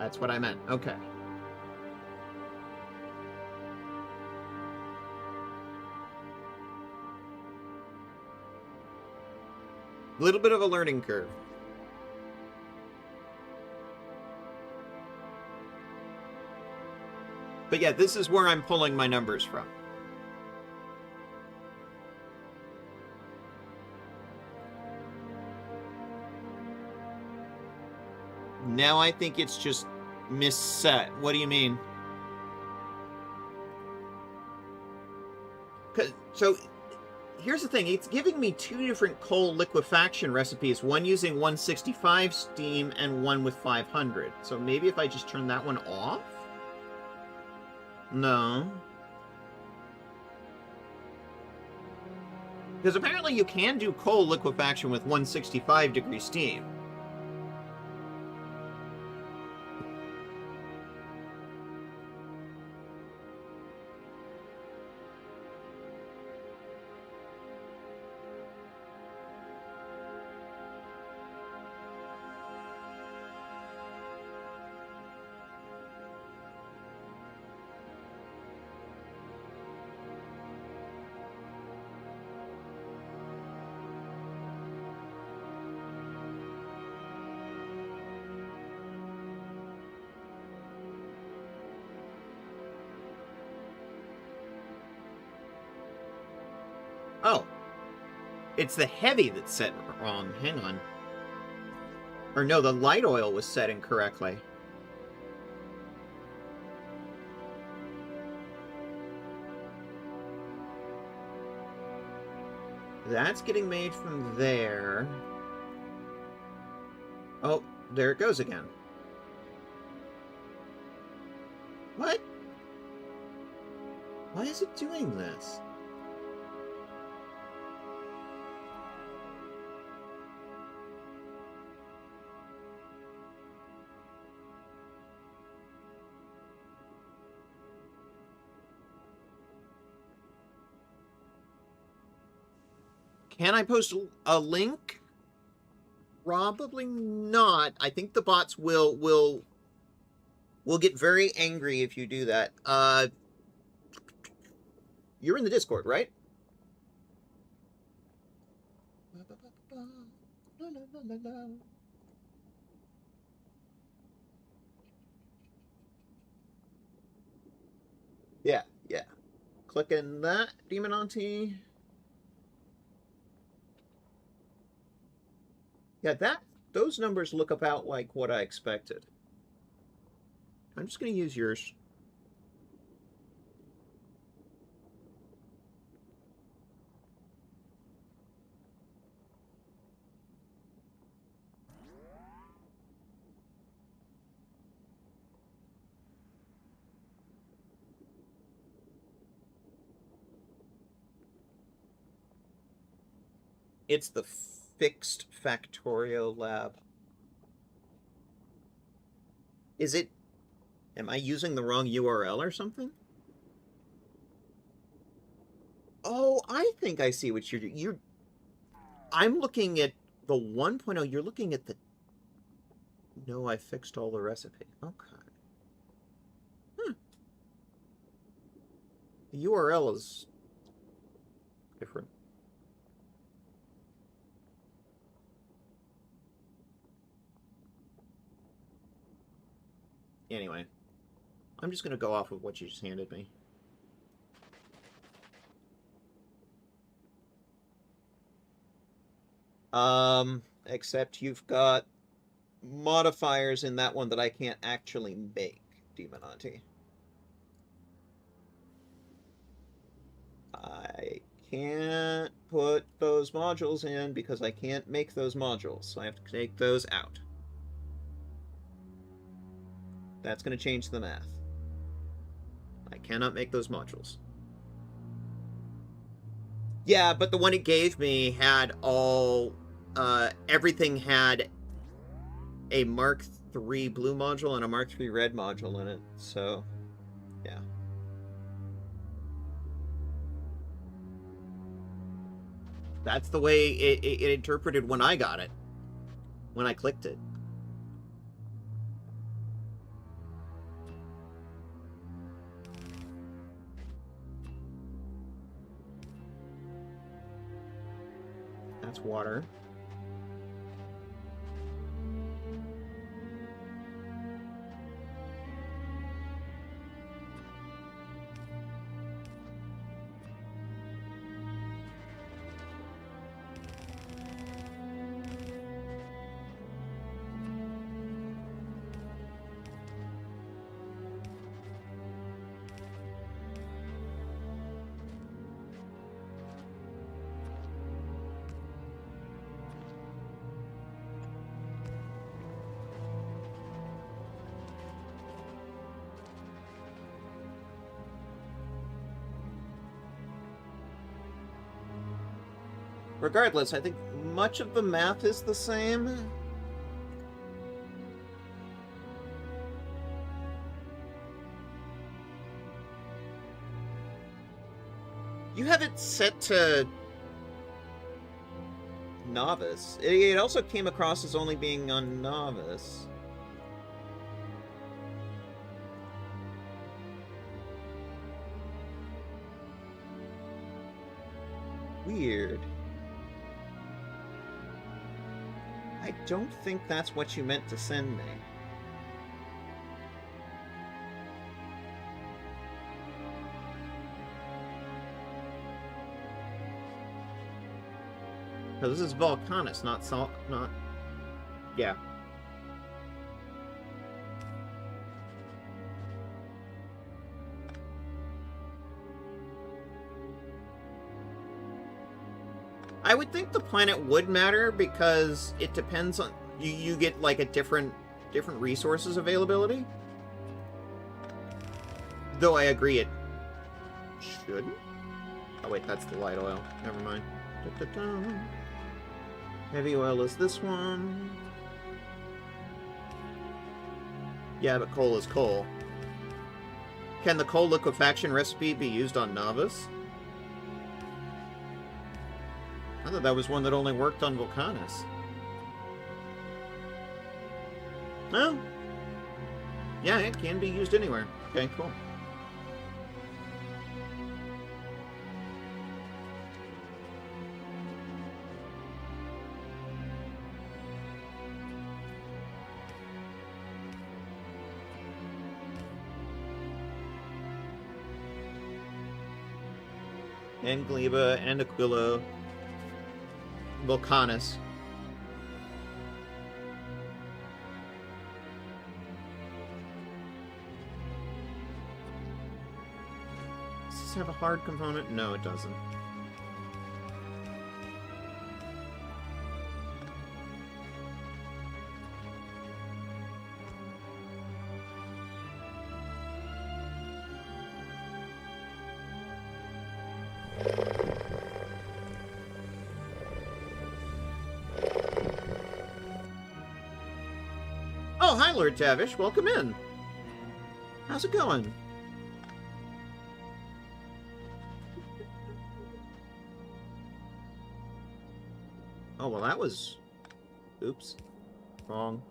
That's what I meant. Okay. A little bit of a learning curve. But yeah, this is where I'm pulling my numbers from. Now I think it's just misset. What do you mean? So here's the thing. It's giving me two different coal liquefaction recipes. One using 165 steam and one with 500. So maybe if I just turn that one off? No. Because apparently you can do coal liquefaction with 165 degree steam. Oh. It's the heavy that's set wrong. Hang on. Or no, the light oil was set incorrectly. That's getting made from there. Oh, there it goes again. What? Why is it doing this? Can I post a link? Probably not. I think the bots will get very angry if you do that. You're in the Discord, right? Yeah, yeah. Clicking that, Demon Auntie. Yeah, those numbers look about like what I expected. I'm just going to use yours. It's the fixed Factorio lab. Is it... Am I using the wrong URL or something? Oh, I think I see what you're doing. I'm looking at the 1.0. You're looking at the... No, I fixed all the recipe. Okay. The URL is different. Anyway. I'm just gonna go off of what you just handed me. Except you've got modifiers in that one that I can't actually make, Demonanti. I can't put those modules in because I can't make those modules, so I have to take those out. That's going to change the math. I cannot make those modules. Yeah, but the one it gave me had all... everything had a Mark III blue module and a Mark III red module in it, so... yeah. That's the way it interpreted when I got it. When I clicked it. That's water. Regardless, I think much of the math is the same. You have it set to novice. It also came across as only being on novice. Weird. I don't think that's what you meant to send me. Because this is Volcanus, not salt, not... yeah. I would think the planet would matter because it depends on... You get, like, a different resources availability. Though I agree it shouldn't. Oh, wait, that's the light oil. Never mind. Da-da-da. Heavy oil is this one. Yeah, but coal is coal. Can the coal liquefaction recipe be used on novice? I thought that was one that only worked on Volcanus. Oh. Yeah, it can be used anywhere. Okay, cool. And Gleba and Aquila. Volcanus. Does this have a hard component? No, it doesn't. Oh, hi, Lord Tavish. Welcome in. How's it going? Oh, well, that was... oops. Wrong.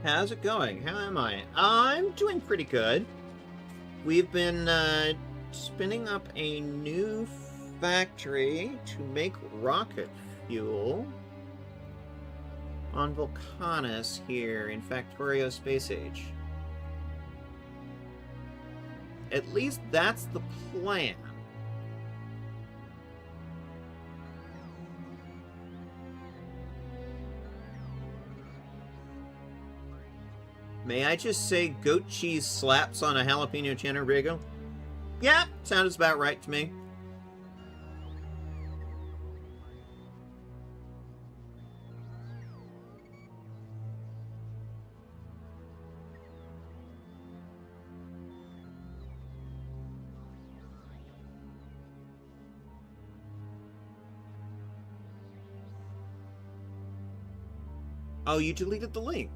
how's it going? How am I? I'm doing pretty good. We've been spinning up a new factory to make rocket fuel on Volcanus here in Factorio Space Age. At least that's the plan. May I just say goat cheese slaps on a jalapeno cheddar bagel? Yeah, sounds about right to me. Oh, you deleted the link.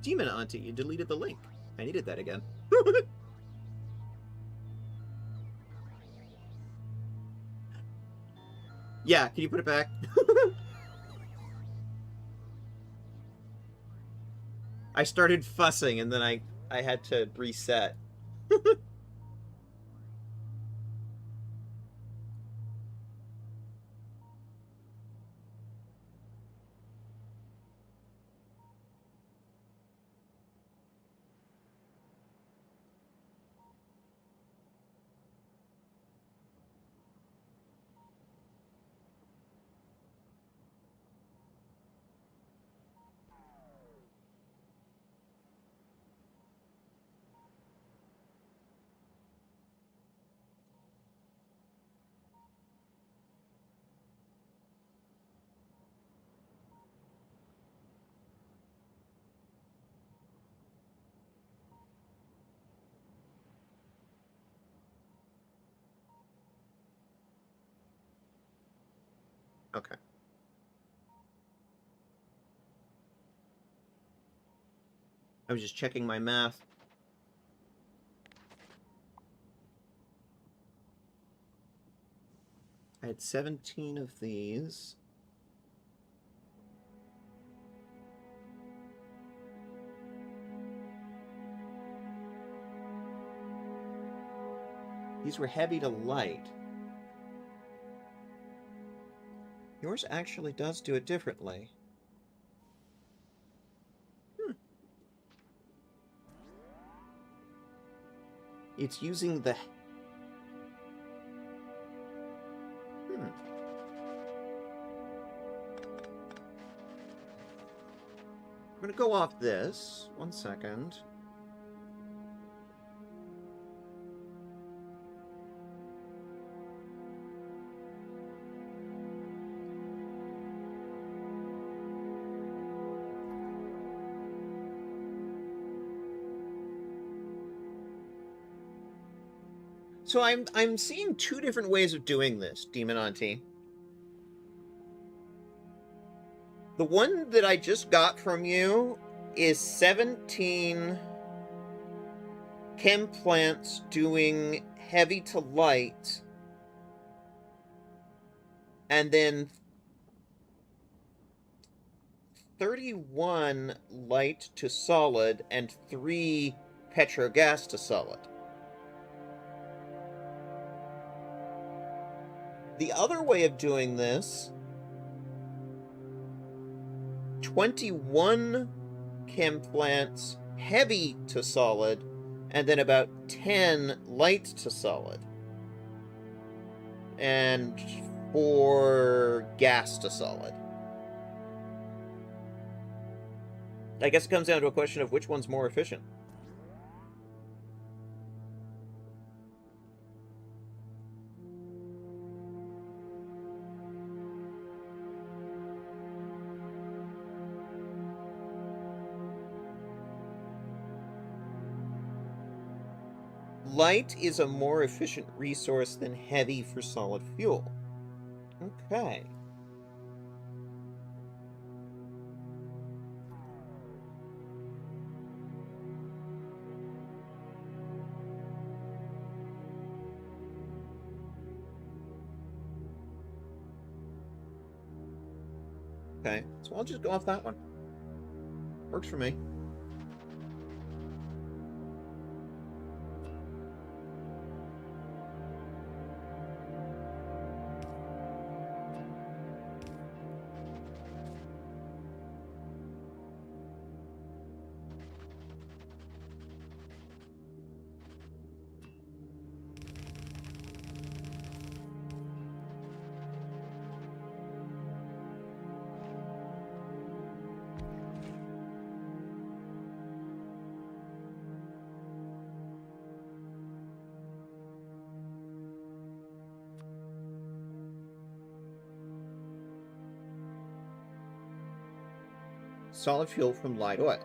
Demon Auntie, you deleted the link. I needed that again. Yeah, can you put it back? I started fussing and then I had to reset. Okay. I was just checking my math. I had 17 of these. These were heavy to light. Yours actually does do it differently. It's using the... I'm gonna go off this. 1 second. So I'm seeing two different ways of doing this, Demon Auntie. The one that I just got from you is 17 chem plants doing heavy to light, and then 31 light to solid and 3 petrogas to solid. The other way of doing this, 21 chem plants heavy to solid, and then about 10 light to solid. And 4 gas to solid. I guess it comes down to a question of which one's more efficient. Light is a more efficient resource than heavy for solid fuel. Okay. Okay, so I'll just go off that one. Works for me. Solid fuel from light oil.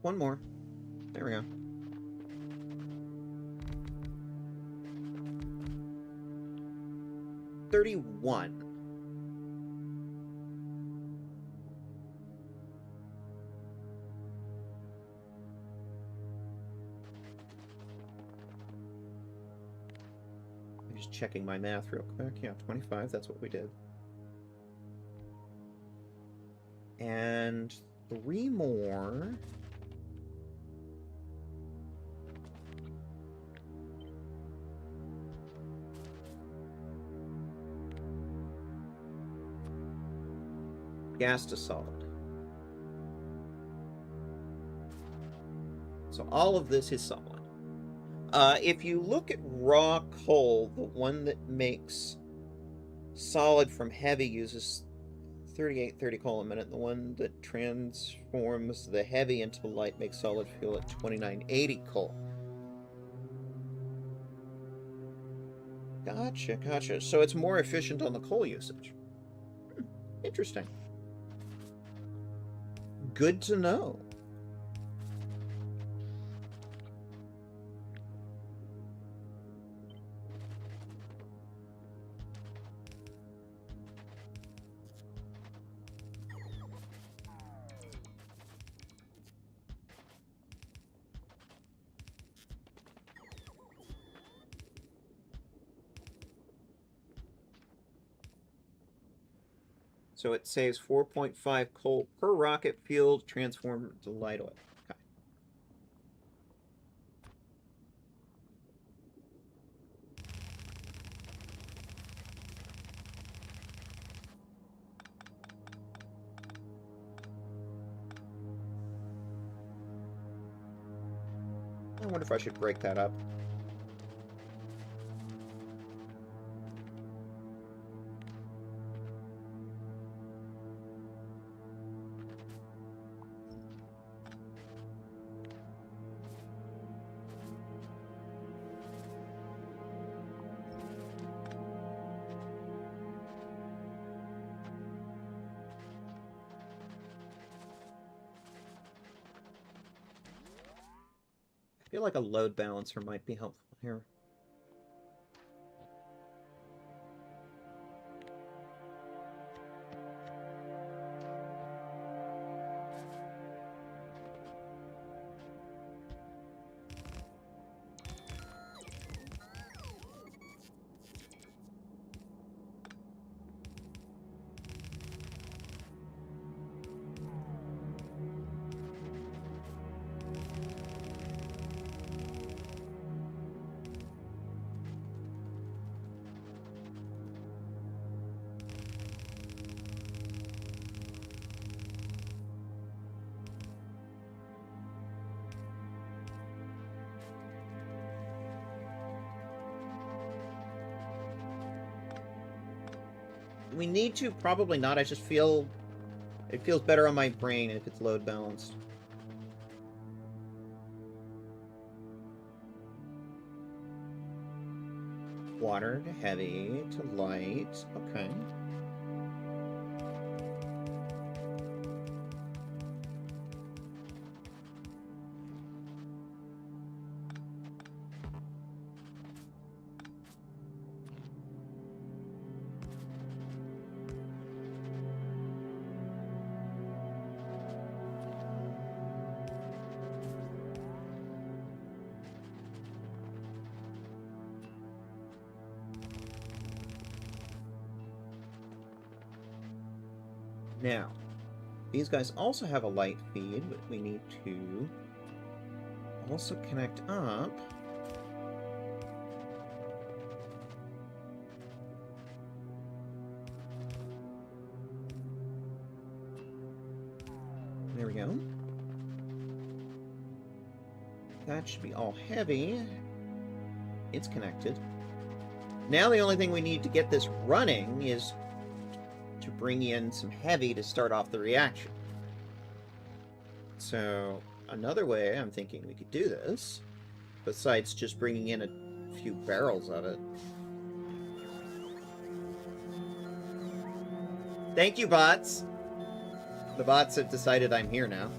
One more. There we go. $31. I'm just checking my math real quick. Yeah, 25, that's what we did. And 3 more. Gas to solid. So all of this is solid. If you look at raw coal, the one that makes solid from heavy uses 3830 coal a minute. The one that transforms the heavy into light makes solid fuel at 2980 coal. Gotcha, gotcha. So it's more efficient on the coal usage. Interesting. Good to know. So it saves 4.5 coal per rocket fuel transformed to light oil. Okay. I wonder if I should break that up. I feel like a load balancer might be helpful here. We need to, probably not. I just feel it feels better on my brain if it's load balanced. Water to heavy to light. Okay. Now, these guys also have a light feed, but we need to also connect up. There we go. That should be all heavy. It's connected. Now the only thing we need to get this running is to bring in some heavy to start off the reaction. So another way I'm thinking we could do this, besides just bringing in a few barrels of it. Thank you, bots! The bots have decided I'm here now.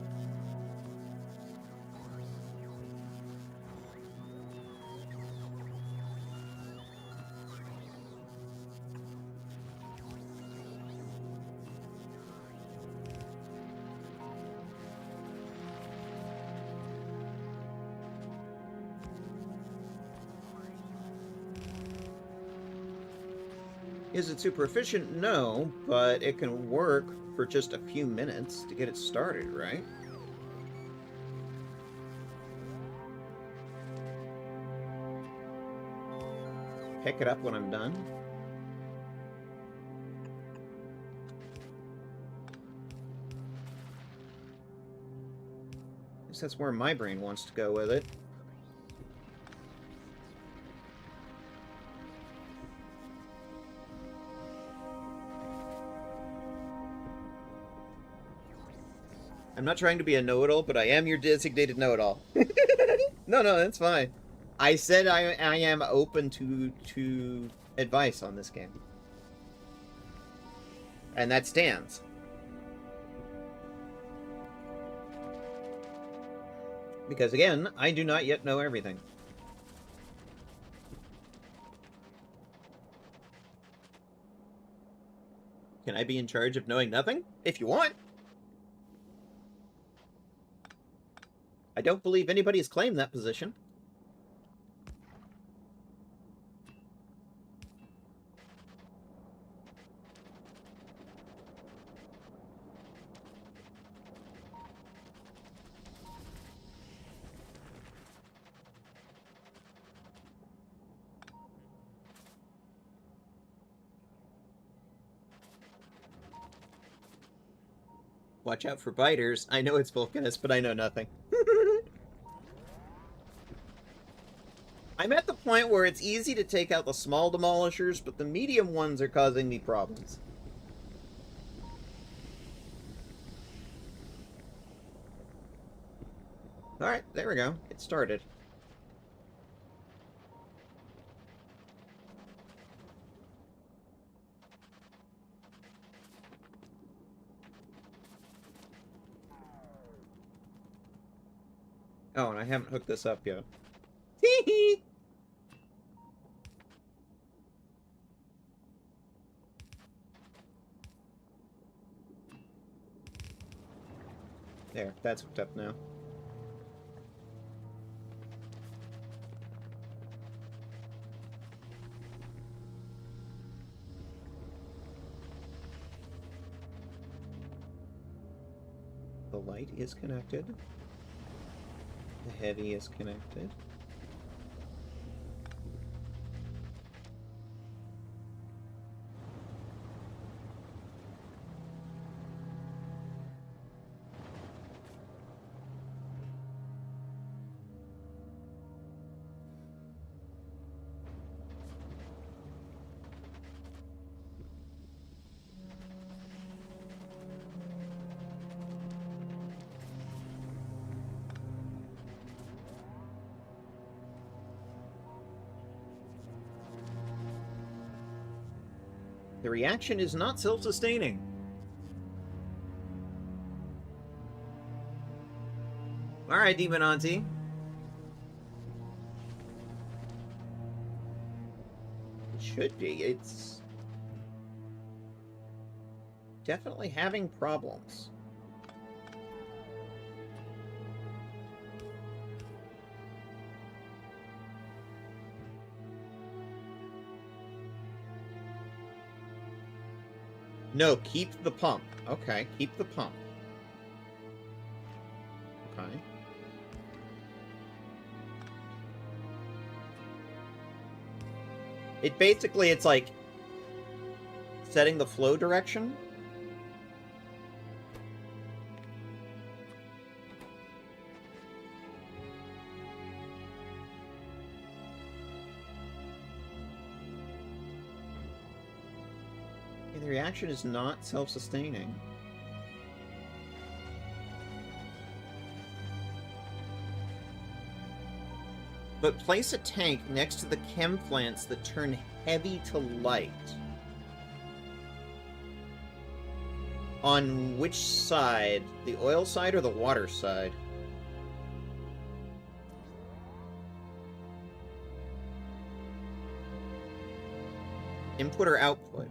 Is it super efficient? No, but it can work for just a few minutes to get it started, right? Pick it up when I'm done. I guess that's where my brain wants to go with it. I'm not trying to be a know-it-all, but I am your designated know-it-all. No, that's fine. I said I am open to advice on this game. And that stands. Because again, I do not yet know everything. Can I be in charge of knowing nothing? If you want. I don't believe anybody has claimed that position. Watch out for biters. I know it's Volcanus, but I know nothing. I'm at the point where it's easy to take out the small demolishers, but the medium ones are causing me problems. Alright, there we go. It started. Oh, and I haven't hooked this up yet. Hee hee! There, that's hooked up now. The light is connected. The heavy is connected. The reaction is not self-sustaining. Alright, Demon Auntie. It should be. It's definitely having problems. No, keep the pump. Okay, keep the pump. Okay. It's like setting the flow direction. The reaction is not self-sustaining. But place a tank next to the chem plants that turn heavy to light. On which side? The oil side or the water side? Input or output?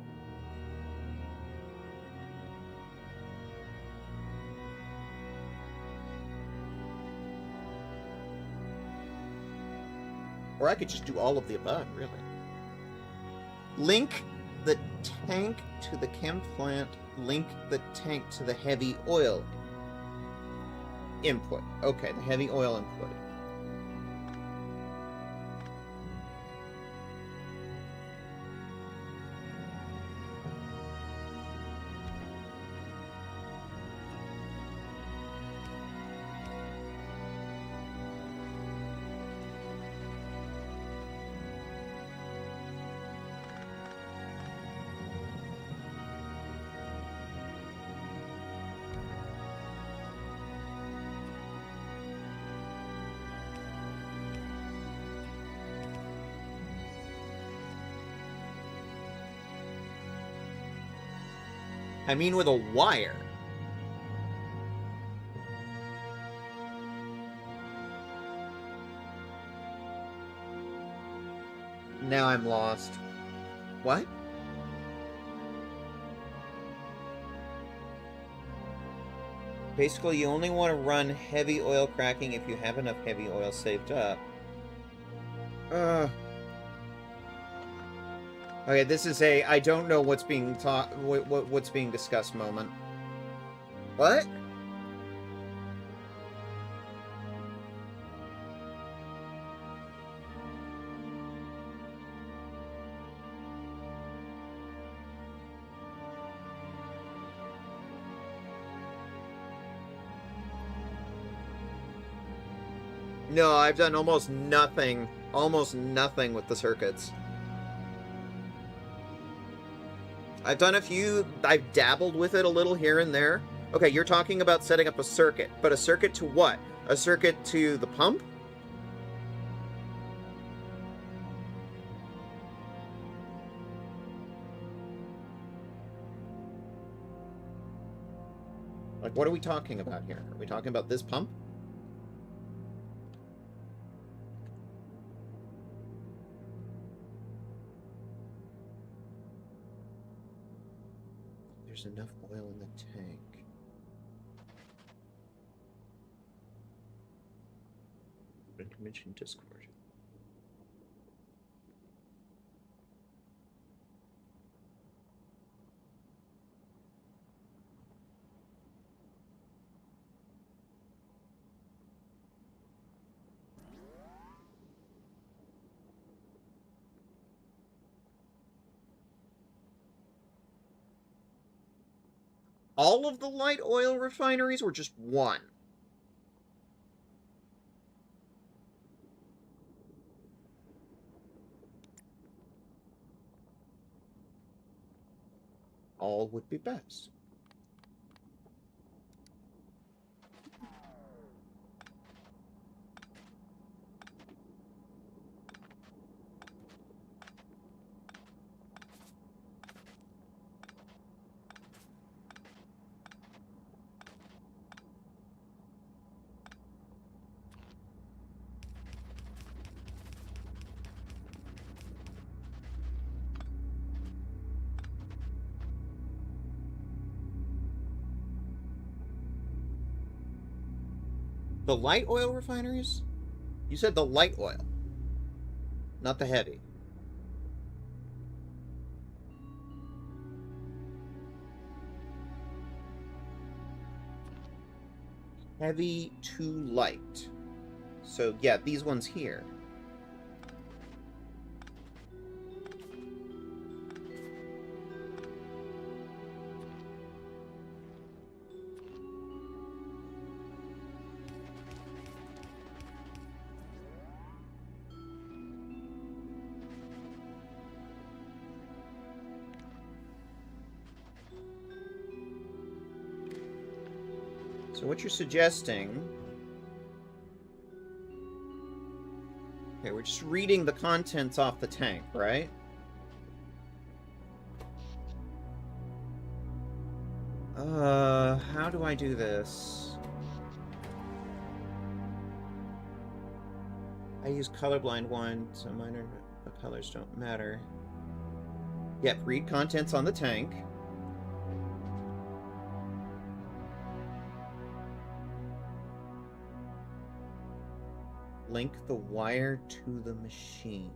Or I could just do all of the above, really. Link the tank to the chem plant. Link the tank to the heavy oil input. Okay, the heavy oil input. I mean with a wire. Now I'm lost. What? Basically, you only want to run heavy oil cracking if you have enough heavy oil saved up. Okay, this is a I don't know what's being taught, what's being discussed moment. What? No, I've done almost nothing with the circuits. I've done a few, I've dabbled with it a little here and there. Okay, you're talking about setting up a circuit, but a circuit to what? A circuit to the pump? Like, what are we talking about here? Are we talking about this pump? There's enough oil in the tank. Intermission Discord. All of the light oil refineries or just one? All would be best. The light oil refineries? You said the light oil, not the heavy. Heavy to light. So, yeah, these ones here. So what you're suggesting... Okay, we're just reading the contents off the tank, right? How do I do this? I use colorblind one, so minor colors don't matter. Yep, read contents on the tank. Link the wire to the machine.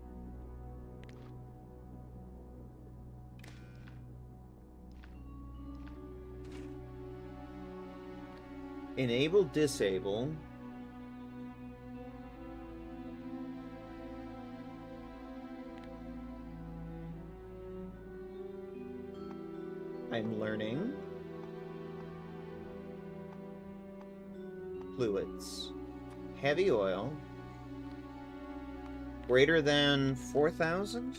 Enable, disable. I'm learning. Fluids. Heavy oil. Greater than 4,000?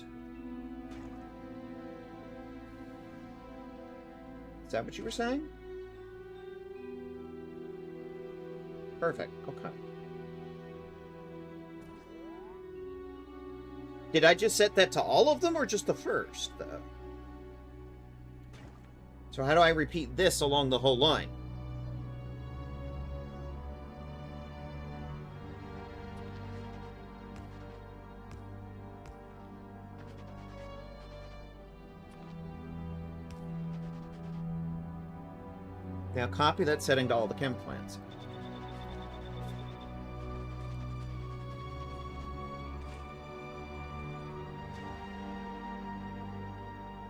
Is that what you were saying? Perfect. Okay. Did I just set that to all of them or just the first, though? So how do I repeat this along the whole line? Now copy that setting to all the chem plants.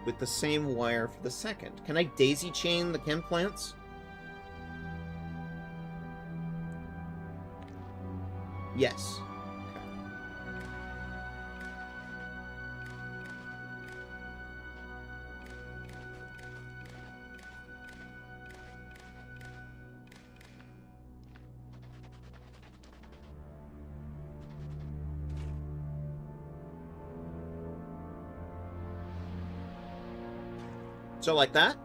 With the same wire for the second. Can I daisy chain the chem plants? Yes. So like that?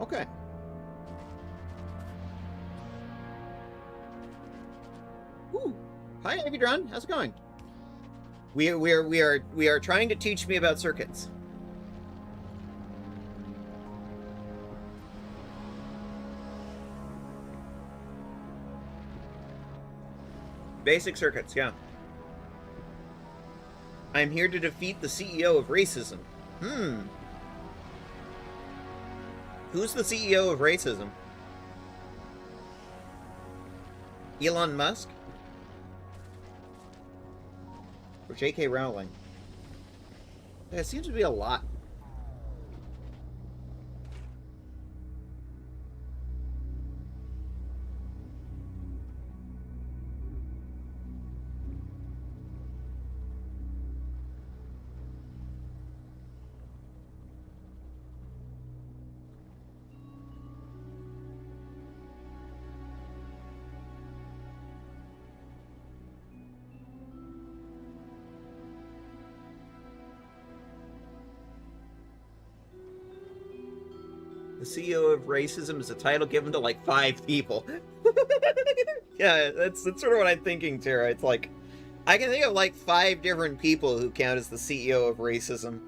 Okay. Woo. Hi, Avidron. How's it going? We are trying to teach me about circuits. Basic circuits, yeah. I'm here to defeat the CEO of racism. Who's the CEO of racism? Elon Musk? Or J.K. Rowling? There seems to be a lot. The CEO of racism is a title given to like 5 people. Yeah, that's sort of what I'm thinking, Tara. It's like, I can think of like 5 different people who count as the CEO of racism.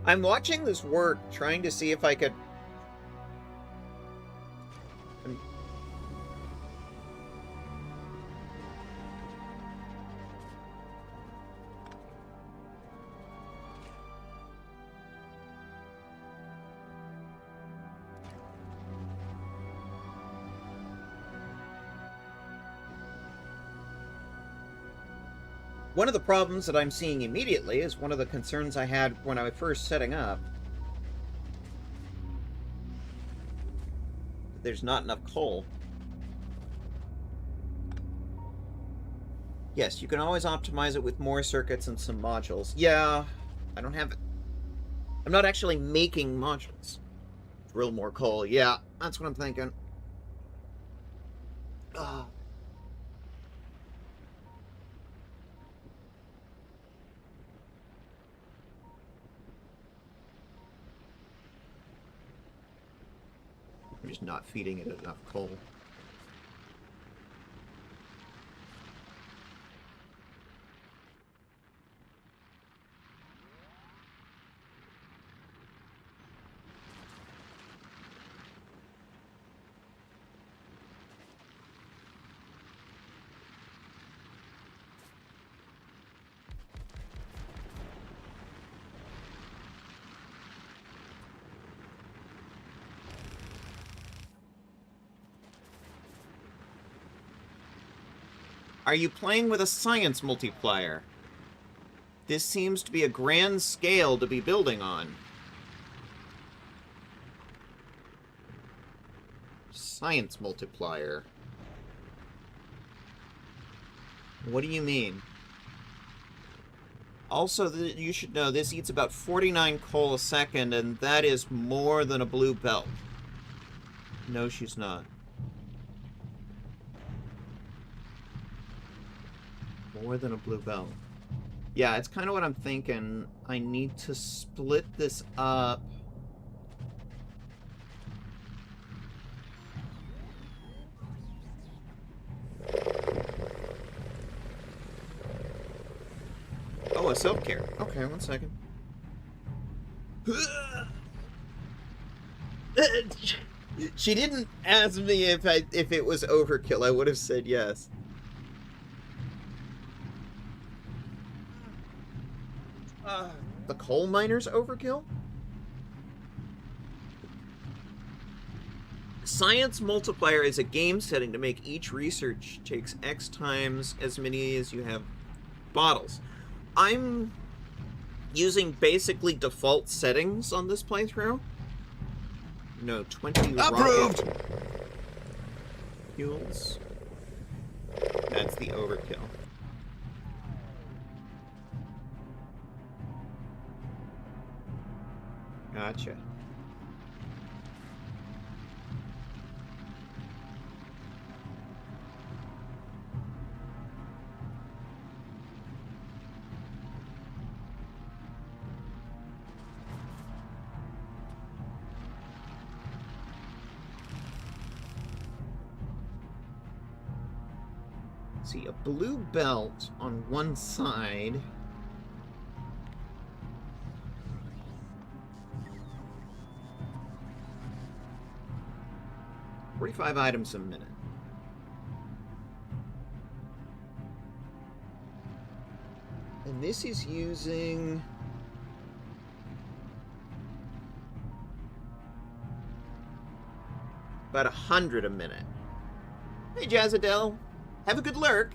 I'm watching this work, trying to see if I could... One of the problems that I'm seeing immediately is one of the concerns I had when I was first setting up. There's not enough coal. Yes, you can always optimize it with more circuits and some modules. Yeah, I don't have it. I'm not actually making modules. Drill more coal. Yeah, that's what I'm thinking. Ugh. I'm just not feeding it enough coal. Are you playing with a science multiplier? This seems to be a grand scale to be building on. Science multiplier. What do you mean? Also, you should know this eats about 49 coal a second, and that is more than a blue belt. No, she's not. More than a blue belt. Yeah, it's kind of what I'm thinking. I need to split this up. Oh, a self-care. Okay, 1 second. She didn't ask me if it was overkill. I would have said yes. The coal miner's overkill? Science multiplier is a game setting to make each research takes X times as many as you have bottles. I'm using basically default settings on this playthrough. No, 20 Approved! rocket fuels. That's the overkill. Gotcha. See, a blue belt on one side. $45 items a minute. And this is using... about 100 a minute. Hey, Jazzadel. Have a good lurk.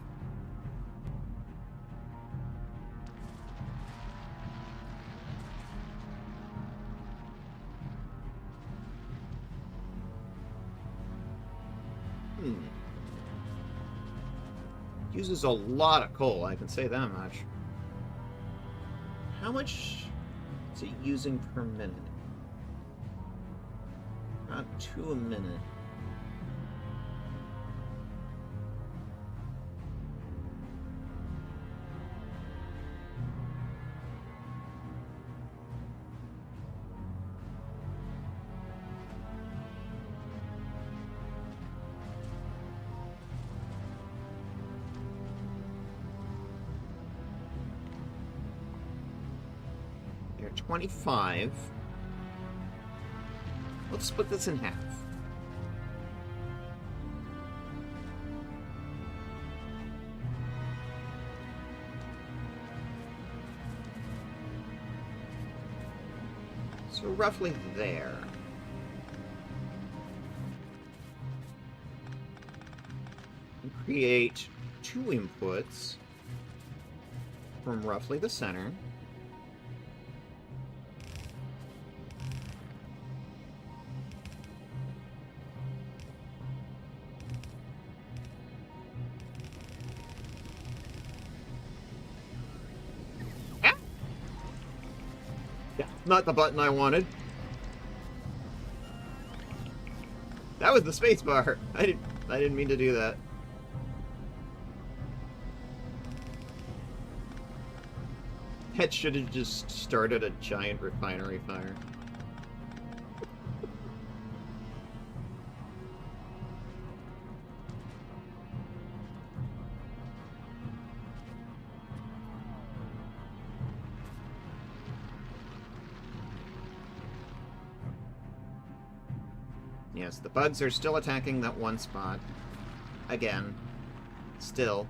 Uses a lot of coal, I can say that much. How much is it using per minute? About 2 a minute. They're 25. Let's split this in half. So roughly there. And create 2 inputs from roughly the center. Yeah, not the button I wanted. That was the space bar. I didn't mean to do that. That should have just started a giant refinery fire. Yes, the bugs are still attacking that one spot. Again. Still.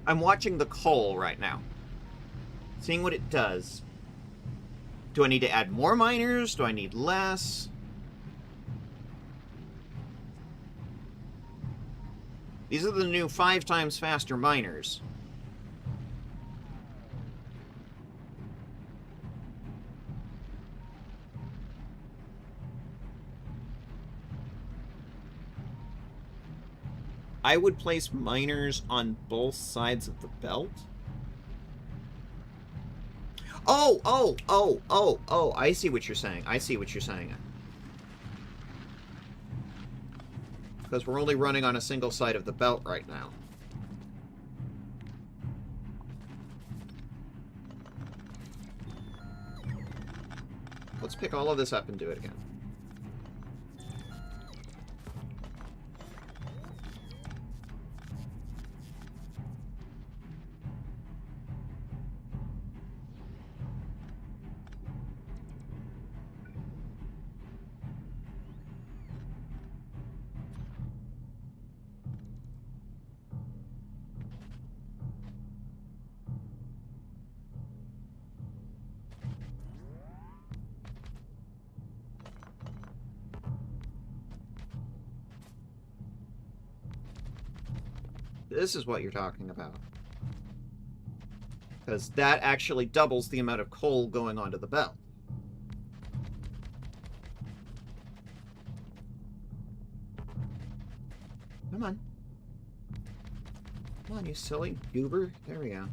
I'm watching the coal right now. Seeing what it does. Do I need to add more miners? Do I need less? These are the new 5 times faster miners. I would place miners on both sides of the belt. Oh, I see what you're saying. I see what you're saying. Because we're only running on a single side of the belt right now. Let's pick all of this up and do it again. This is what you're talking about. Because that actually doubles the amount of coal going onto the belt. Come on. Come on, you silly goober. There we go.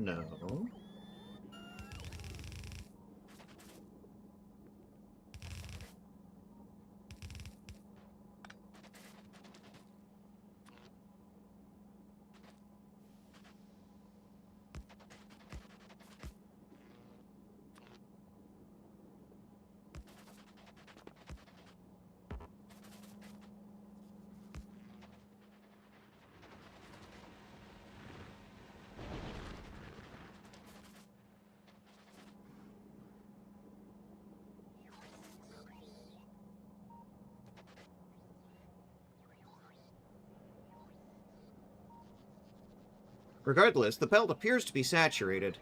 No. Regardless, the belt appears to be saturated.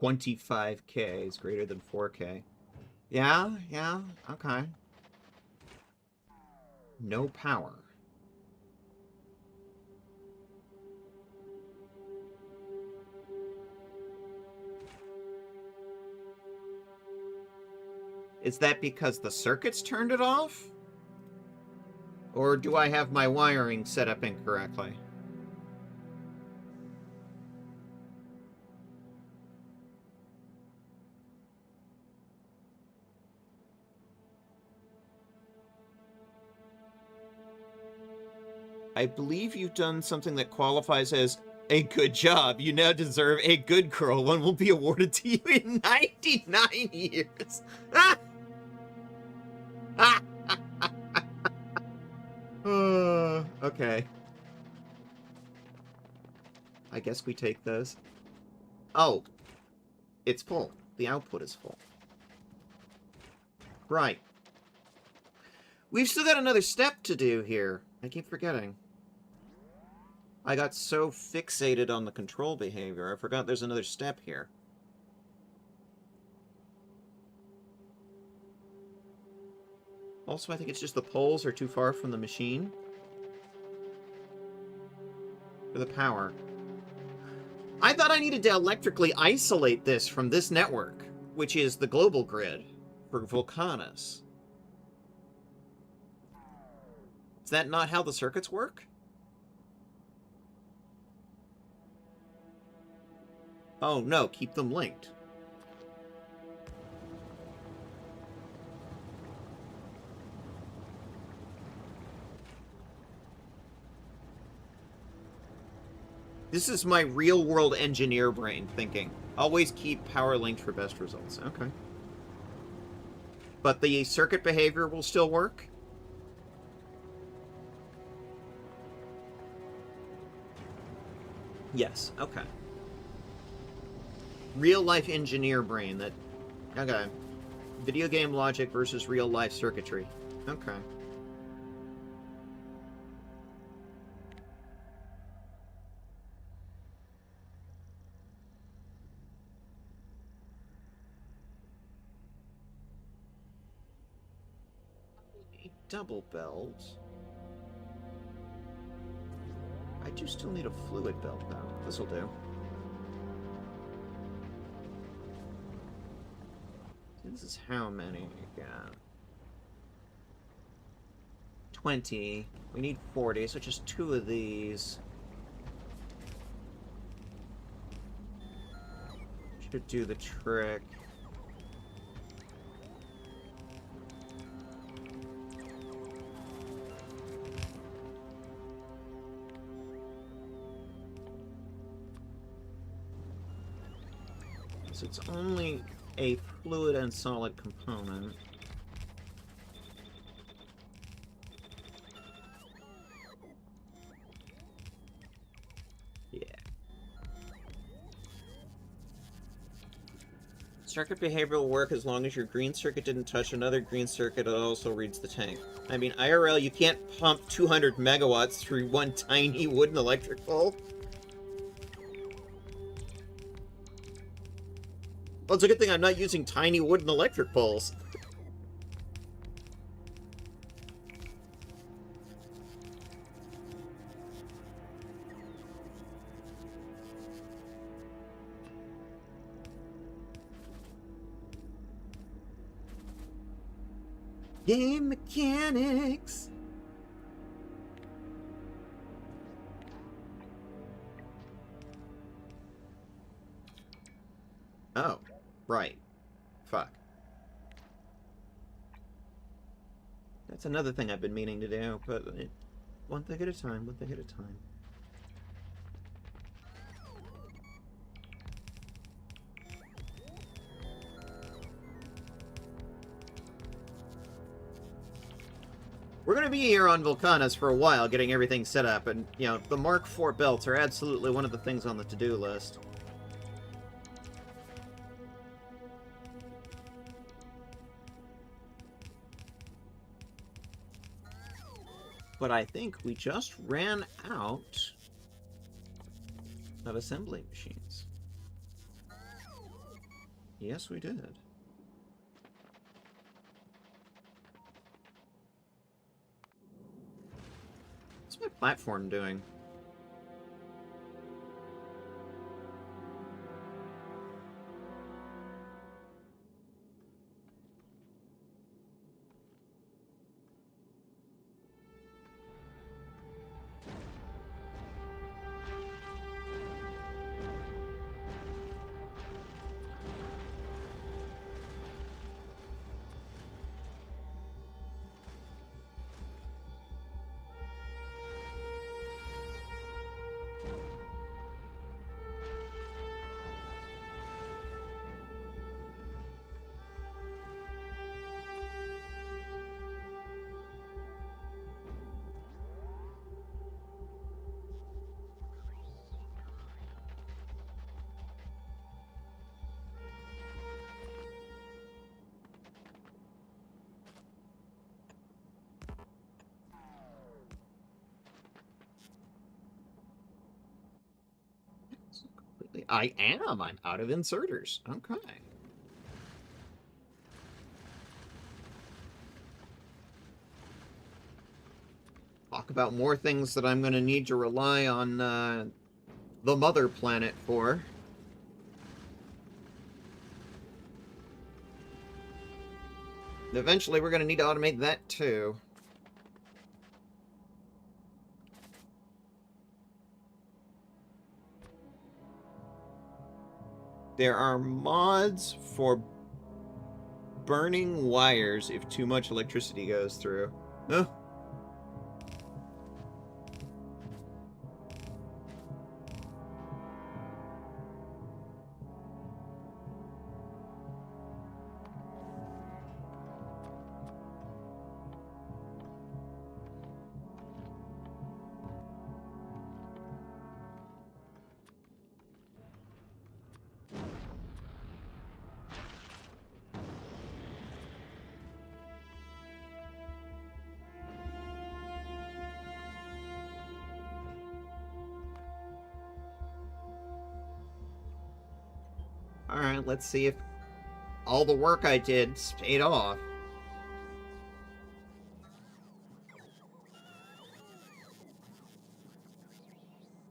$25K is greater than 4K. Yeah, okay. No power. Is that because the circuits turned it off? Or do I have my wiring set up incorrectly? I believe you've done something that qualifies as a good job. You now deserve a good girl. One will be awarded to you in 99 years. Okay. I guess we take those. Oh. It's full. The output is full. Right. We've still got another step to do here. I keep forgetting. I got so fixated on the control behavior, I forgot there's another step here. Also, I think it's just the poles are too far from the machine. For the power. I thought I needed to electrically isolate this from this network, which is the global grid for Volcanos. Is that not how the circuits work? Oh, no, keep them linked. This is my real-world engineer brain thinking. Always keep power linked for best results. Okay. But the circuit behavior will still work? Yes, okay. Real-life engineer brain that... Okay. Video game logic versus real-life circuitry. Okay. A double belt. I do still need a fluid belt, though. This'll do. This is how many? Yeah. 20. We need 40, so just 2 of these. Should do the trick. So it's only a fluid and solid component. Yeah. Circuit behavior will work as long as your green circuit didn't touch another green circuit that also reads the tank. I mean, IRL, you can't pump 200 megawatts through one tiny wooden electric pole. Well, it's a good thing I'm not using tiny wooden electric poles. Game mechanics. Oh, right. Fuck. That's another thing I've been meaning to do, but one thing at a time, one thing at a time. We're going to be here on Volcanos for a while, getting everything set up, and, you know, the Mark IV belts are absolutely one of the things on the to-do list. But I think we just ran out of assembly machines. Yes, we did. What's my platform doing? I am. I'm out of inserters. Okay. Talk about more things that I'm going to need to rely on the mother planet for. Eventually, we're going to need to automate that too. There are mods for burning wires if too much electricity goes through. Huh? Alright, let's see if all the work I did paid off.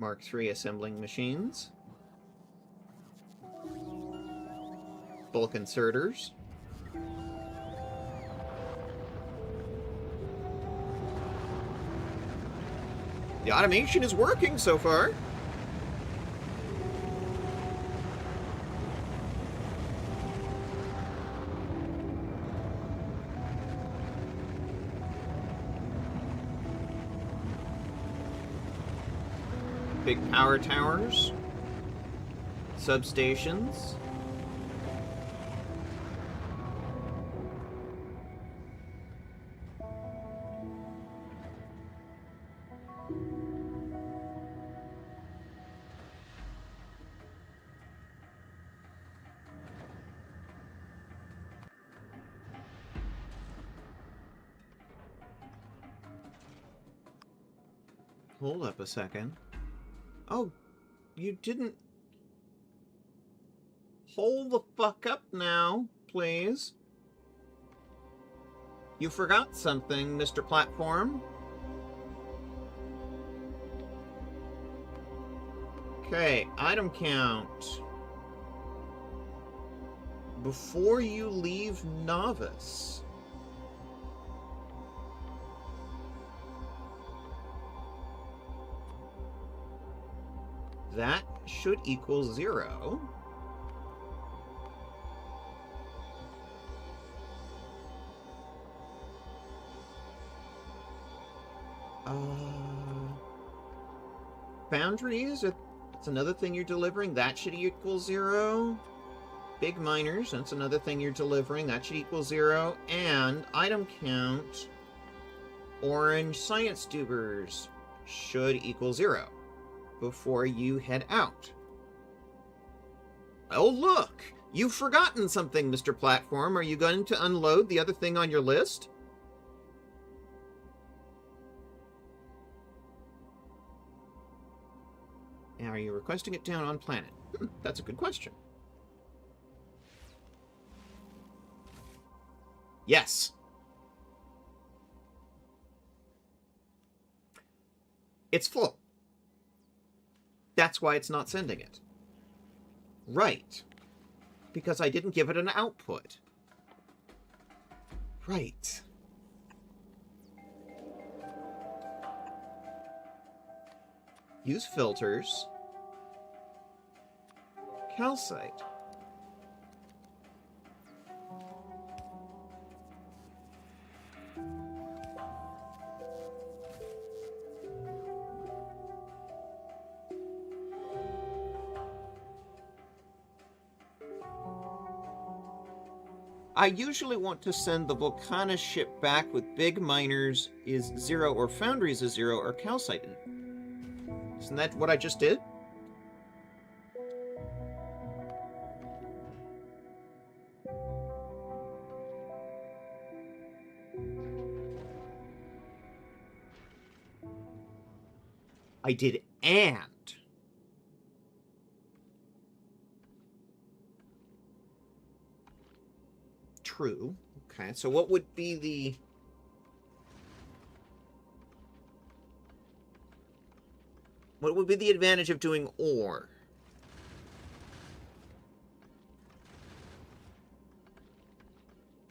Mark III assembling machines. Bulk inserters. The automation is working so far. Big power towers, substations, hold up a second. Oh, you didn't... Hold the fuck up now, please. You forgot something, Mr. Platform. Okay, item count. Before you leave Novice. That should equal 0. Foundries, that's another thing you're delivering. That should equal 0. Big miners, that's another thing you're delivering. That should equal 0. And item count. orange science tubers should equal 0 before you head out. Oh, look! You've forgotten something, Mr. Platform. Are you going to unload the other thing on your list? Are you requesting it down on planet? That's a good question. Yes. It's full. That's why it's not sending it. Right. Because I didn't give it an output. Right. Use filters. Calcite. I usually want to send the Volcano ship back with big miners is 0 or foundries is 0 or calcite. Isn't that what I just did? I did and. True. Okay, so what would be the... What would be the advantage of doing or?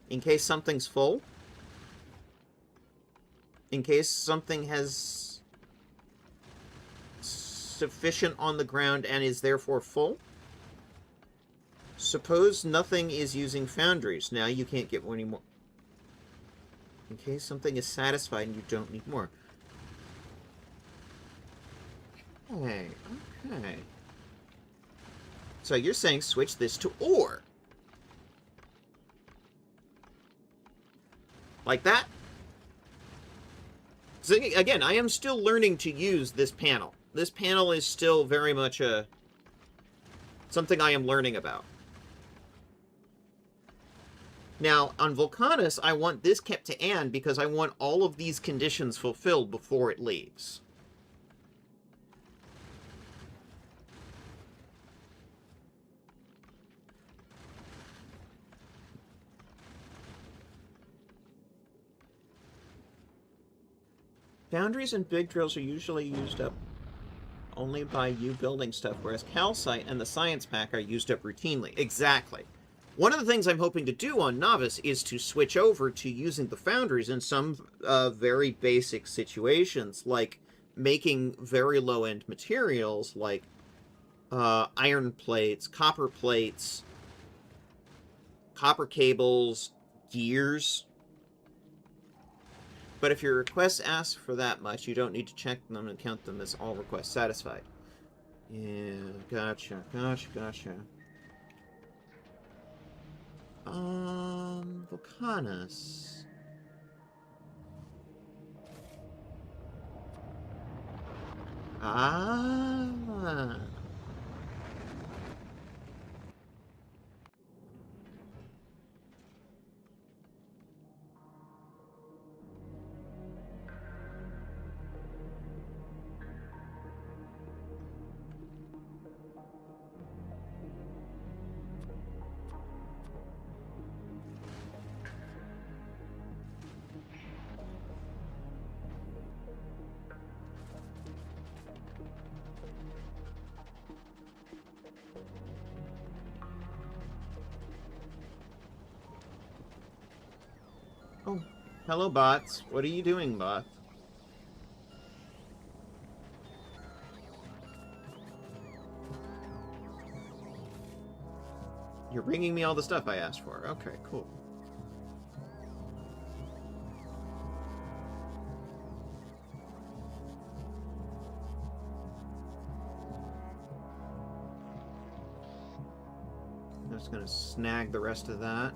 In case something's full? In case something has sufficient on the ground and is therefore full? Suppose nothing is using foundries. Now you can't get any more. In case something is satisfied and you don't need more. Okay, okay. So you're saying switch this to or. Like that? So again, I am still learning to use this panel. This panel is still very much something I am learning about. Now, on Volcanus, I want this kept to and because I want all of these conditions fulfilled before it leaves. Foundries and big drills are usually used up only by you building stuff, whereas calcite and the science pack are used up routinely. Exactly. One of the things I'm hoping to do on Novice is to switch over to using the foundries in some very basic situations, like making very low-end materials like iron plates, copper cables, gears. But if your requests ask for that much, you don't need to check them and count them as all requests satisfied. Yeah, gotcha. Volcanus. Ah. Oh, hello, bots. What are you doing, bot? You're bringing me all the stuff I asked for. Okay, cool. I'm just gonna snag the rest of that.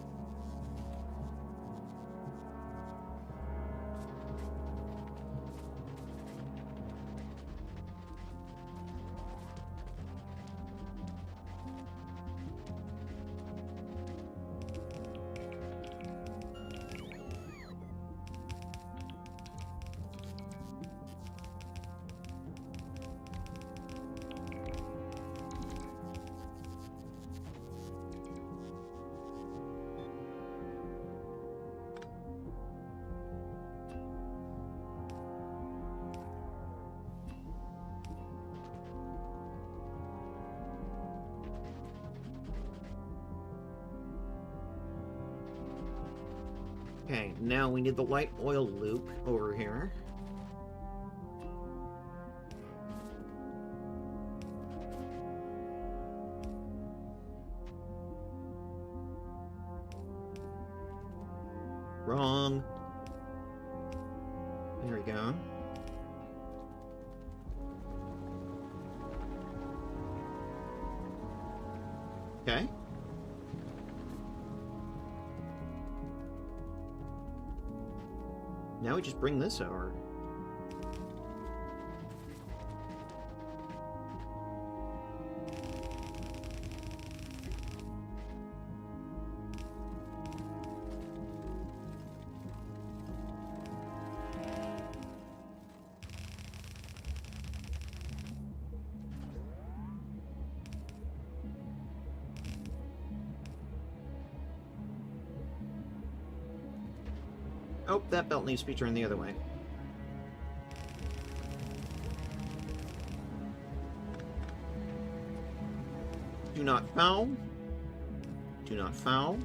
Okay, now we need the light oil loop over here. Wrong. There we go. Okay. Now we just bring this over. Oh, that belt needs to be turned the other way. Do not foul. Do not foul.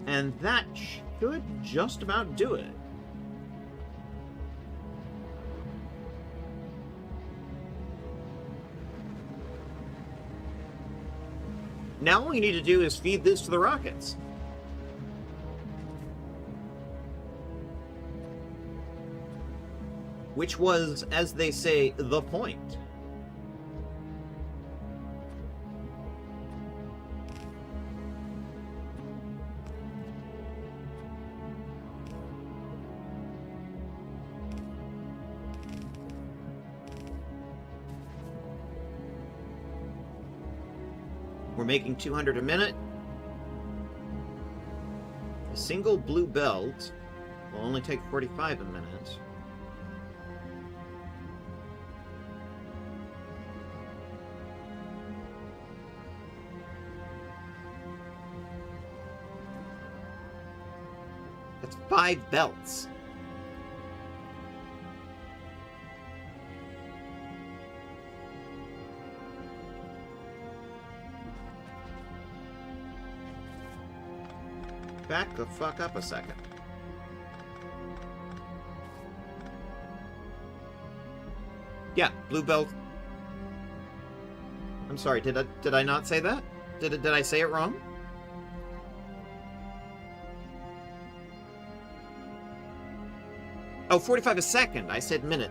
And that should just about do it. Now all we need to do is feed this to the rockets. Which was, as they say, the point. We're making 200 a minute. A single blue belt will only take 45 a minute. That's 5 belts. Back the fuck up a second. Yeah, blue belt. I'm sorry, did I not say that? Did I say it wrong? Oh, 45 a second. I said minute.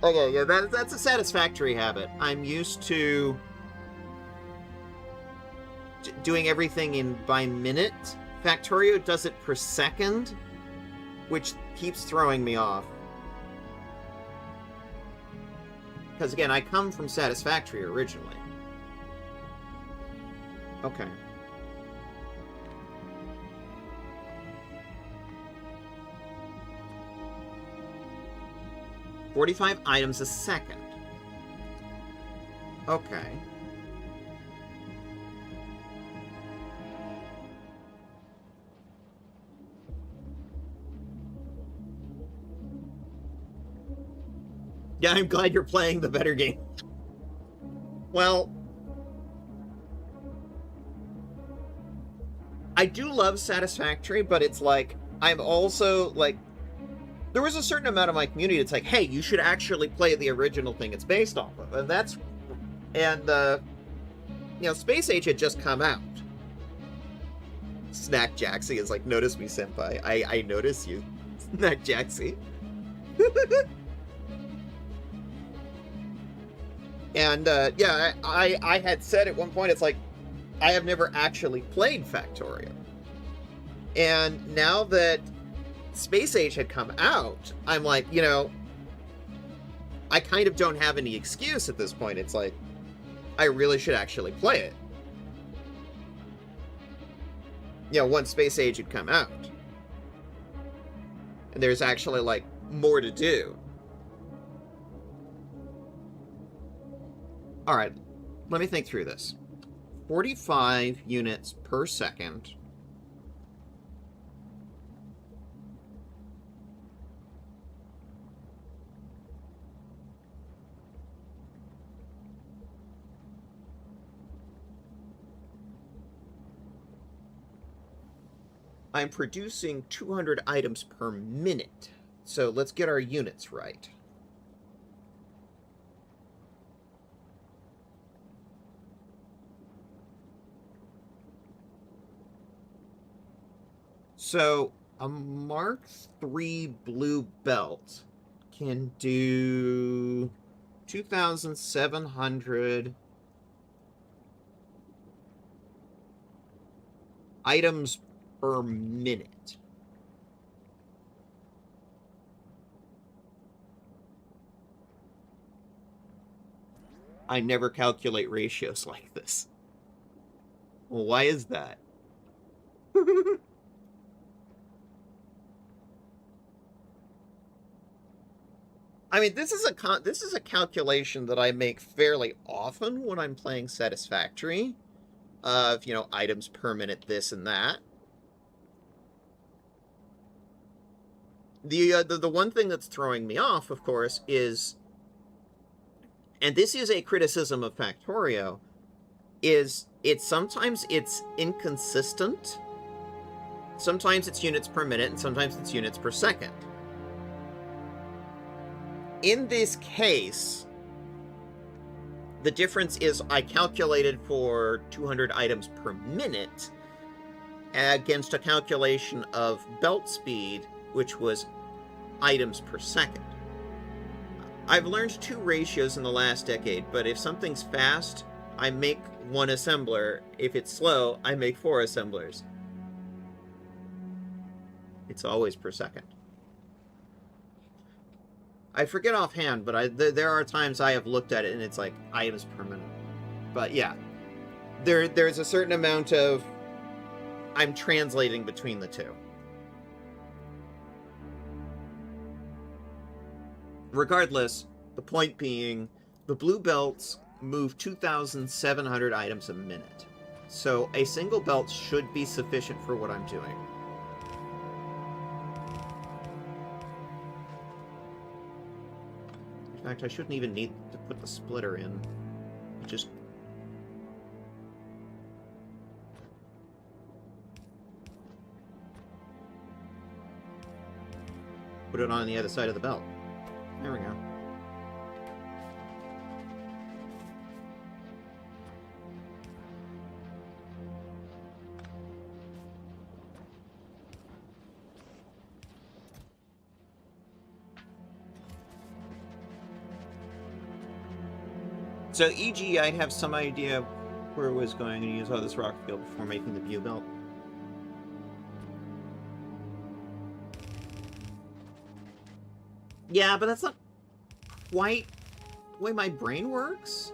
Okay, yeah, that's a satisfactory habit. I'm used to doing everything by minute. Factorio does it per second, which keeps throwing me off. Because again, I come from Satisfactory originally. Okay. $45 items a second. Okay. Yeah, I'm glad you're playing the better game. Well, I do love Satisfactory, but it's like, I'm also, like, there was a certain amount of my community that's like, hey, you should actually play the original thing it's based off of. And that's, and, you know, Space Age had just come out. Snack Jaxie is like, notice me, senpai. I notice you, Snack Jaxie. And, yeah, I had said at one point, it's like, I have never actually played Factorio. And now that Space Age had come out, I'm like, you know, I kind of don't have any excuse at this point. It's like, I really should actually play it. You know, once Space Age had come out. And there's actually, like, more to do. Alright, let me think through this. 45 units per second. I'm producing 200 items per minute. So let's get our units right. So a Mark III blue belt can do 2,700 items per minute. I never calculate ratios like this. Well, why is that? I mean, this is a calculation that I make fairly often when I'm playing Satisfactory, of, you know, items per minute, this and that. The one thing that's throwing me off, of course, is, and this is a criticism of Factorio, is sometimes it's inconsistent. Sometimes it's units per minute, and sometimes it's units per second. In this case, the difference is I calculated for 200 items per minute against a calculation of belt speed, which was items per second. I've learned 2 ratios in the last decade, but if something's fast, I make 1 assembler. If it's slow, I make 4 assemblers. It's always per second. I forget offhand, but there are times I have looked at it and it's like items per minute. But yeah, there's a certain amount of I'm translating between the two. Regardless, the point being, the blue belts move 2,700 items a minute. So a single belt should be sufficient for what I'm doing. In fact, I shouldn't even need to put the splitter in. Just... put it on the other side of the belt. There we go. So, e.g., I'd have some idea where it was going to use all this rock field before making the view belt. Yeah, but that's not quite the way my brain works.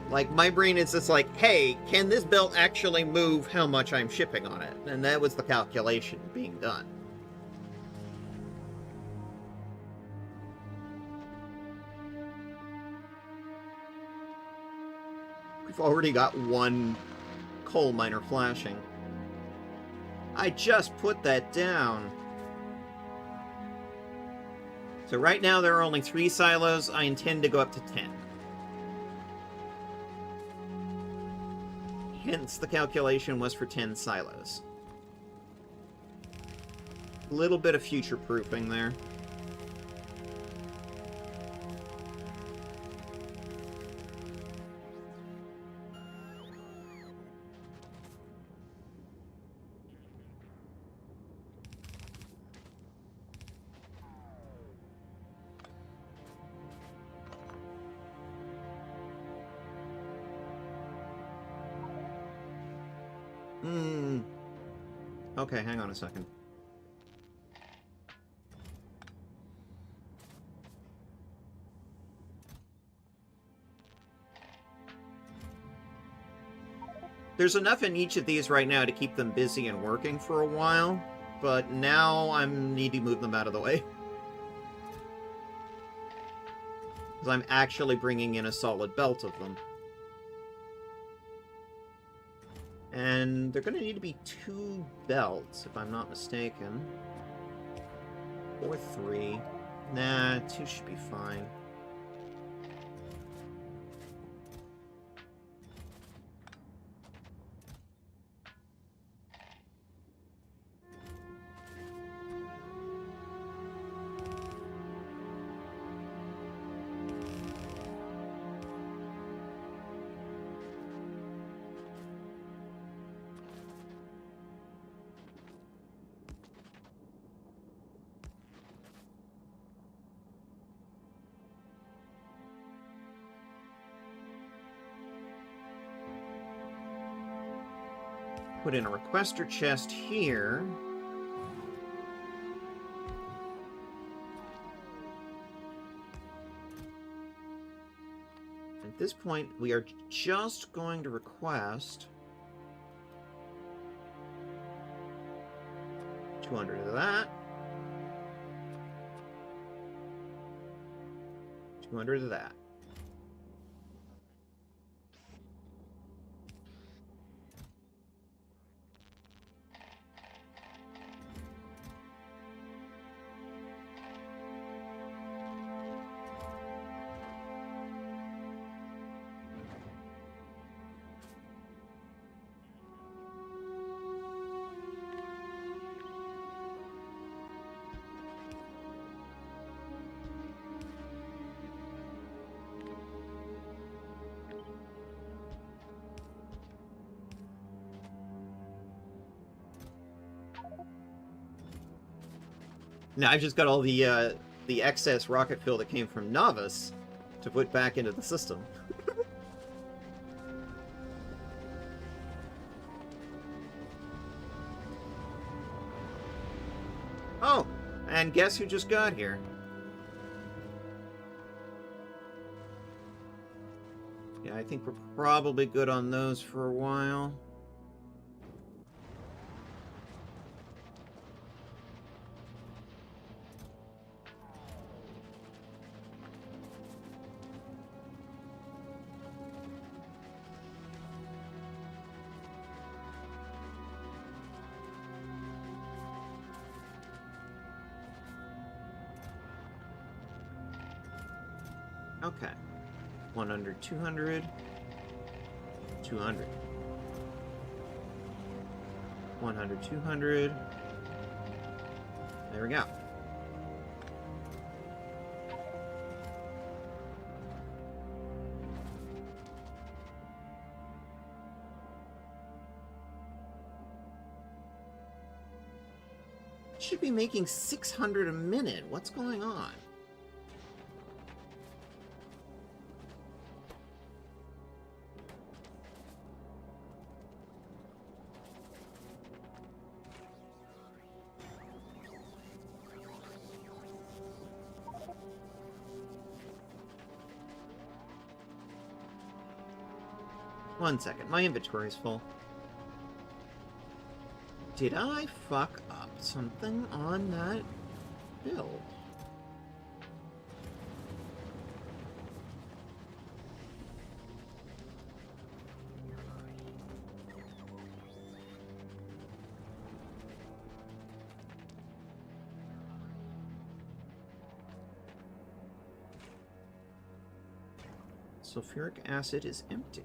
Like, my brain is just like, hey, can this belt actually move how much I'm shipping on it? And that was the calculation being done. We've already got 1 coal miner flashing. I just put that down. So right now there are only 3 silos. I intend to go up to 10. Hence the calculation was for 10 silos. A little bit of future-proofing there. Okay, hang on a second. There's enough in each of these right now to keep them busy and working for a while, but now I need to move them out of the way. Because I'm actually bringing in a solid belt of them. And they're going to need to be 2 belts, if I'm not mistaken. Or 3. Nah, 2 should be fine. put in a requester chest here. At this point, we are just going to request 200 of that. 200 of that. Now I've just got all the excess rocket fuel that came from Novice to put back into the system. Oh, and guess who just got here? Yeah, I think we're probably good on those for a while. Okay. 100, 200. 200. 100, 200. There we go. Should be making 600 a minute. What's going on? One second, my inventory's full. Did I fuck up something on that build? Sulfuric acid is empty.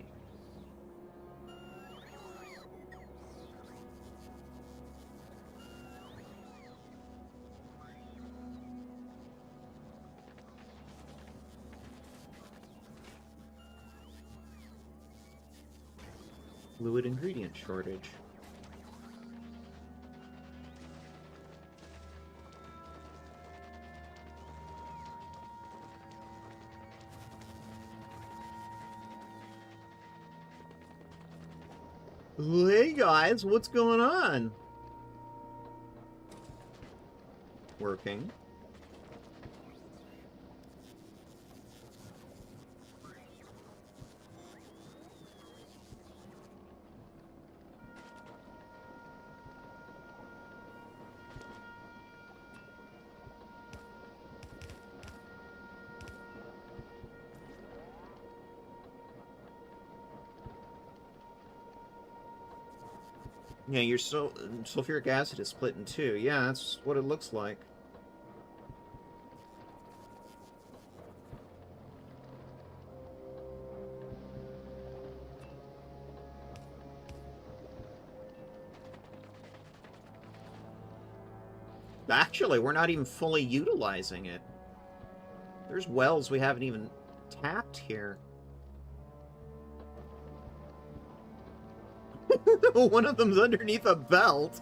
Fluid ingredient shortage. Hey guys, what's going on? Working. Yeah, your sulfuric acid is split in two. Yeah, that's what it looks like. Actually, we're not even fully utilizing it. There's wells we haven't even tapped here. One of them's underneath a belt.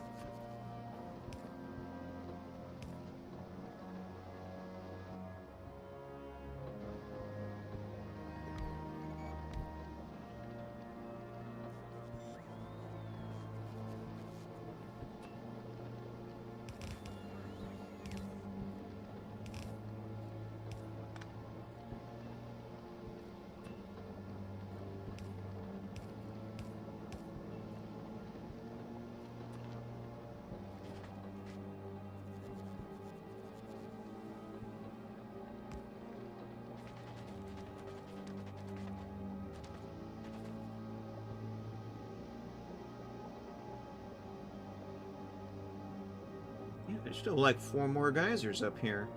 There's still like 4 more geysers up here.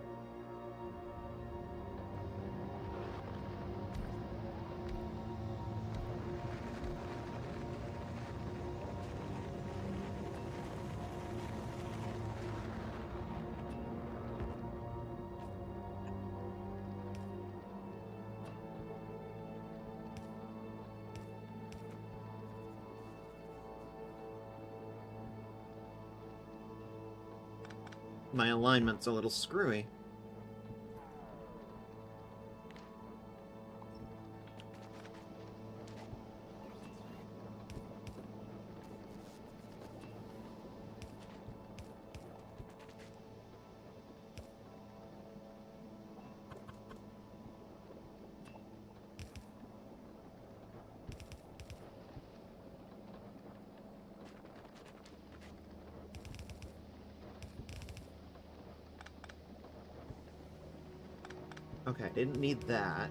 My alignment's a little screwy. Okay, didn't need that.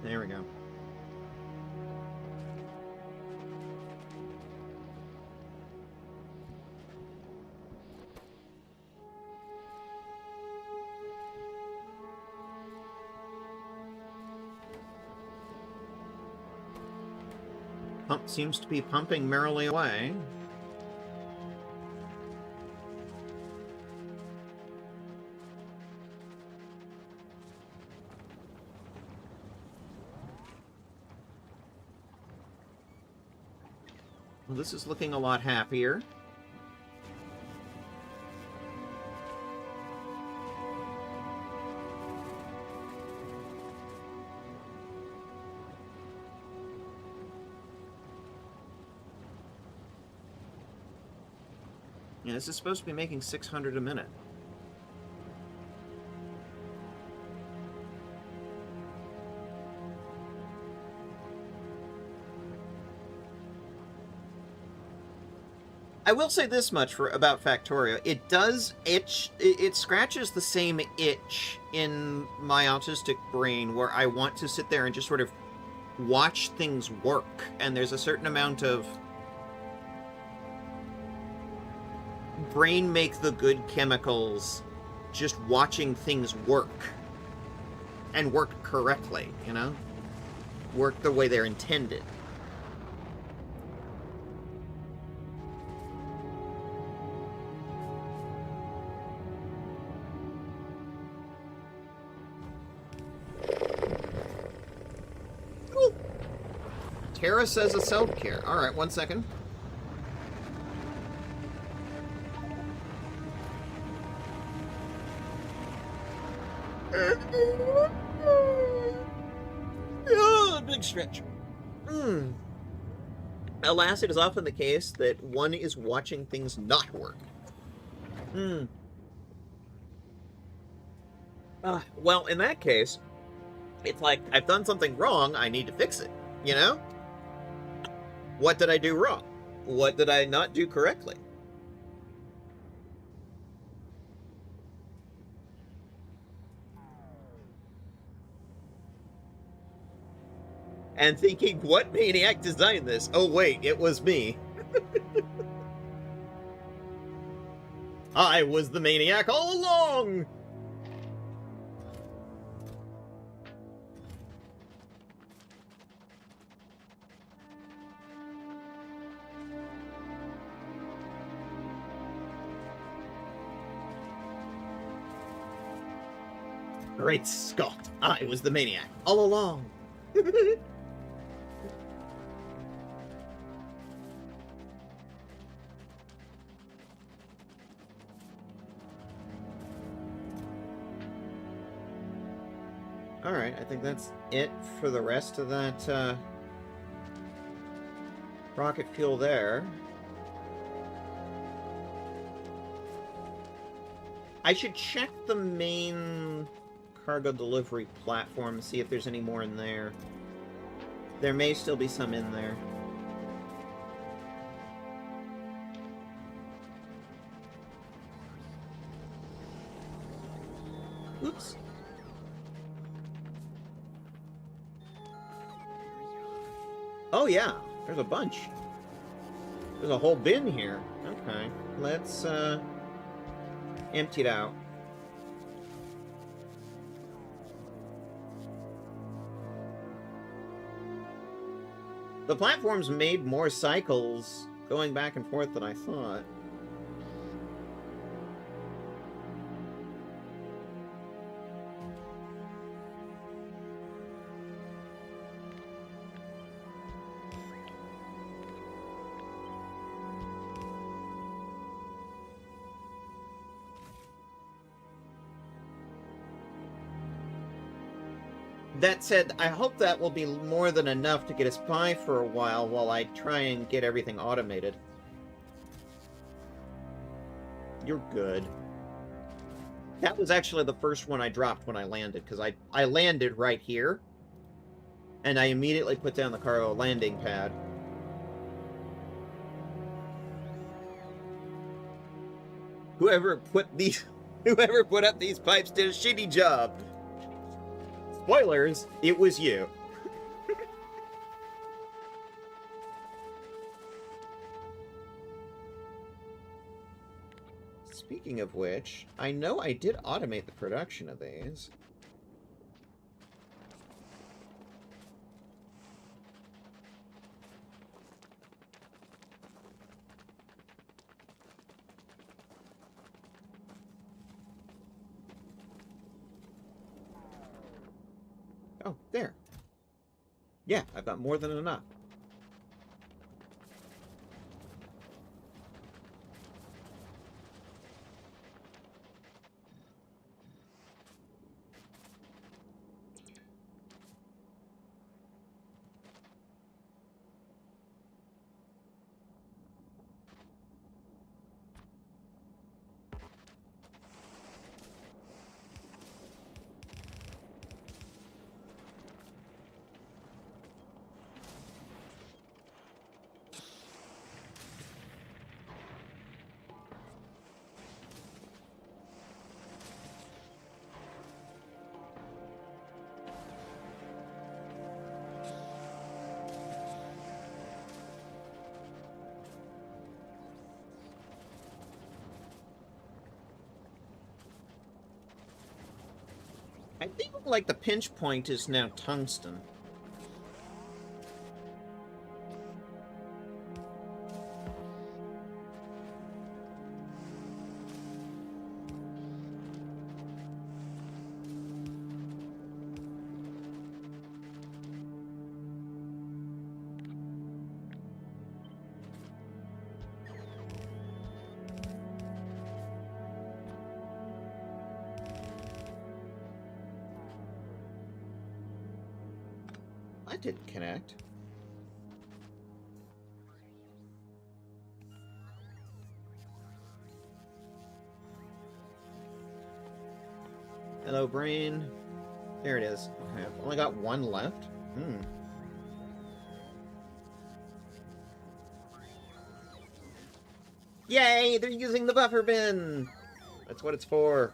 There we go. Pump seems to be pumping merrily away. Well, this is looking a lot happier. Yeah, this is supposed to be making 600 a minute. I will say this much about Factorio. It does itch. It scratches the same itch in my autistic brain where I want to sit there and just sort of watch things work. And there's a certain amount of brain make the good chemicals just watching things work. And work correctly, you know? Work the way they're intended. Tara says a self-care. Alright, 1 second. Oh, big stretch. Alas, it is often the case that one is watching things not work. Well, in that case, it's like, I've done something wrong, I need to fix it, you know? What did I do wrong? What did I not do correctly? And thinking, what maniac designed this? Oh wait, it was me. I was the maniac all along! Great Scott, I was the maniac all along. Alright, I think that's it for the rest of that rocket fuel there. I should check the main cargo delivery platform and see if there's any more in there. There may still be some in there. Oops. Oh yeah, there's a bunch. There's a whole bin here. Okay, let's Emptied out. The platforms made more cycles going back and forth than I thought. That said, I hope that will be more than enough to get us by for a while I try and get everything automated. You're good. That was actually the first one I dropped when I landed, because I landed right here, and I immediately put down the cargo landing pad. Whoever put up these pipes did a shitty job. Spoilers, it was you. Speaking of which, I know I did automate the production of these. Oh, there. Yeah, I've got more than enough. I think, like, the pinch point is now tungsten. That didn't connect. Hello, brain. There it is. Okay, I've only got one left. Yay! They're using the buffer bin! That's what it's for.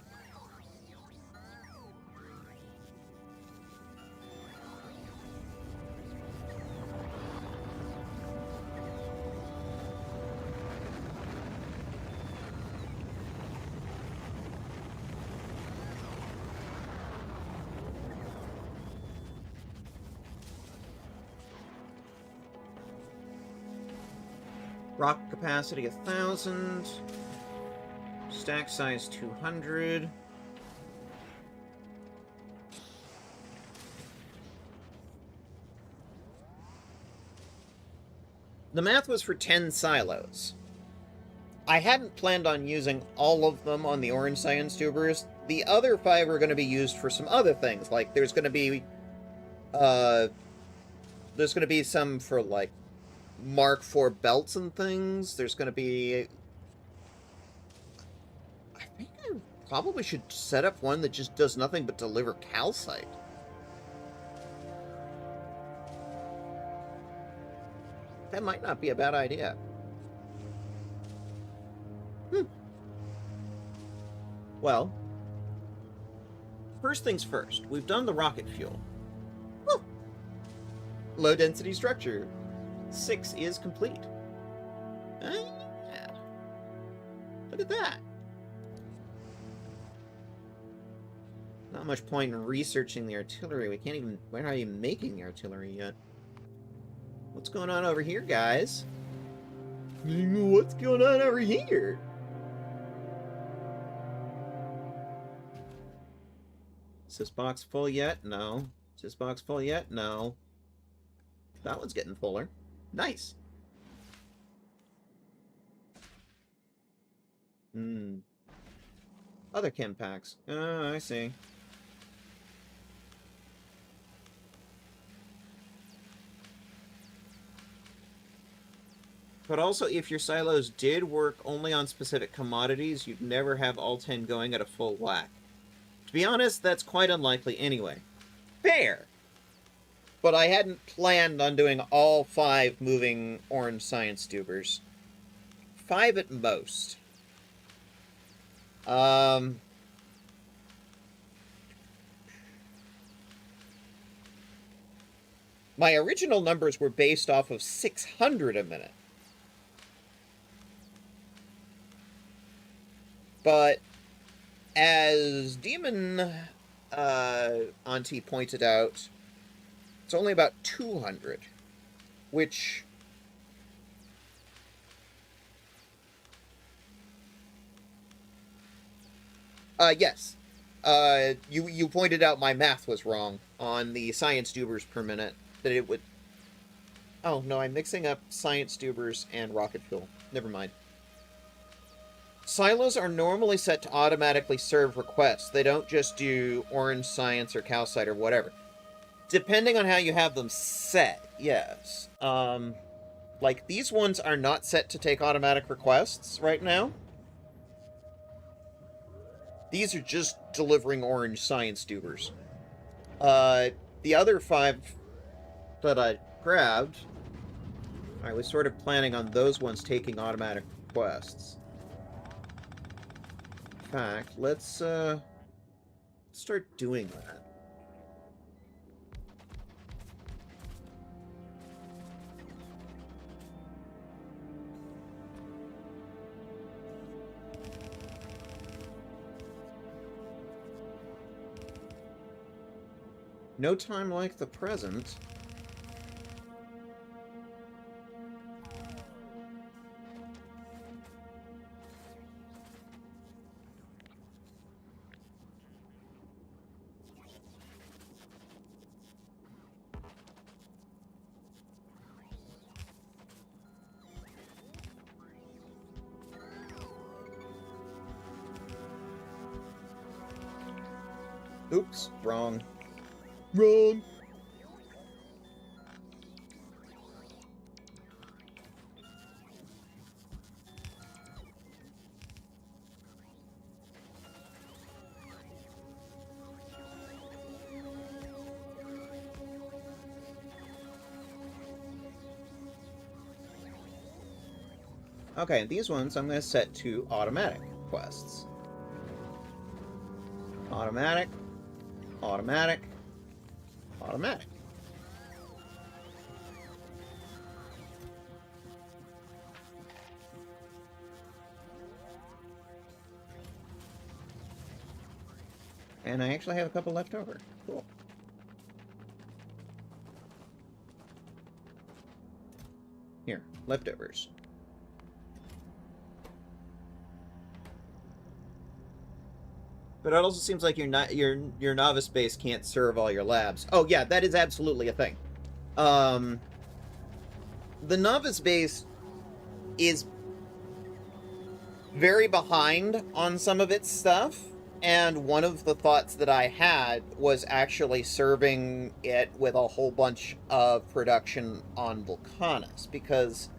Rock capacity 1,000. Stack size 200. The math was for 10 silos. I hadn't planned on using all of them on the orange science tubers. The other 5 are going to be used for some other things. Like, there's going to be some for, like, Mark IV belts and things. There's going to be... I think I probably should set up one that just does nothing but deliver calcite. That might not be a bad idea. Well, first things first. We've done the rocket fuel. Woo! Low density structure. 6 is complete. Yeah. Look at that. Not much point in researching the artillery. We're not even making the artillery yet. What's going on over here, guys? What's going on over here? Is this box full yet? No. Is this box full yet? No. That one's getting fuller. Nice. Other chem packs. Oh, I see. But also, if your silos did work only on specific commodities, you'd never have all 10 going at a full whack. To be honest, that's quite unlikely anyway. Fair! But I hadn't planned on doing all 5 moving orange science tubers. 5 at most. My original numbers were based off of 600 a minute. But as Demon Auntie pointed out, it's only about 200, which yes. You pointed out my math was wrong on the science tubers per minute, that it would... Oh, no, I'm mixing up science tubers and rocket fuel. Never mind. Silos are normally set to automatically serve requests. They don't just do orange science or calcite or whatever. Depending on how you have them set, yes. Like, these ones are not set to take automatic requests right now. These are just delivering orange science tubers. The other 5 that I grabbed, I was sort of planning on those ones taking automatic requests. In fact, let's start doing that. No time like the present. Oops, wrong. Wrong! Okay, these ones I'm going to set to automatic quests. Automatic, automatic, automatic. And I actually have a couple left over. Cool. Here, leftovers. But it also seems like your novice base can't serve all your labs. Oh yeah, that is absolutely a thing. The novice base is very behind on some of its stuff, and one of the thoughts that I had was actually serving it with a whole bunch of production on Volcanus, because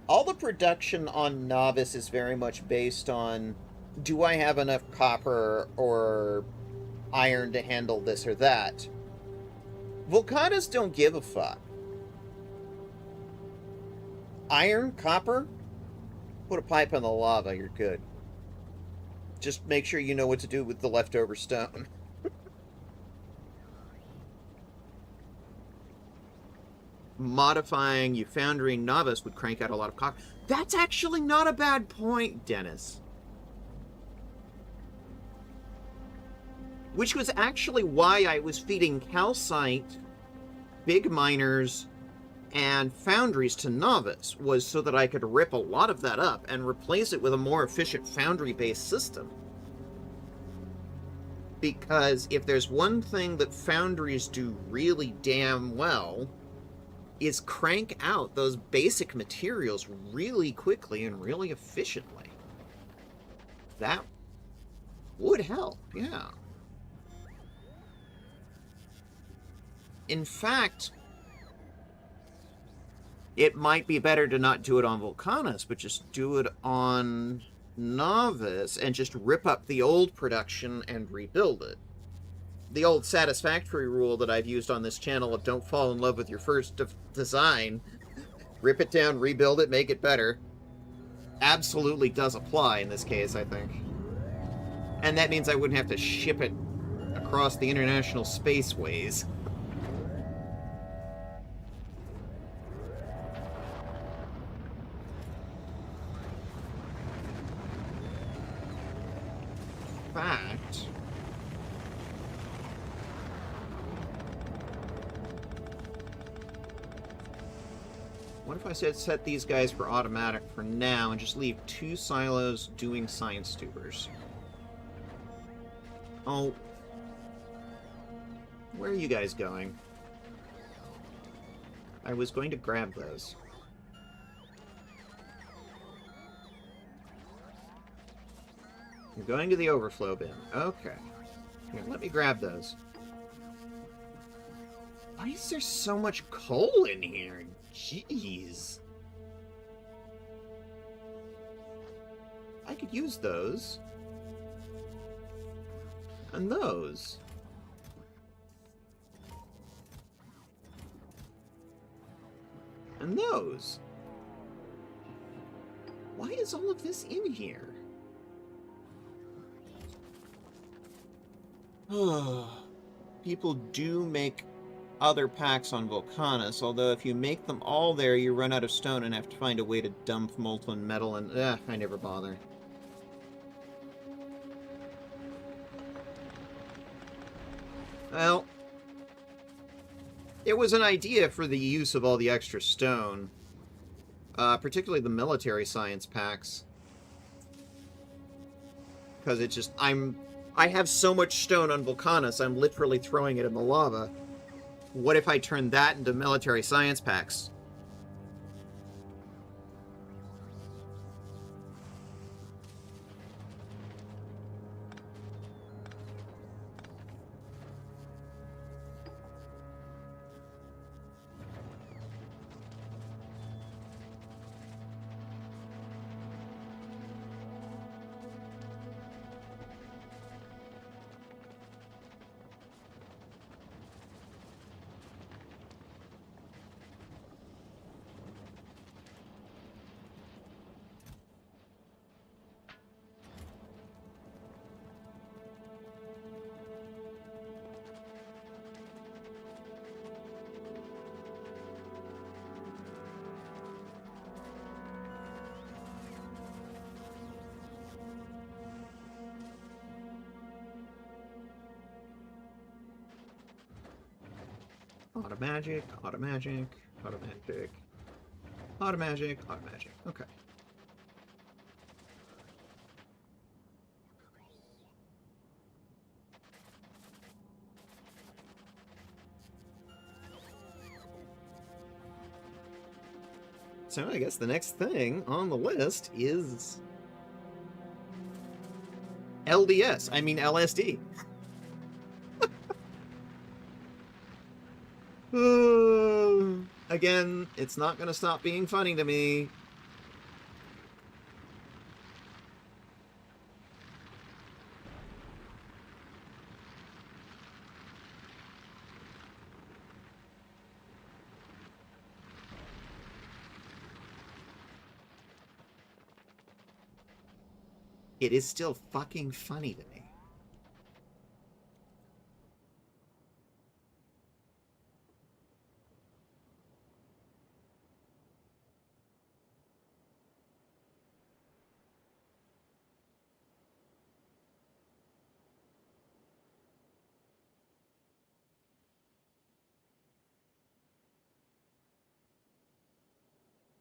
all the production on novice is very much based on, do I have enough copper or iron to handle this or that? Volcanos don't give a fuck. Iron, copper, put a pipe in the lava, you're good. Just make sure you know what to do with the leftover stone. Modifying your foundry novice would crank out a lot of copper. That's actually not a bad point, Dennis. Which was actually why I was feeding calcite, big miners, and foundries to Novice, was so that I could rip a lot of that up and replace it with a more efficient foundry-based system. Because if there's one thing that foundries do really damn well, is crank out those basic materials really quickly and really efficiently. That would help, yeah. In fact, it might be better to not do it on Volcanus, but just do it on Novice and just rip up the old production and rebuild it. The old satisfactory rule that I've used on this channel of don't fall in love with your first design, rip it down, rebuild it, make it better, absolutely does apply in this case, I think. And that means I wouldn't have to ship it across the international spaceways. In fact, what if I said set these guys for automatic for now and just leave 2 silos doing science tubers? Oh, where are you guys going? I was going to grab those. You're going to the overflow bin. Okay. Here, let me grab those. Why is there so much coal in here? Jeez. I could use those. And those. And those. Why is all of this in here? People do make other packs on Volcanus, although if you make them all there, you run out of stone and have to find a way to dump molten metal, and I never bother. Well, it was an idea for the use of all the extra stone, particularly the military science packs. Because it's just, I have so much stone on Volcanus, I'm literally throwing it in the lava. What if I turn that into military science packs? Automagic, automagic, automagic, automagic, automagic. Okay. So I guess the next thing on the list is LDS. I mean LSD. Again, it's not going to stop being funny to me. It is still fucking funny to me.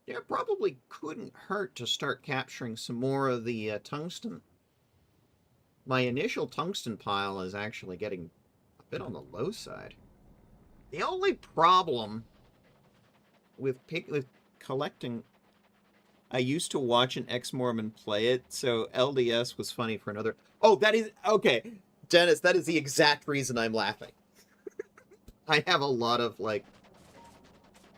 Yeah, it probably couldn't hurt to start capturing some more of the tungsten. My initial tungsten pile is actually getting a bit on the low side. The only problem with collecting... I used to watch an ex-Mormon play it, so LDS was funny for another... Oh, that is... Okay, Dennis, that is the exact reason I'm laughing. I have a lot of, like,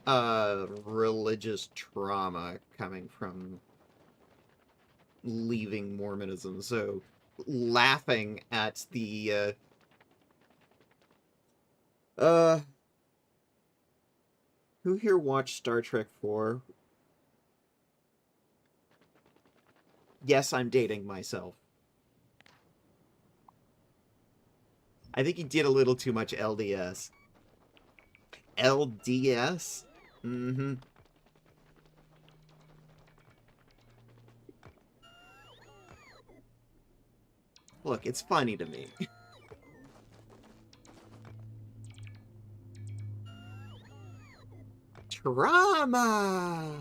religious trauma coming from leaving Mormonism, so laughing at the, who here watched Star Trek 4? Yes, I'm dating myself. I think he did a little too much LDS. LDS? Mm-hmm. Look, it's funny to me. Trauma!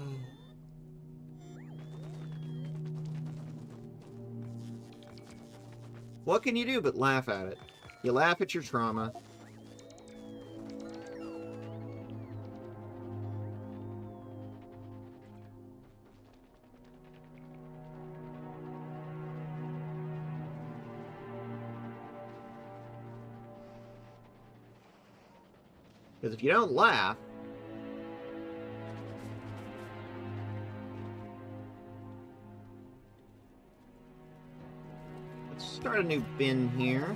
What can you do but laugh at it? You laugh at your trauma. Because if you don't laugh... Let's start a new bin here.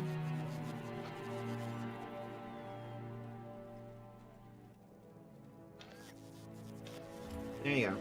There you go.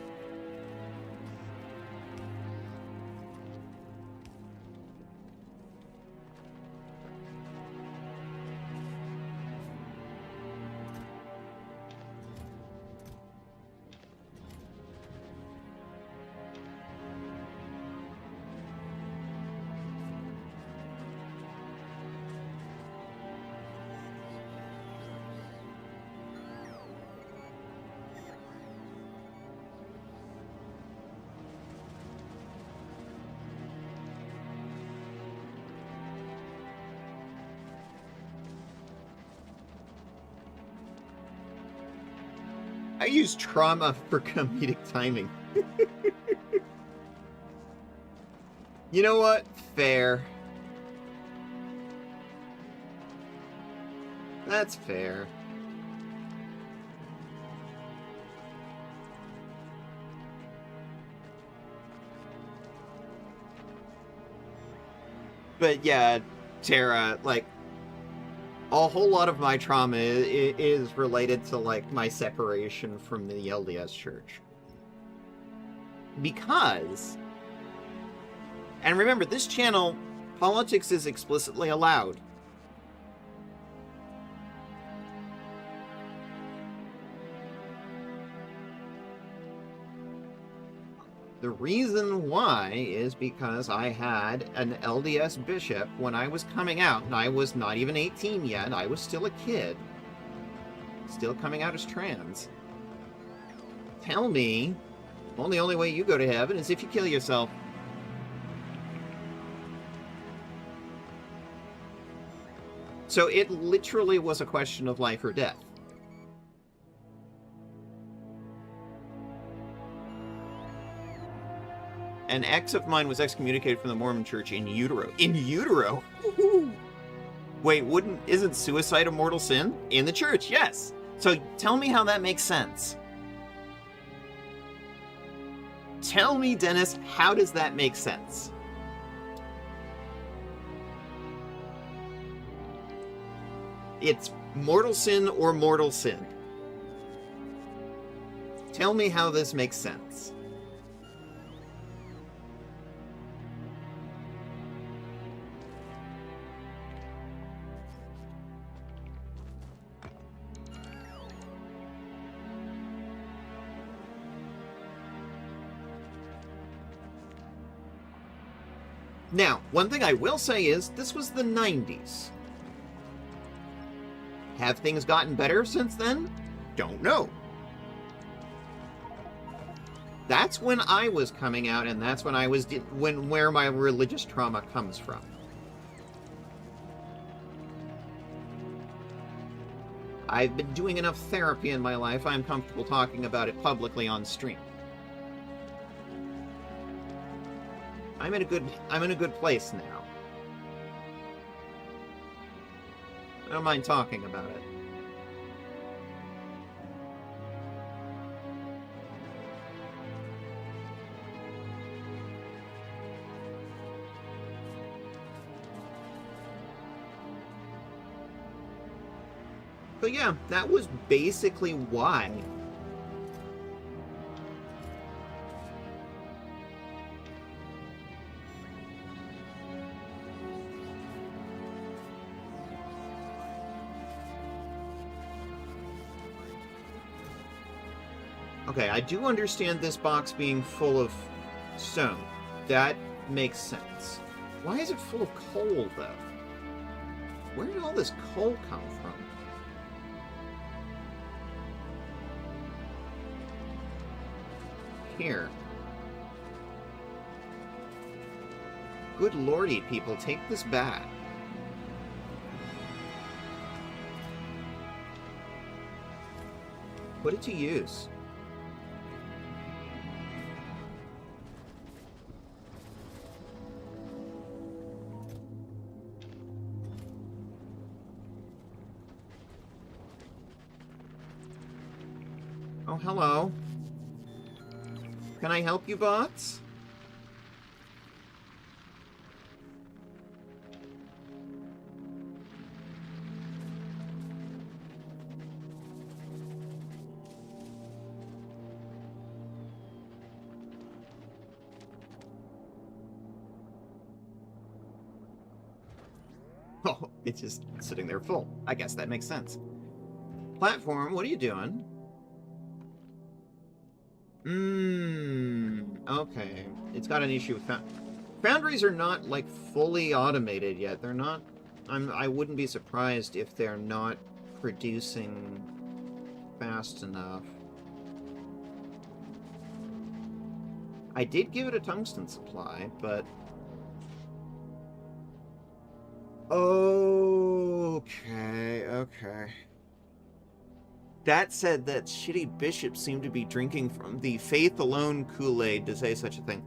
I use trauma for comedic timing. You know what? Fair. That's fair. But yeah, Tara, like, a whole lot of my trauma is related to, like, my separation from the LDS Church. Because, and remember, this channel, politics is explicitly allowed. The reason why is because I had an LDS bishop when I was coming out, and I was not even 18 yet. I was still a kid. Still coming out as trans. Tell me, well, the only way you go to heaven is if you kill yourself. So it literally was a question of life or death. An ex of mine was excommunicated from the Mormon Church in utero. In utero? Woo-hoo. Wait, isn't suicide a mortal sin? In the church, yes. So tell me how that makes sense. Tell me, Dennis, how does that make sense? It's mortal sin or mortal sin. Tell me how this makes sense. Now, one thing I will say is, this was the 90s. Have things gotten better since then? Don't know. That's when I was coming out, and that's when I was where my religious trauma comes from. I've been doing enough therapy in my life. I'm comfortable talking about it publicly on stream. I'm in a good place now. I don't mind talking about it. But yeah, that was basically why. Okay, I do understand this box being full of stone. That makes sense. Why is it full of coal, though? Where did all this coal come from? Here. Good lordy, people, take this back. Put it to use. Oh, hello. Can I help you, bots? Oh, it's just sitting there full. I guess that makes sense. Platform, what are you doing? Okay. It's got an issue with foundries are not, like, fully automated yet. They're not... I wouldn't be surprised if they're not producing fast enough. I did give it a tungsten supply, but... Okay. That said, that shitty bishop seemed to be drinking from the faith alone Kool-Aid to say such a thing.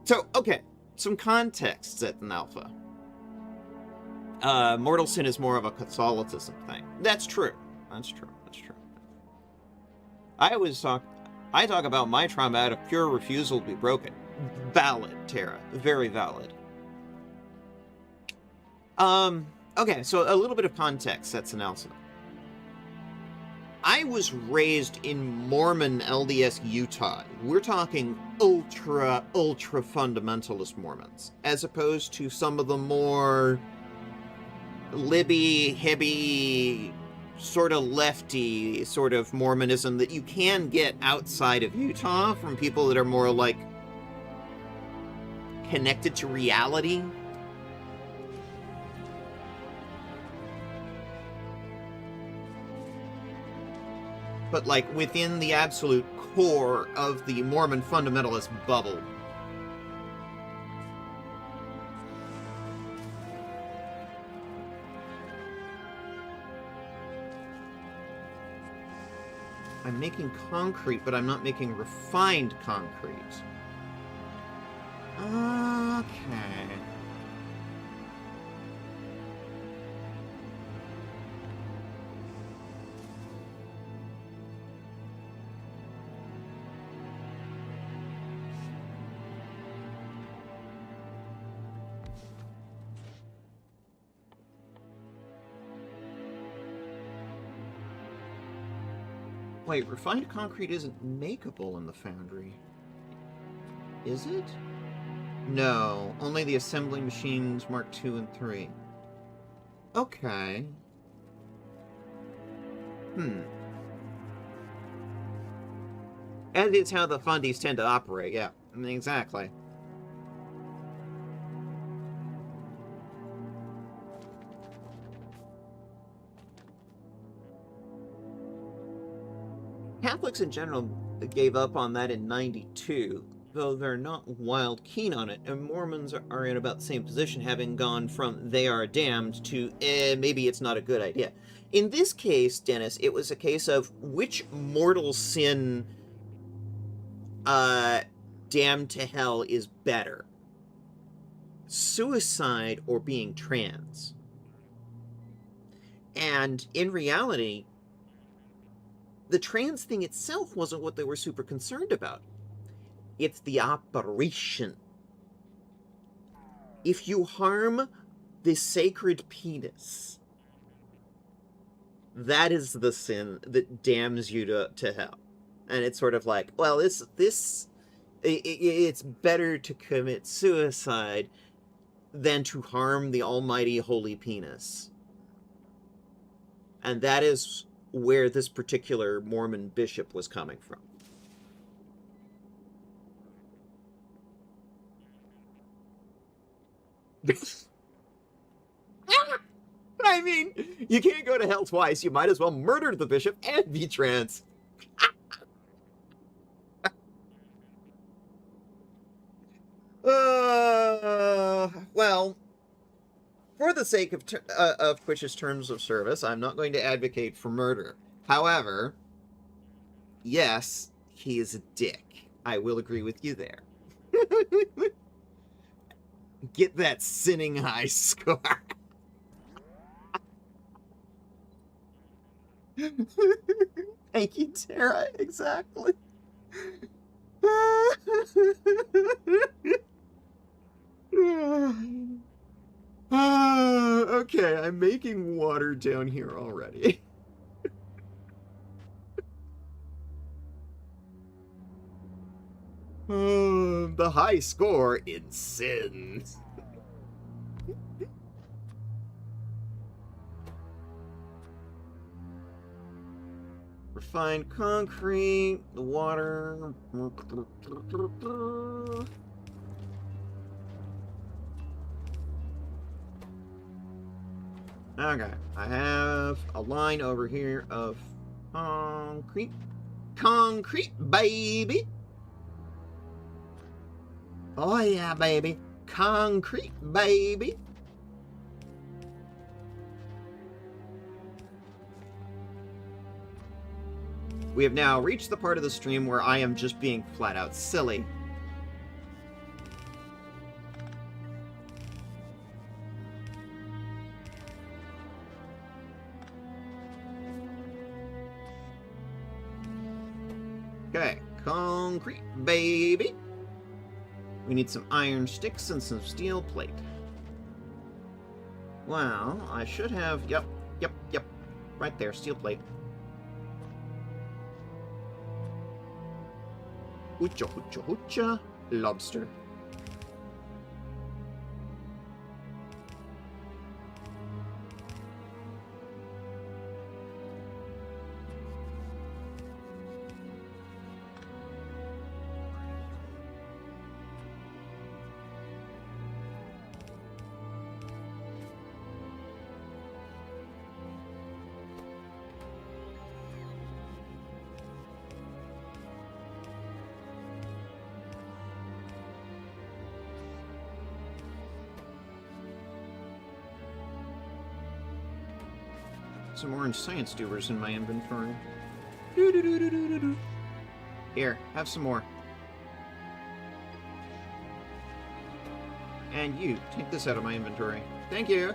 So, okay, some context, Zeth and Alpha. Mortal sin is more of a Catholicism thing. That's true. That's true. I talk about my trauma out of pure refusal to be broken. Valid, Tara. Very valid. Okay, so a little bit of context, Zeth and Alpha. I was raised in Mormon LDS Utah. We're talking ultra fundamentalist Mormons, as opposed to some of the more libby, hippie, sort of lefty sort of Mormonism that you can get outside of Utah from people that are more like connected to reality. But, like, within the absolute core of the Mormon fundamentalist bubble. I'm making concrete, but I'm not making refined concrete. Okay. Wait, refined concrete isn't makeable in the foundry. Is it? No, only the assembly machines Mark II and III. Okay. And it's how the fundies tend to operate, yeah. I mean, exactly. Catholic Catholics in general gave up on that in 92, though they're not wild keen on it, and Mormons are in about the same position, having gone from they are damned to maybe it's not a good idea. In this case, Dennis, it was a case of which mortal sin damned to hell is better, suicide or being trans. And in reality, the trans thing itself wasn't what they were super concerned about. It's the operation. If you harm the sacred penis, that is the sin that damns you to hell. And it's sort of like, well, it's better to commit suicide than to harm the almighty holy penis. And that is where this particular Mormon bishop was coming from. I mean, you can't go to hell twice. You might as well murder the bishop and be trans. Well, for the sake of Twitch's terms of service, I'm not going to advocate for murder. However, yes, he is a dick. I will agree with you there. Get that sinning high score. Thank you, Tara. Exactly. Okay, I'm making water down here already. The high score in sins. Refined concrete, the water. Okay, I have a line over here of concrete. Concrete, baby! Oh yeah, baby. Concrete, baby! We have now reached the part of the stream where I am just being flat out silly. Okay, concrete, baby. We need some iron sticks and some steel plate. Well, I should have... Yep. Right there, steel plate. Hoocha, hoocha, hoocha. Lobster. Some orange science tubers in my inventory. Here, have some more. And you, take this out of my inventory. Thank you!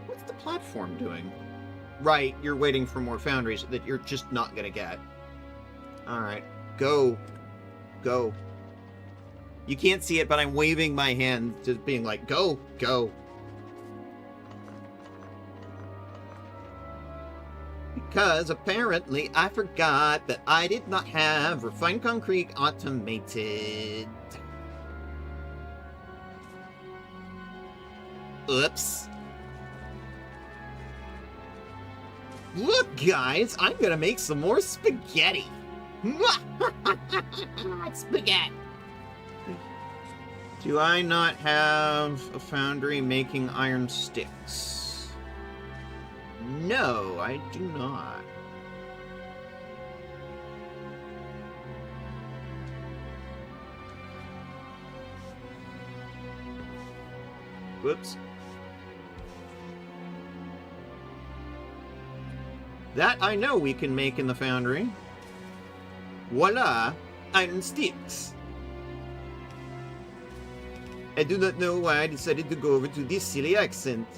What's the platform doing? Right, you're waiting for more foundries that you're just not gonna get. Alright, go. Go. You can't see it, but I'm waving my hand, just being like, go, go. Because apparently I forgot that I did not have refined concrete automated. Oops. Look, guys, I'm gonna make some more spaghetti. Spaghetti. Do I not have a foundry making iron sticks? No, I do not. Whoops. That I know we can make in the foundry. Voila! Iron sticks! I do not know why I decided to go over to this silly accent.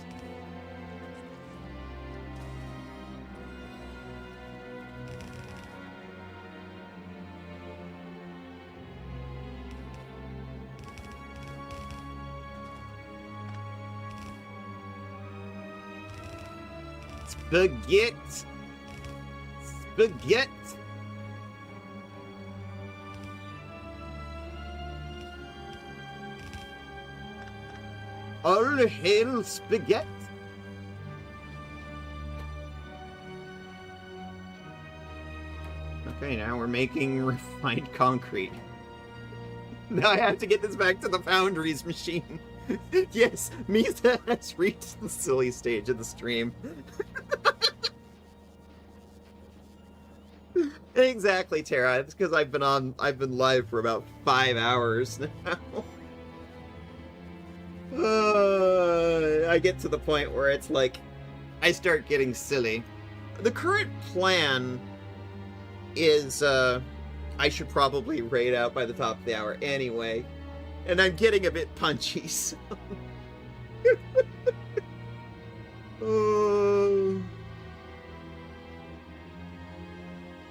Spaghetti! Spaghetti! All hail spaghetti! Okay, now we're making refined concrete. Now I have to get this back to the foundries machine. Yes, Mitha has reached the silly stage of the stream. Exactly, Tara. It's because I've been live for about 5 hours now. I get to the point where it's like, I start getting silly. The current plan is, I should probably raid out by the top of the hour anyway. And I'm getting a bit punchy, so...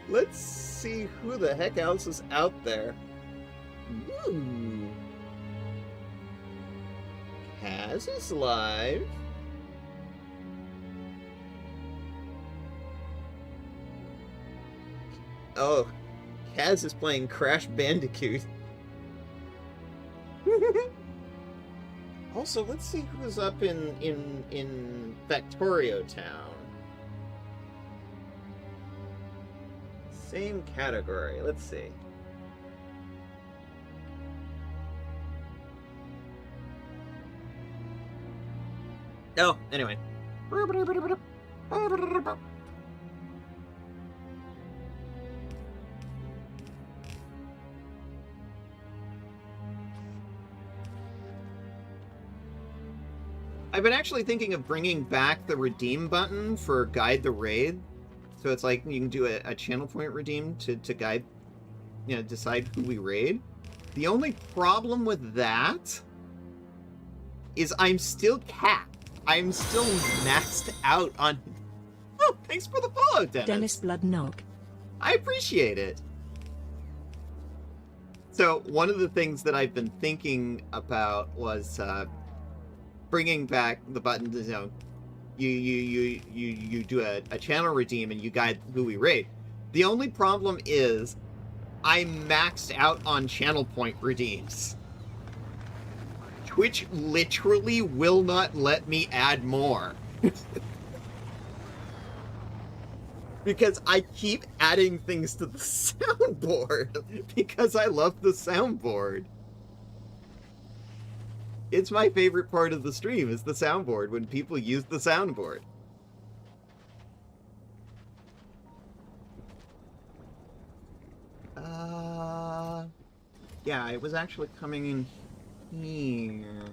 Let's see who the heck else is out there. Ooh. Kaz is live. Oh, Kaz is playing Crash Bandicoot. Also, let's see who's up in Factorio Town. Same category. Let's see. Oh, anyway. I've been actually thinking of bringing back the redeem button for Guide the Raid. So it's like you can do a channel point redeem to guide, decide who we raid. The only problem with that is I'm still capped. I'm still maxed out on... Oh, thanks for the follow, Dennis. Dennis Bloodnog. I appreciate it. So one of the things that I've been thinking about was bringing back the button to, you do a channel redeem and you guide who we raid. The only problem is I'm maxed out on channel point redeems. Twitch literally will not let me add more. Because I keep adding things to the soundboard. Because I love the soundboard. It's my favorite part of the stream, is the soundboard, when people use the soundboard. Yeah, it was actually coming in here.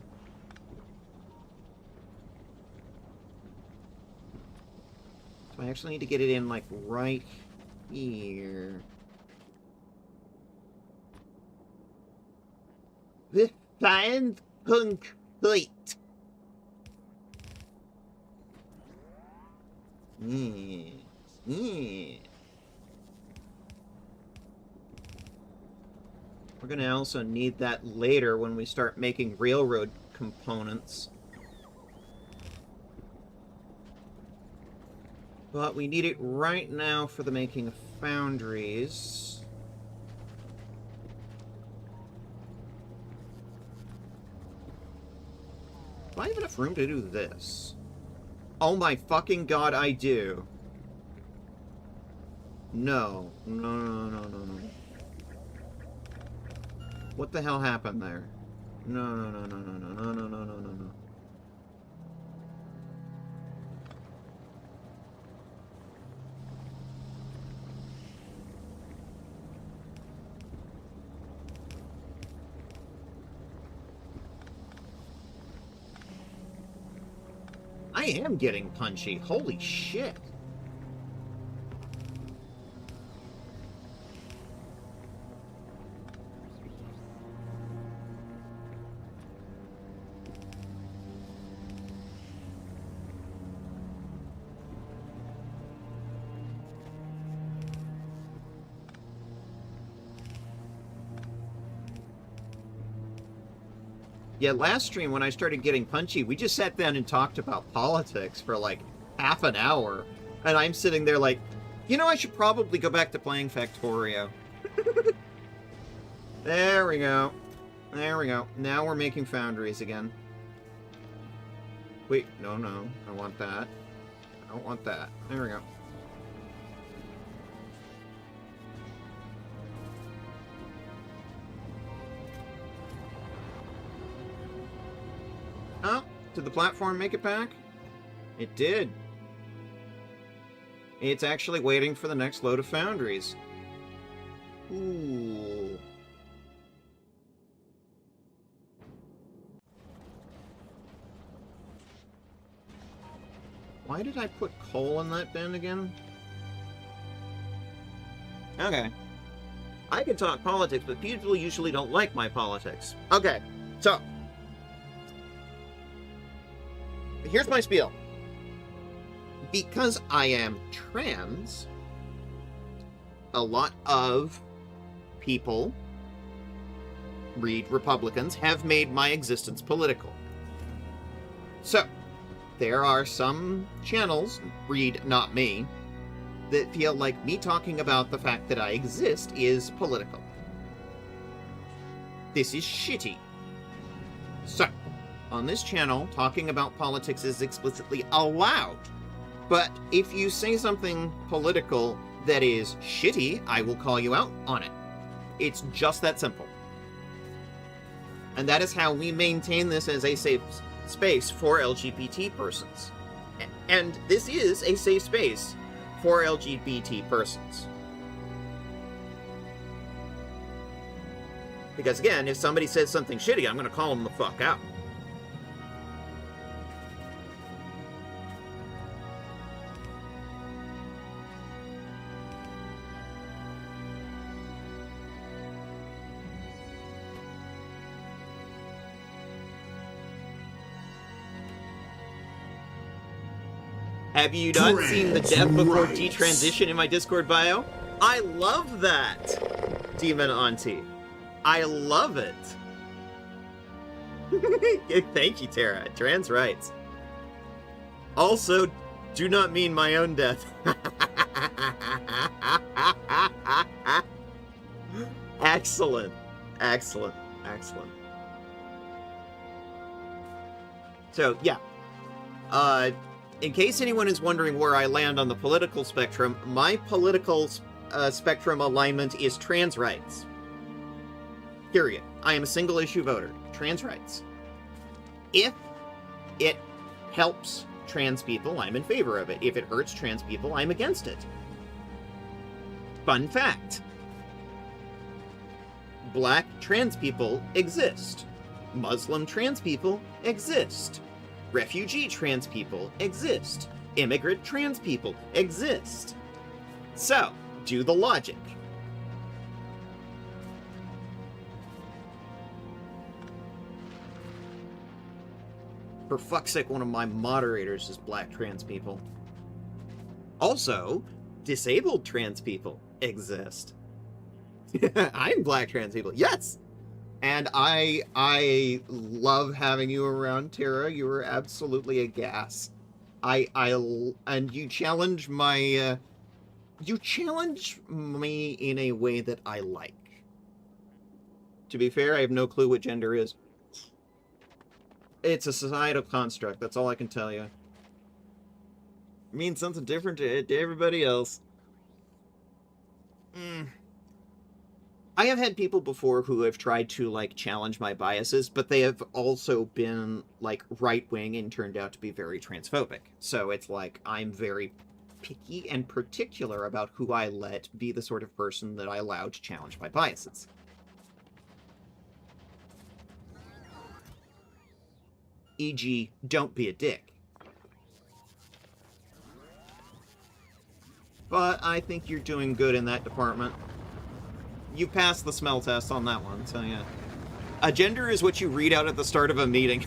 So I actually need to get it in, like, right here. Refined concrete. We're gonna also need that later when we start making railroad components. But we need it right now for the making of foundries. Do I have enough room to do this? Oh my fucking god, I do. No. No. What the hell happened there? No. I am getting punchy. Holy shit. Yeah, last stream when I started getting punchy, we just sat down and talked about politics for like half an hour. And I'm sitting there like, you know, I should probably go back to playing Factorio. There we go. There we go. Now we're making foundries again. Wait, no, no. I want that. I don't want that. There we go. Oh, did the platform make it back? It did. It's actually waiting for the next load of foundries. Ooh. Why did I put coal in that bin again? Okay. I can talk politics, but people usually don't like my politics. Okay, so here's my spiel. Because I am trans, a lot of people, read Republicans, have made my existence political. So, there are some channels, read not me, that feel like me talking about the fact that I exist is political. This is shitty. So, on this channel, talking about politics is explicitly allowed. But if you say something political that is shitty, I will call you out on it. It's just that simple. And that is how we maintain this as a safe space for LGBT persons. And this is a safe space for LGBT persons. Because again, if somebody says something shitty, I'm going to call them the fuck out. Have you not seen the death before detransition in my Discord bio? I love that, Demon Auntie. I love it. Thank you, Tara. Trans rights. Also, do not mean my own death. Excellent. Excellent. Excellent. So, yeah. In case anyone is wondering where I land on the political spectrum, my political spectrum alignment is trans rights. Period. I am a single-issue voter. Trans rights. If it helps trans people, I'm in favor of it. If it hurts trans people, I'm against it. Fun fact. Black trans people exist. Muslim trans people exist. Refugee trans people exist. Immigrant trans people exist. So, do the logic. For fuck's sake, one of my moderators is black trans people. Also, disabled trans people exist. I'm black trans people. Yes! And I love having you around, Tara. You are absolutely a gas. And you challenge my, you challenge me in a way that I like. To be fair, I have no clue what gender is. It's a societal construct, that's all I can tell you. It means something different to everybody else. I have had people before who have tried to, like, challenge my biases, but they have also been, like, right-wing and turned out to be very transphobic. So it's like, I'm very picky and particular about who I let be the sort of person that I allow to challenge my biases. E.g., don't be a dick. but I think you're doing good in that department. You passed the smell test on that one, so yeah. A gender is what you read out at the start of a meeting.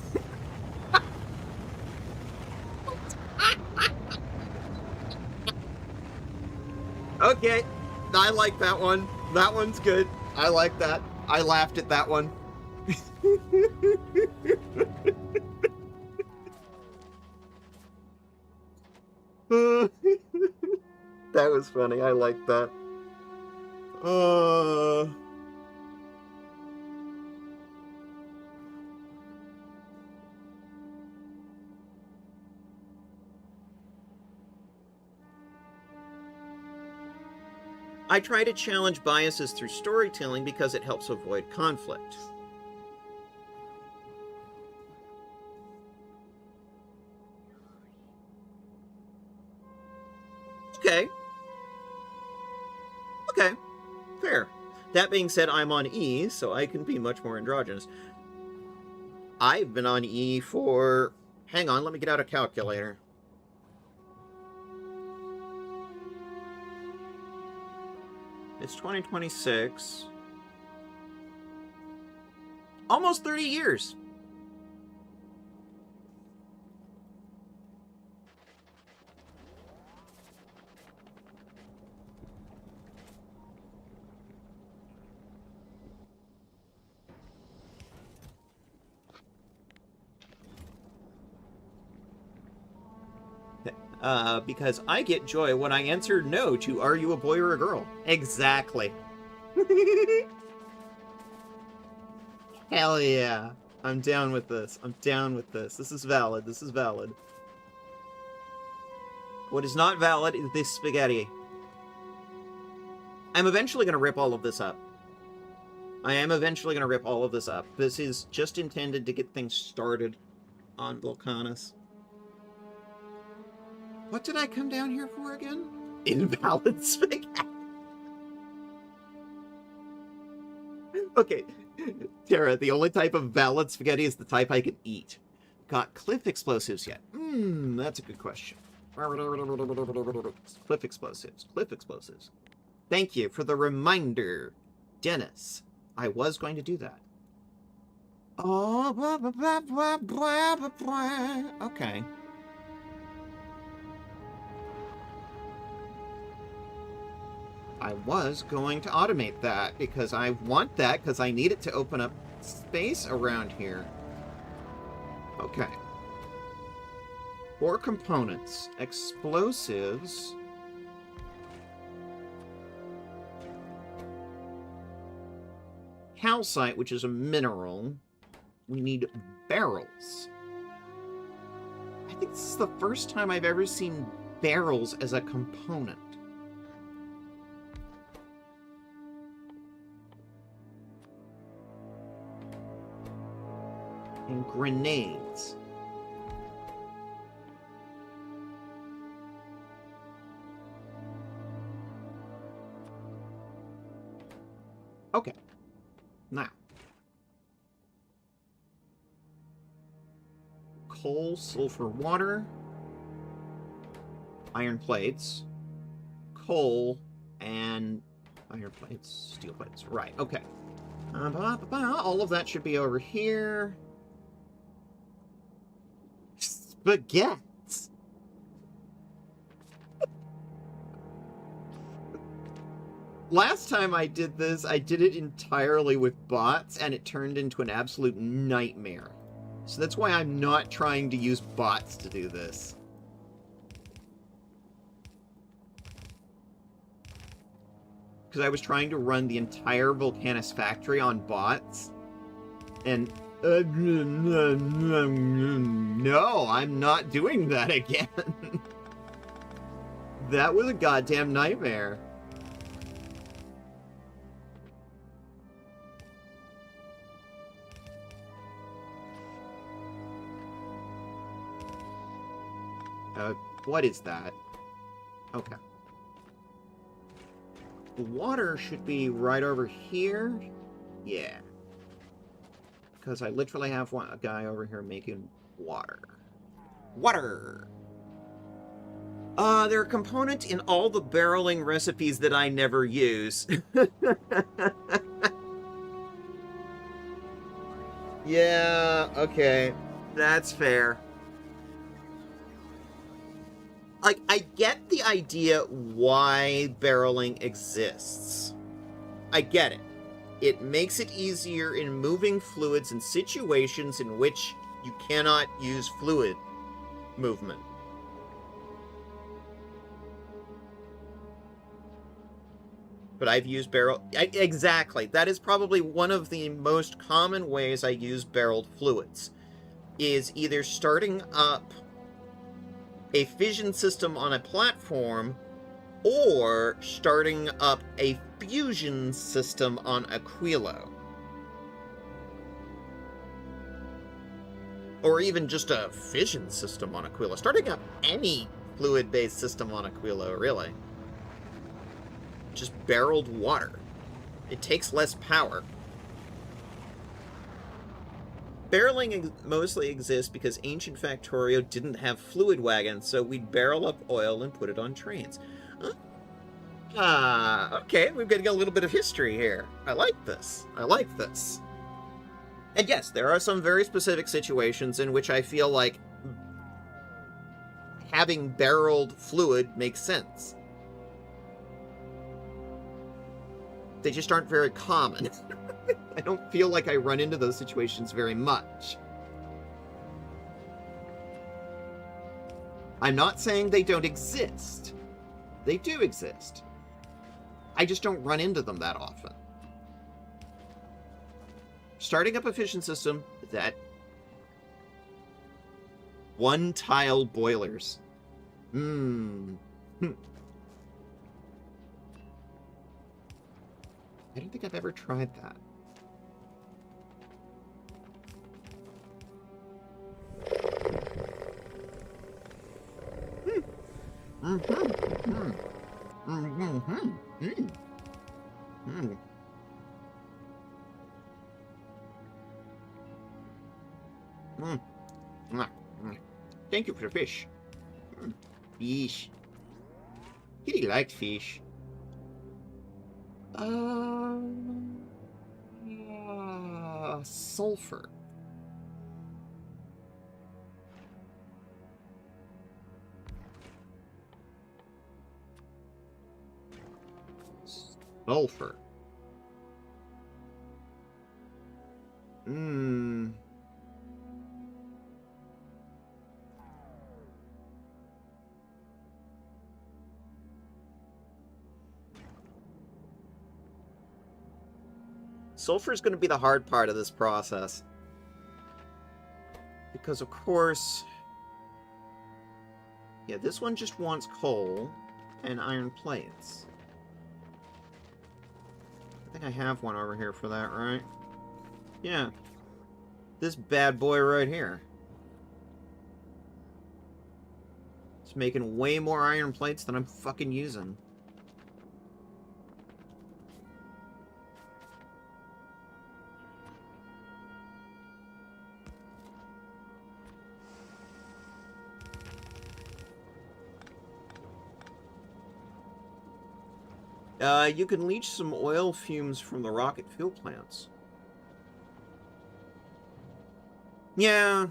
Okay, I like that one. That one's good. I like that. I laughed at that one. That was funny. I like that. I try to challenge biases through storytelling because it helps avoid conflict. Okay. Okay. Fair. That being said, I'm on E, so I can be much more androgynous. I've been on E for... Hang on, let me get out a calculator. It's 2026. Almost 30 years. Because I get joy when I answer no to are you a boy or a girl? Exactly. Hell yeah. I'm down with this. I'm down with this. This is valid. This is valid. What is not valid is this spaghetti. I'm eventually going to rip all of this up. I am eventually going to rip all of this up. This is just intended to get things started on Volcanus. What did I come down here for again? Invalid spaghetti. Okay, Tara, the only type of valid spaghetti is the type I can eat. Got cliff explosives yet? That's a good question. Cliff explosives. Cliff explosives. Thank you for the reminder, Dennis. I was going to do that. Oh, blah, blah, blah, blah, blah, blah, blah. Okay. I was going to automate that because I want that because I need it to open up space around here. Okay. 4 components. Explosives. Calcite, which is a mineral. We need barrels. I think this is the first time I've ever seen barrels as a component. And grenades. Okay. Now. Coal, sulfur, water. Iron plates. Coal, and iron plates, steel plates. Right, okay. All of that should be over here. Baguettes. Last time I did this, I did it entirely with bots, and it turned into an absolute nightmare. So that's why I'm not trying to use bots to do this. Because I was trying to run the entire Volcanus factory on bots, and no, I'm not doing that again. That was a goddamn nightmare. What is that? Okay. The water should be right over here. Yeah. Because I literally have a guy over here making water. Water! They're a component in all the barreling recipes that I never use. Yeah, okay. That's fair. Like, I get the idea why barreling exists. I get it. It makes it easier in moving fluids in situations in which you cannot use fluid movement. But I've used exactly. That is probably one of the most common ways I use barreled fluids, is either starting up a fission system on a platform or starting up a fusion system on Aquilo. Or even just a fission system on Aquilo. Starting up any fluid-based system on Aquilo, really. Just barreled water. It takes less power. Barreling mostly exists because ancient Factorio didn't have fluid wagons, so we'd barrel up oil and put it on trains. Okay, we're getting a little bit of history here. I like this. I like this. And yes, there are some very specific situations in which I feel like having barreled fluid makes sense. They just aren't very common. I don't feel like I run into those situations very much. I'm not saying they don't exist. They do exist. I just don't run into them that often. Starting up a fission system that one-tile boilers. I don't think I've ever tried that. Thank you for the fish. Fish. Kitty likes fish. Sulfur. Sulfur. Sulfur is going to be the hard part of this process. Because, of course... Yeah, this one just wants coal and iron plates. I think I have one over here for that, right? Yeah. This bad boy right here. It's making way more iron plates than I'm fucking using. You can leach some oil fumes from the rocket fuel plants. Yeah.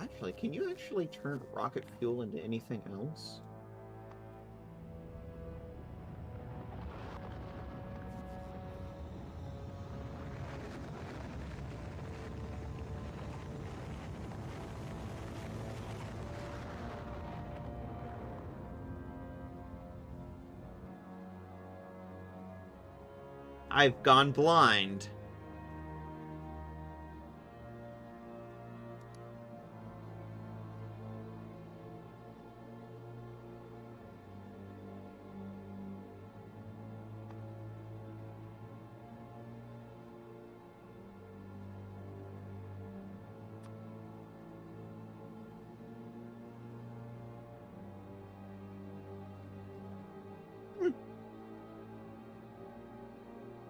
Actually, can you actually turn rocket fuel into anything else? I've gone blind.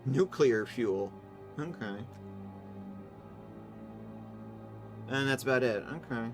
Nuclear fuel. Okay. And that's about it. Okay.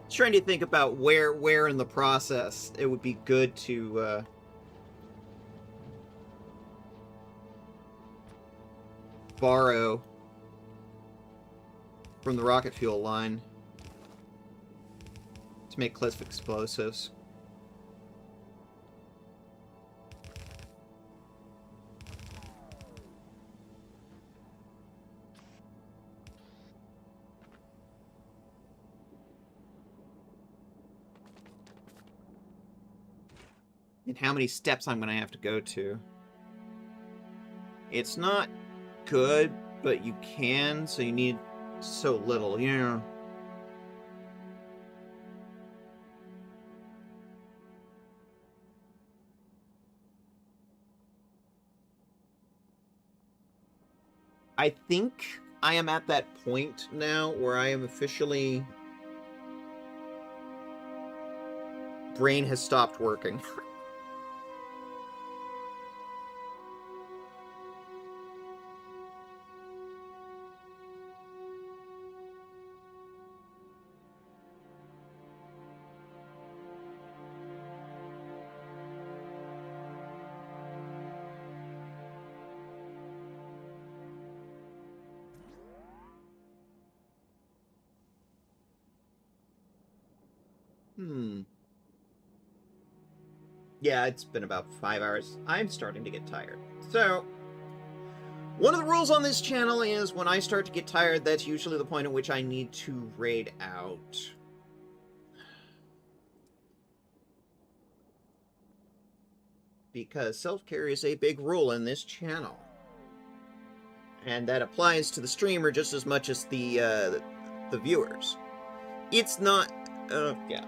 Trying to think about where in the process it would be good to borrow from the rocket fuel line to make cliff explosives. And how many steps I'm going to have to go to. It's not good, but you can, so you need so little, you know. I think I am at that point now where I am officially... Brain has stopped working. Yeah, it's been about 5 hours. I'm starting to get tired. So, one of the rules on this channel is when I start to get tired, that's usually the point at which I need to raid out. Because self-care is a big rule in this channel. And that applies to the streamer just as much as the viewers. It's not... yeah.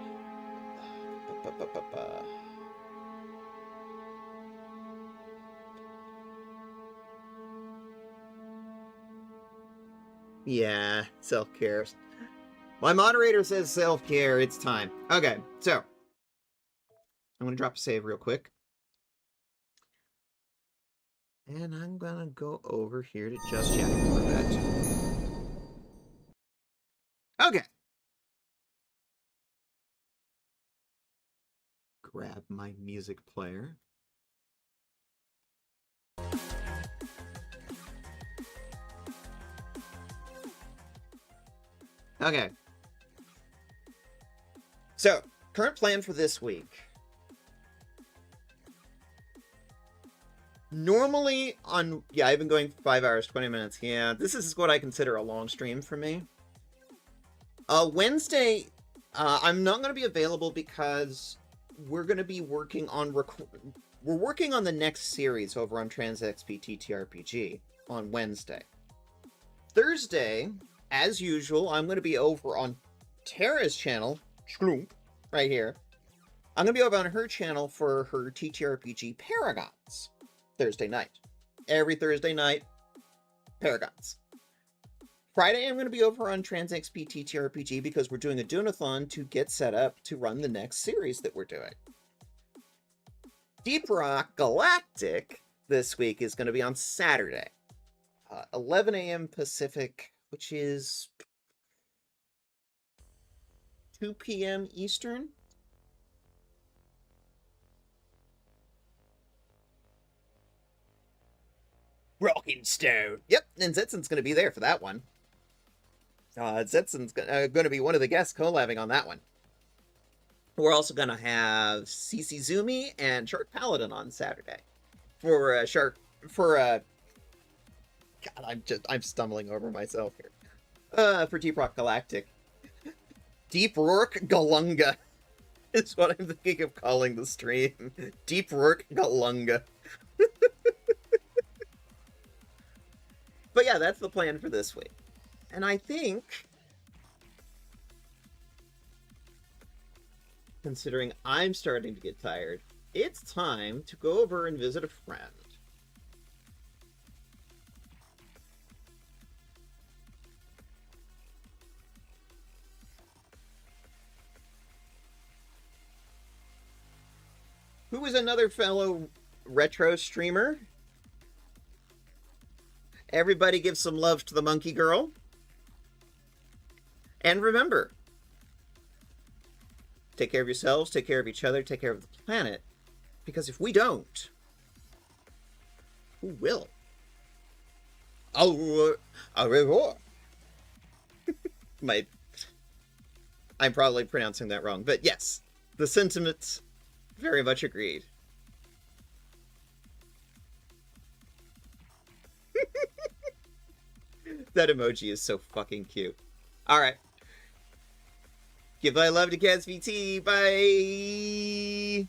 Yeah, self-care. My moderator says self-care, it's time. Okay, so. I'm going to drop a save real quick. And I'm going to go over here to just chat for that. Okay. Grab my music player. Okay. So, current plan for this week. Normally on... Yeah, I've been going for 5 hours, 20 minutes. Yeah, this is what I consider a long stream for me. Wednesday, I'm not going to be available because we're going to be working on... We're working on the next series over on TransXP TTRPG on Wednesday. Thursday... As usual, I'm going to be over on Tara's channel, right here. I'm going to be over on her channel for her TTRPG Paragons, Thursday night. Every Thursday night, Paragons. Friday, I'm going to be over on TransXP TTRPG because we're doing a Doonathon to get set up to run the next series that we're doing. Deep Rock Galactic this week is going to be on Saturday, 11 a.m. Pacific, which is 2 p.m. Eastern. Rocking Stone. Yep, and Zetson's going to be there for that one. Zetson's going to be one of the guests collabing on that one. We're also going to have CC Zumi and Shark Paladin on Saturday. God, I'm stumbling over myself here. For Deep Rock Galactic. Deep Rourke Galunga is what I'm thinking of calling the stream. Deep Rourke Galunga. But yeah, that's the plan for this week. And I think considering I'm starting to get tired, it's time to go over and visit a friend. Who is another fellow retro streamer? Everybody give some love to the monkey girl. And remember, take care of yourselves, take care of each other, take care of the planet. Because if we don't, who will? Au revoir. I'm probably pronouncing that wrong, but yes, the sentiments very much agreed. That emoji is so fucking cute. Alright. Give thy love to MithaVT. Bye!